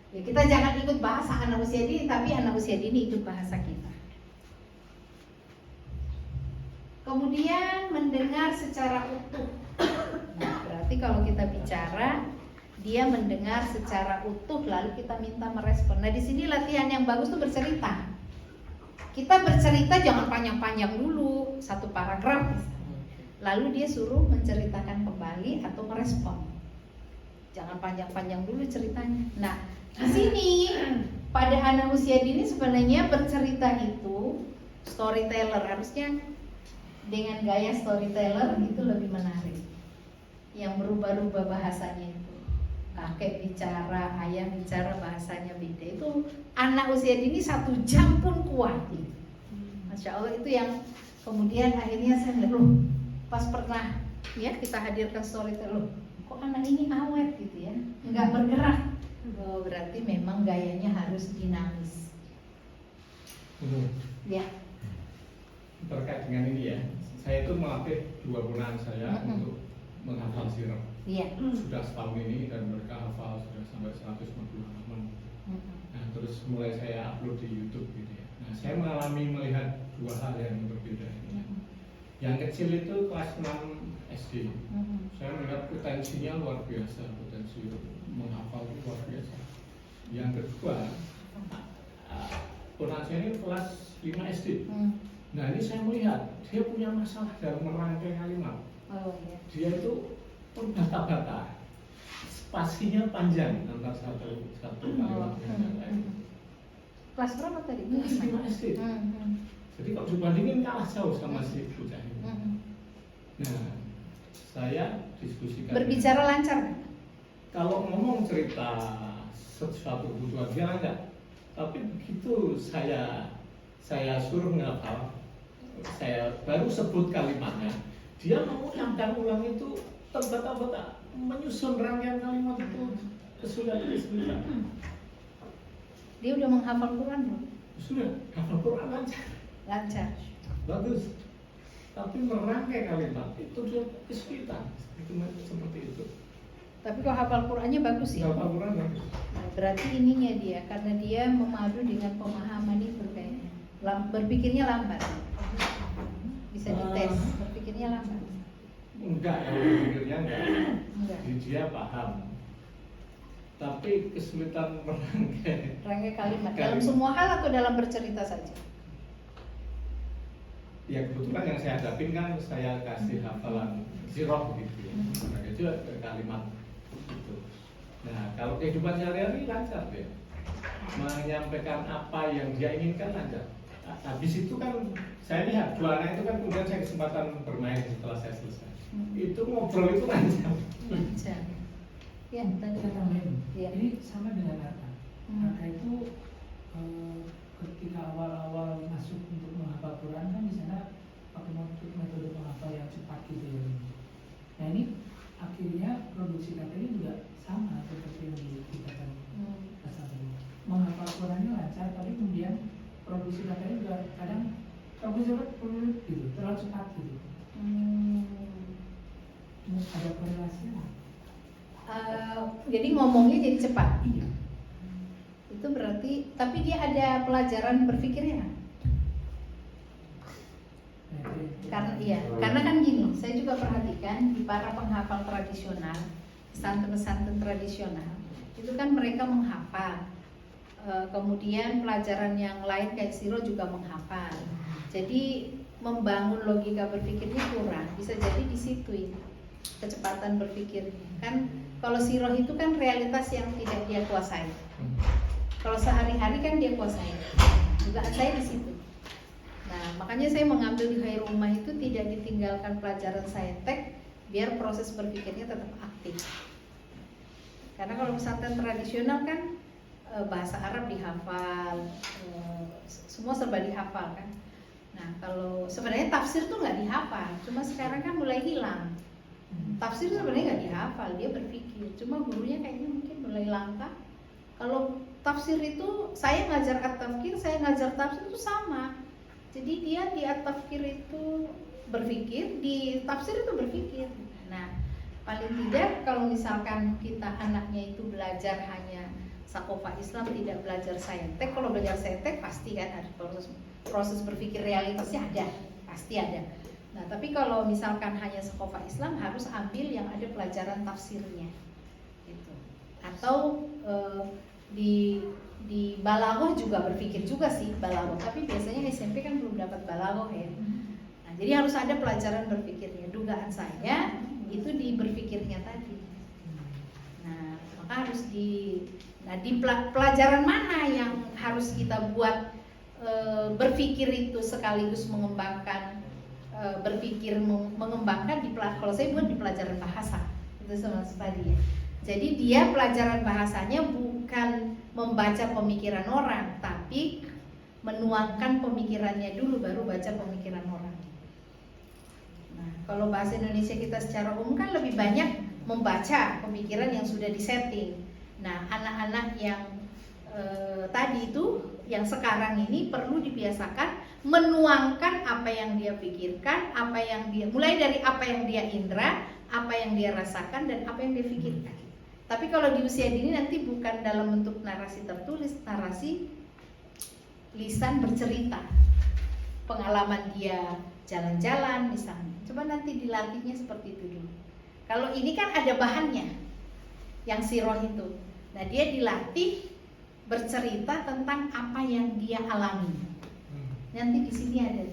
Ya kita jangan ikut bahasa anak usia dini, tapi anak usia dini ikut bahasa kita. Kemudian mendengar secara utuh. Nah, berarti kalau kita bicara, dia mendengar secara utuh, lalu kita minta merespon. Nah, di sini latihan yang bagus tuh bercerita. Kita bercerita jangan panjang-panjang dulu, 1 paragraf misalnya. Lalu dia suruh menceritakan kembali atau merespon. Jangan panjang-panjang dulu ceritanya. Nah, di sini pada anak usia dini sebenarnya bercerita itu storyteller, harusnya dengan gaya storyteller itu lebih menarik. Yang berubah-ubah bahasanya itu. Kakek bicara, ayah bicara, bahasanya beda. Itu anak usia dini 1 jam pun kuat. Masya Allah, itu yang kemudian akhirnya saya lihat, loh, pas pernah ya kita hadirkan storyteller, kok anak ini awet gitu ya, nggak bergerak. Oh, berarti memang gayanya harus dinamis. Ya. Terkait dengan ini ya, saya itu melatih 2 ponakan saya untuk menghafal sirah. Iya. Sudah setahun ini dan mereka hafal sudah sampai 150 halaman. Nah, terus mulai saya upload di YouTube gitu ya. Nah, saya mengalami melihat 2 hal yang berbeda ini. Yang kecil itu kelas 6 SD. Saya melihat potensinya luar biasa, potensi menghafal itu luar biasa. Yang kedua, ponakan saya ini kelas 5 SD. Nah, ini saya melihat dia punya masalah dalam merangkai kalimat. Oh, iya. Dia itu berbata-bata, spasinya panjang antara satu kalimat dengan lain. Kelas berapa tadi? Kelas 5 SD. Jadi kalau dibandingin kalah jauh sama si bocah ini. Nah, saya diskusikan. Berbicara lancar nggak? Kalau ngomong cerita sesuatu kebutuhan dia lancar. Tapi begitu saya suruh ngapal, saya baru sebut kalimatnya, dia mengulang itu terbata-bata, menyusun rangkaian kalimat itu kesulitan. Dia udah menghafal Quran belum? Sudah, hafal Quran lancar. Lancar. Bagus. Tapi merangkai kalimat itu dia kesulitan. Itu seperti itu. Tapi kalau hafal Qurannya bagus ya. Hafal Quran bagus. Nah, berarti ininya dia, karena dia memadu dengan pemahaman itu kayaknya. Berpikirnya lambat. Bisa dites, berpikirnya lambat. Enggak, berpikirnya enggak. Enggak. Dia paham. Tapi kesulitan merangkai. Rangkai kalimat. Dalam semua hal atau dalam bercerita saja? Ya kebetulan yang saya hadapin kan saya kasih hafalan sirah gitu ya. Nah, itu kalimat itu. Nah, kalau kehidupan sehari-hari lancar ya. Menyampaikan apa yang dia inginkan lancar. Habis itu kan saya lihat 2 anak itu kan kemudian saya kesempatan bermain setelah saya selesai. Itu ngobrol itu lancar. Lancar. Ya, tadi Saya tambahin. Ya. Ini sama dengan Arka. Arka itu ketika awal-awal masuk untuk menghafal Quran kan di sana pakai metode menghafal yang cepat gitu ya. Nah ini akhirnya produksi katanya juga sama seperti yang dikatakan Mas tadi. Menghafal Qurannya lancar, tapi kemudian produksi katanya juga kadang produksi gitu, terlalu cepat gitu. Ada korelasinya? Jadi ngomongnya jadi cepat. Iya. Itu berarti, tapi dia ada pelajaran berpikirnya nggak? Karena kan gini, saya juga perhatikan di para penghafal tradisional, pesantren-pesantren tradisional, itu kan mereka menghafal. Kemudian pelajaran yang lain kayak siro juga menghafal. Jadi membangun logika berpikirnya kurang. Bisa jadi di situ ini kecepatan berpikirnya. Kan kalau siro itu kan realitas yang tidak dia kuasai. Kalau sehari-hari kan dia kuasai. Juga saya di situ. Nah, makanya saya mengambil di Khairul Ummah itu tidak ditinggalkan pelajaran saintek biar proses berpikirnya tetap aktif. Karena kalau pesantren tradisional kan bahasa Arab dihafal, semua serba dihafal kan. Nah, kalau sebenarnya tafsir tuh nggak dihafal, cuma sekarang kan mulai hilang. Tafsir sebenarnya nggak dihafal, dia berpikir. Cuma gurunya kayaknya mungkin mulai langka. Kalau tafsir itu saya ngajar at-tafkir, saya ngajar tafsir itu sama. Jadi dia di at-tafkir itu berpikir, di tafsir itu berpikir. Nah, paling tidak kalau misalkan kita anaknya itu belajar hanya Sakofa Islam, tidak belajar saintek. Kalau belajar saintek pasti kan ada proses berpikir realitasnya ada, pasti ada. Nah, tapi kalau misalkan hanya Sakofa Islam harus ambil yang ada pelajaran tafsirnya, gitu. Atau di balaghah juga berpikir juga sih balaghah, tapi biasanya SMP kan belum dapat balaghah ya. Nah, jadi harus ada pelajaran berpikirnya. Dugaan saya itu di berpikirnya tadi. Nah, maka harus di pelajaran mana yang harus kita buat berpikir itu sekaligus mengembangkan berpikir mengembangkan kalau saya buat di pelajaran bahasa itu sama tadi ya. Jadi dia pelajaran bahasanya bukan membaca pemikiran orang, tapi menuangkan pemikirannya dulu baru baca pemikiran orang. Nah, kalau bahasa Indonesia kita secara umum kan lebih banyak membaca pemikiran yang sudah disetting. Nah, anak-anak yang tadi itu, yang sekarang ini perlu dibiasakan menuangkan apa yang dia pikirkan, apa yang dia, mulai dari apa yang dia indra, apa yang dia rasakan, dan apa yang dia pikirkan. Tapi kalau di usia dini nanti bukan dalam bentuk narasi tertulis, narasi lisan bercerita, pengalaman dia jalan-jalan misalnya. Coba nanti dilatihnya seperti itu dulu. Kalau ini kan ada bahannya, yang siroh itu. Nah, dia dilatih bercerita tentang apa yang dia alami. Nanti di sini ada,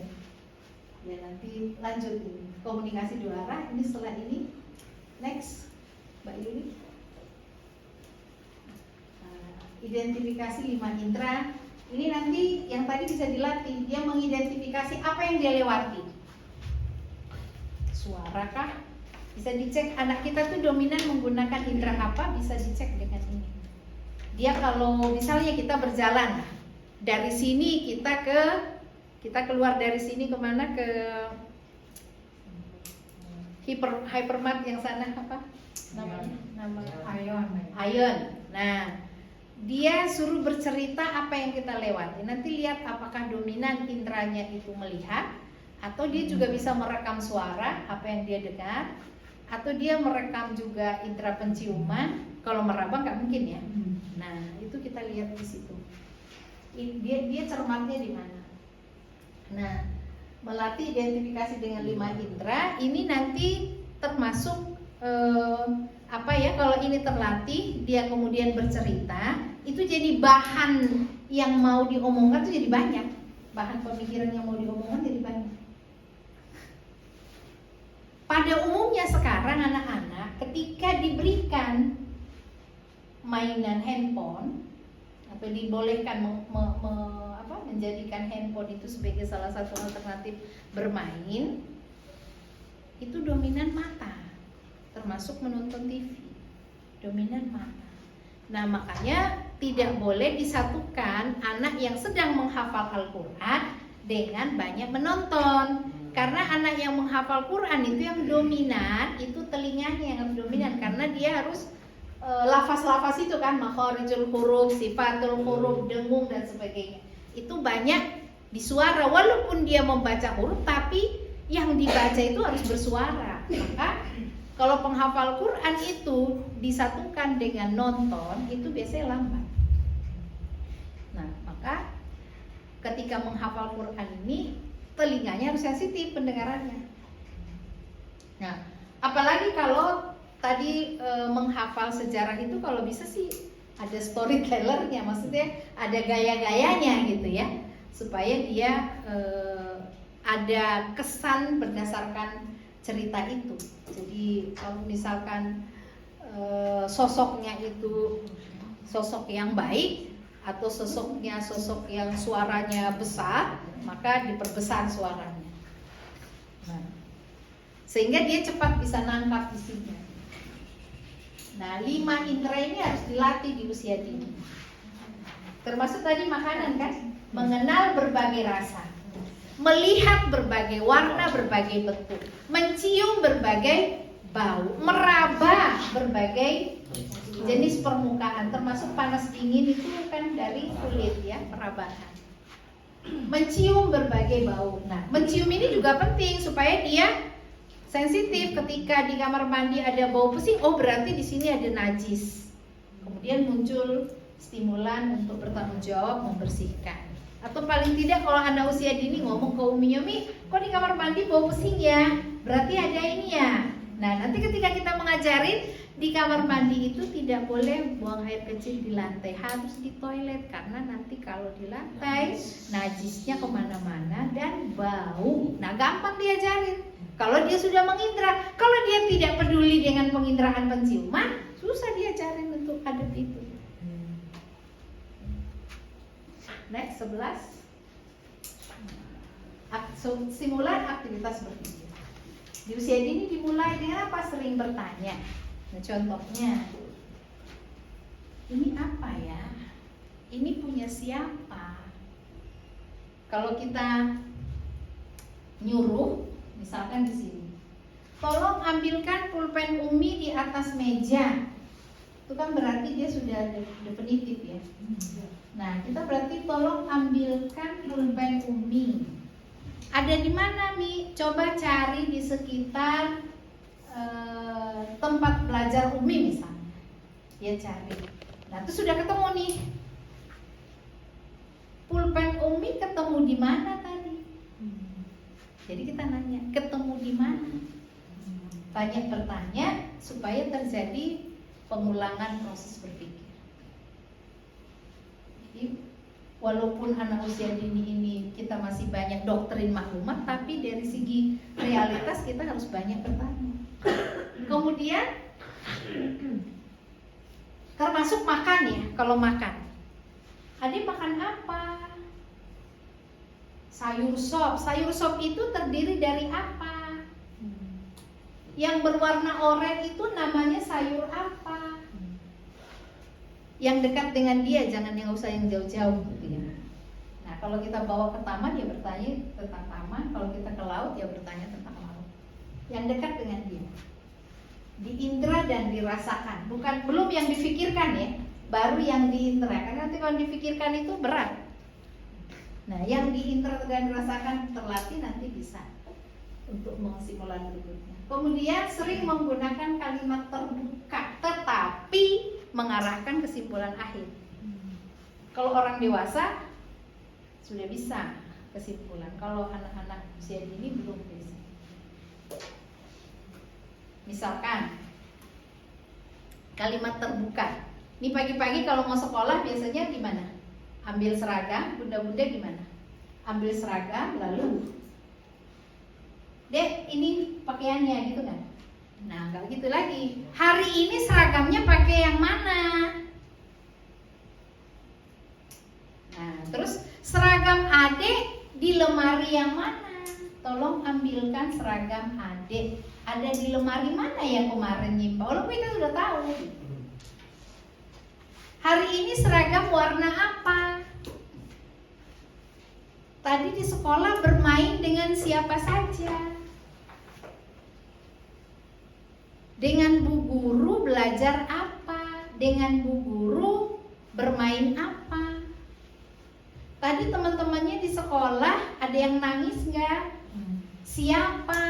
ya nanti lanjut ini. Komunikasi dua arah. Ini setelah ini, next, Mbak Yuli. Identifikasi 5 indera. Ini nanti yang tadi bisa dilatih. Dia mengidentifikasi apa yang dia lewati. Suara kah? Bisa dicek anak kita tuh dominan menggunakan indera apa, bisa dicek dengan ini. Dia kalau misalnya kita berjalan dari sini kita keluar dari sini kemana, ke hypermart yang sana apa namanya Ion. Nah, dia suruh bercerita apa yang kita lewati. Nanti lihat apakah dominan inderanya itu melihat, atau dia juga bisa merekam suara apa yang dia dengar, atau dia merekam juga indera penciuman. Kalau meraba nggak mungkin ya. Nah, itu kita lihat di situ. Dia cermatnya di mana. Nah, melatih identifikasi dengan 5 indera ini nanti termasuk apa ya, kalau ini terlatih, dia kemudian bercerita, itu jadi bahan yang mau diomongkan itu jadi banyak. Bahan pemikiran yang mau diomongkan jadi banyak. Pada umumnya sekarang anak-anak ketika diberikan mainan handphone atau dibolehkan menjadikan handphone itu sebagai salah satu alternatif bermain, itu dominan mata, termasuk menonton TV, dominan mata. Nah, makanya tidak boleh disatukan anak yang sedang menghafal Al-Quran dengan banyak menonton. Karena anak yang menghafal Quran itu yang dominan, itu telinganya yang harus dominan, karena dia harus lafaz-lafaz itu kan, makharijul huruf, sifatul huruf, dengung dan sebagainya. Itu banyak di suara, walaupun dia membaca huruf, tapi yang dibaca itu harus bersuara. Maka kalau penghafal Quran itu disatukan dengan nonton, itu biasanya lambat. Nah, maka ketika menghafal Quran ini, telinganya harus sensitif pendengarannya. Nah, apalagi kalau tadi menghafal sejarah itu, kalau bisa sih ada storytellernya, maksudnya ada gaya-gayanya gitu ya, supaya dia ada kesan berdasarkan cerita itu. Jadi kalau misalkan sosoknya itu sosok yang baik, atau sosoknya sosok yang suaranya besar, maka diperbesar suaranya. Nah, sehingga dia cepat bisa nangkap isinya. Nah, 5 indera ini harus dilatih di usia dini. Termasuk tadi makanan kan, mengenal berbagai rasa, melihat berbagai warna, berbagai bentuk, mencium berbagai bau, meraba berbagai jenis permukaan, termasuk panas dingin itu kan dari kulit ya, perabahan. Mencium berbagai bau. Nah, mencium ini juga penting supaya dia sensitif. Ketika di kamar mandi ada bau pesing, oh berarti di sini ada najis. Kemudian muncul stimulan untuk bertanggung jawab membersihkan. Atau paling tidak kalau anak usia dini ngomong ke Umi, Umi, kok di kamar mandi bau pesing ya? Berarti ada ini ya. Nah, nanti ketika kita mengajarin di kamar mandi itu tidak boleh buang air kecil di lantai, harus di toilet, karena nanti kalau di lantai najisnya kemana-mana dan bau. Nah, gampang diajarin. Kalau dia sudah mengindra, kalau dia tidak peduli dengan penginderaan penciuman, susah diajarin untuk adab itu. Next 11. Simulan aktivitas berpikir. Di usia dini dimulai dengan apa? Sering bertanya. Nah, contohnya, ini apa ya? Ini punya siapa? Kalau kita nyuruh, misalkan di sini, tolong ambilkan pulpen Umi di atas meja. Itu kan berarti dia sudah definitif ya. Nah, kita berarti tolong ambilkan pulpen Umi. Ada di mana, Mi? Coba cari di sekitar tempat belajar Umi misalnya. Ya cari. Nah, itu sudah ketemu nih. Pulpen Umi ketemu di mana tadi? Jadi kita nanya, ketemu di mana? Banyak bertanya supaya terjadi pengulangan proses berpikir. Jadi walaupun anak usia dini ini kita masih banyak doktrin maklumat, tapi dari segi realitas kita harus banyak bertanya. Kemudian termasuk makan ya, kalau makan. Adik makan apa? Sayur sop. Sayur sop itu terdiri dari apa? Yang berwarna oranye itu namanya sayur apa? Yang dekat dengan dia, jangan yang usah yang jauh-jauh gitu ya. Nah, kalau kita bawa ke taman ya bertanya tentang taman, kalau kita ke laut ya bertanya tentang laut. Yang dekat dengan dia. Diindra dan dirasakan, belum yang difikirkan ya, baru yang diindra. Karena nanti kalau dipikirkan itu berat. Nah, yang diindra dan dirasakan terlatih nanti bisa untuk mensimulan berikutnya. Kemudian sering menggunakan kalimat terbuka, tetapi mengarahkan kesimpulan akhir. Kalau orang dewasa sudah bisa kesimpulan, kalau anak-anak usia dini belum bisa. Misalkan kalimat terbuka. Ini pagi-pagi kalau mau sekolah biasanya gimana? Ambil seragam, bunda-bunda gimana? Ambil seragam lalu Dek, ini pakaiannya gitu kan? Nah, kalau gitu lagi. Hari ini seragamnya pakai yang mana? Nah, terus seragam adik di lemari yang mana? Tolong ambilkan seragam adik. Ada di lemari mana yang kemarin nyimpan? Walaupun kita sudah tahu. Hari ini seragam warna apa? Tadi di sekolah bermain dengan siapa saja? Dengan Bu Guru belajar apa? Dengan Bu Guru bermain apa? Tadi teman-temannya di sekolah ada yang nangis nggak? Siapa?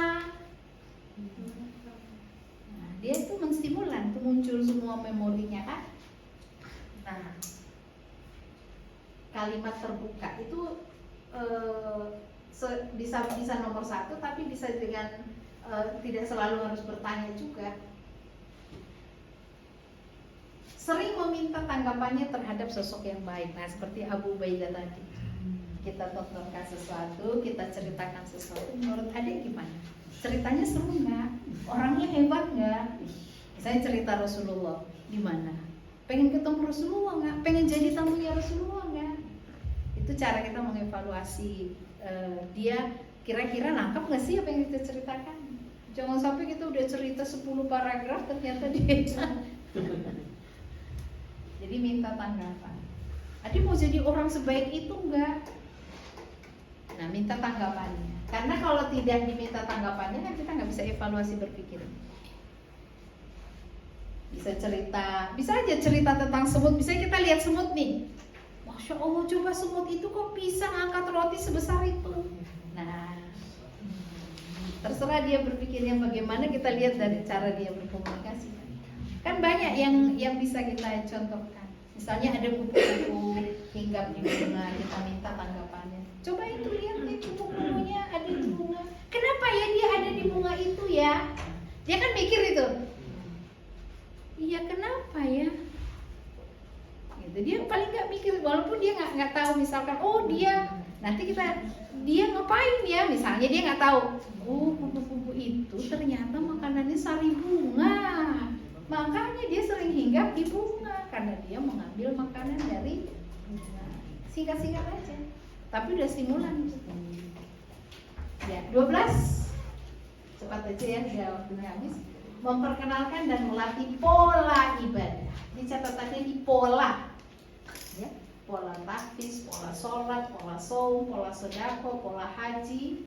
Nah, dia itu menstimulan, itu muncul semua memorinya kan? Nah, kalimat terbuka itu bisa nomor satu, tapi bisa dengan tidak selalu harus bertanya juga. Sering meminta tanggapannya terhadap sosok yang baik. Nah, seperti Abu Ubaidah tadi. Kita tontonkan sesuatu, kita ceritakan sesuatu. Menurut adik gimana? Ceritanya seru nggak? Orangnya hebat nggak? Saya cerita Rasulullah, gimana? Pengen ketemu Rasulullah nggak? Pengen jadi tamunya Rasulullah nggak? Itu cara kita mengevaluasi dia kira-kira nangkep nggak sih apa yang kita ceritakan? Jangan sampai kita udah cerita 10 paragraf ternyata dia. Jadi minta tanggapan. Adik mau jadi orang sebaik itu enggak? Nah, minta tanggapannya. Karena kalau tidak diminta tanggapannya kan kita nggak bisa evaluasi berpikir. Bisa cerita, bisa aja cerita tentang semut. Bisa kita lihat semut nih. Masya Allah, coba semut itu kok bisa ngangkat roti sebesar itu. Nah, terserah dia berpikirnya bagaimana, kita lihat dari cara dia berkomunikasi. Kan banyak yang bisa kita contohkan. Misalnya ada kupu-kupu hinggap di bunga, kita minta tanggapannya. Coba itu lihat nih kupu-kupunya ada di bunga. Kenapa ya dia ada di bunga itu ya? Dia kan mikir itu. Iya, kenapa ya? Gitu. Dia paling nggak mikir, walaupun dia nggak tahu misalkan, oh dia ngapain ya? Misalnya dia nggak tahu. Oh, kupu-kupu itu ternyata makanannya sari bunga. Makanya dia sering hinggap di bunga karena dia mengambil makanan dari bunga. Singkat-singkat aja. Tapi udah stimulan. Ya, 12. Cepat aja ya, udah waktunya habis. Memperkenalkan dan melatih pola ibadah. Ini catatannya di pola. Ya, pola taktis, pola sholat, pola saum, pola sedekah, pola haji.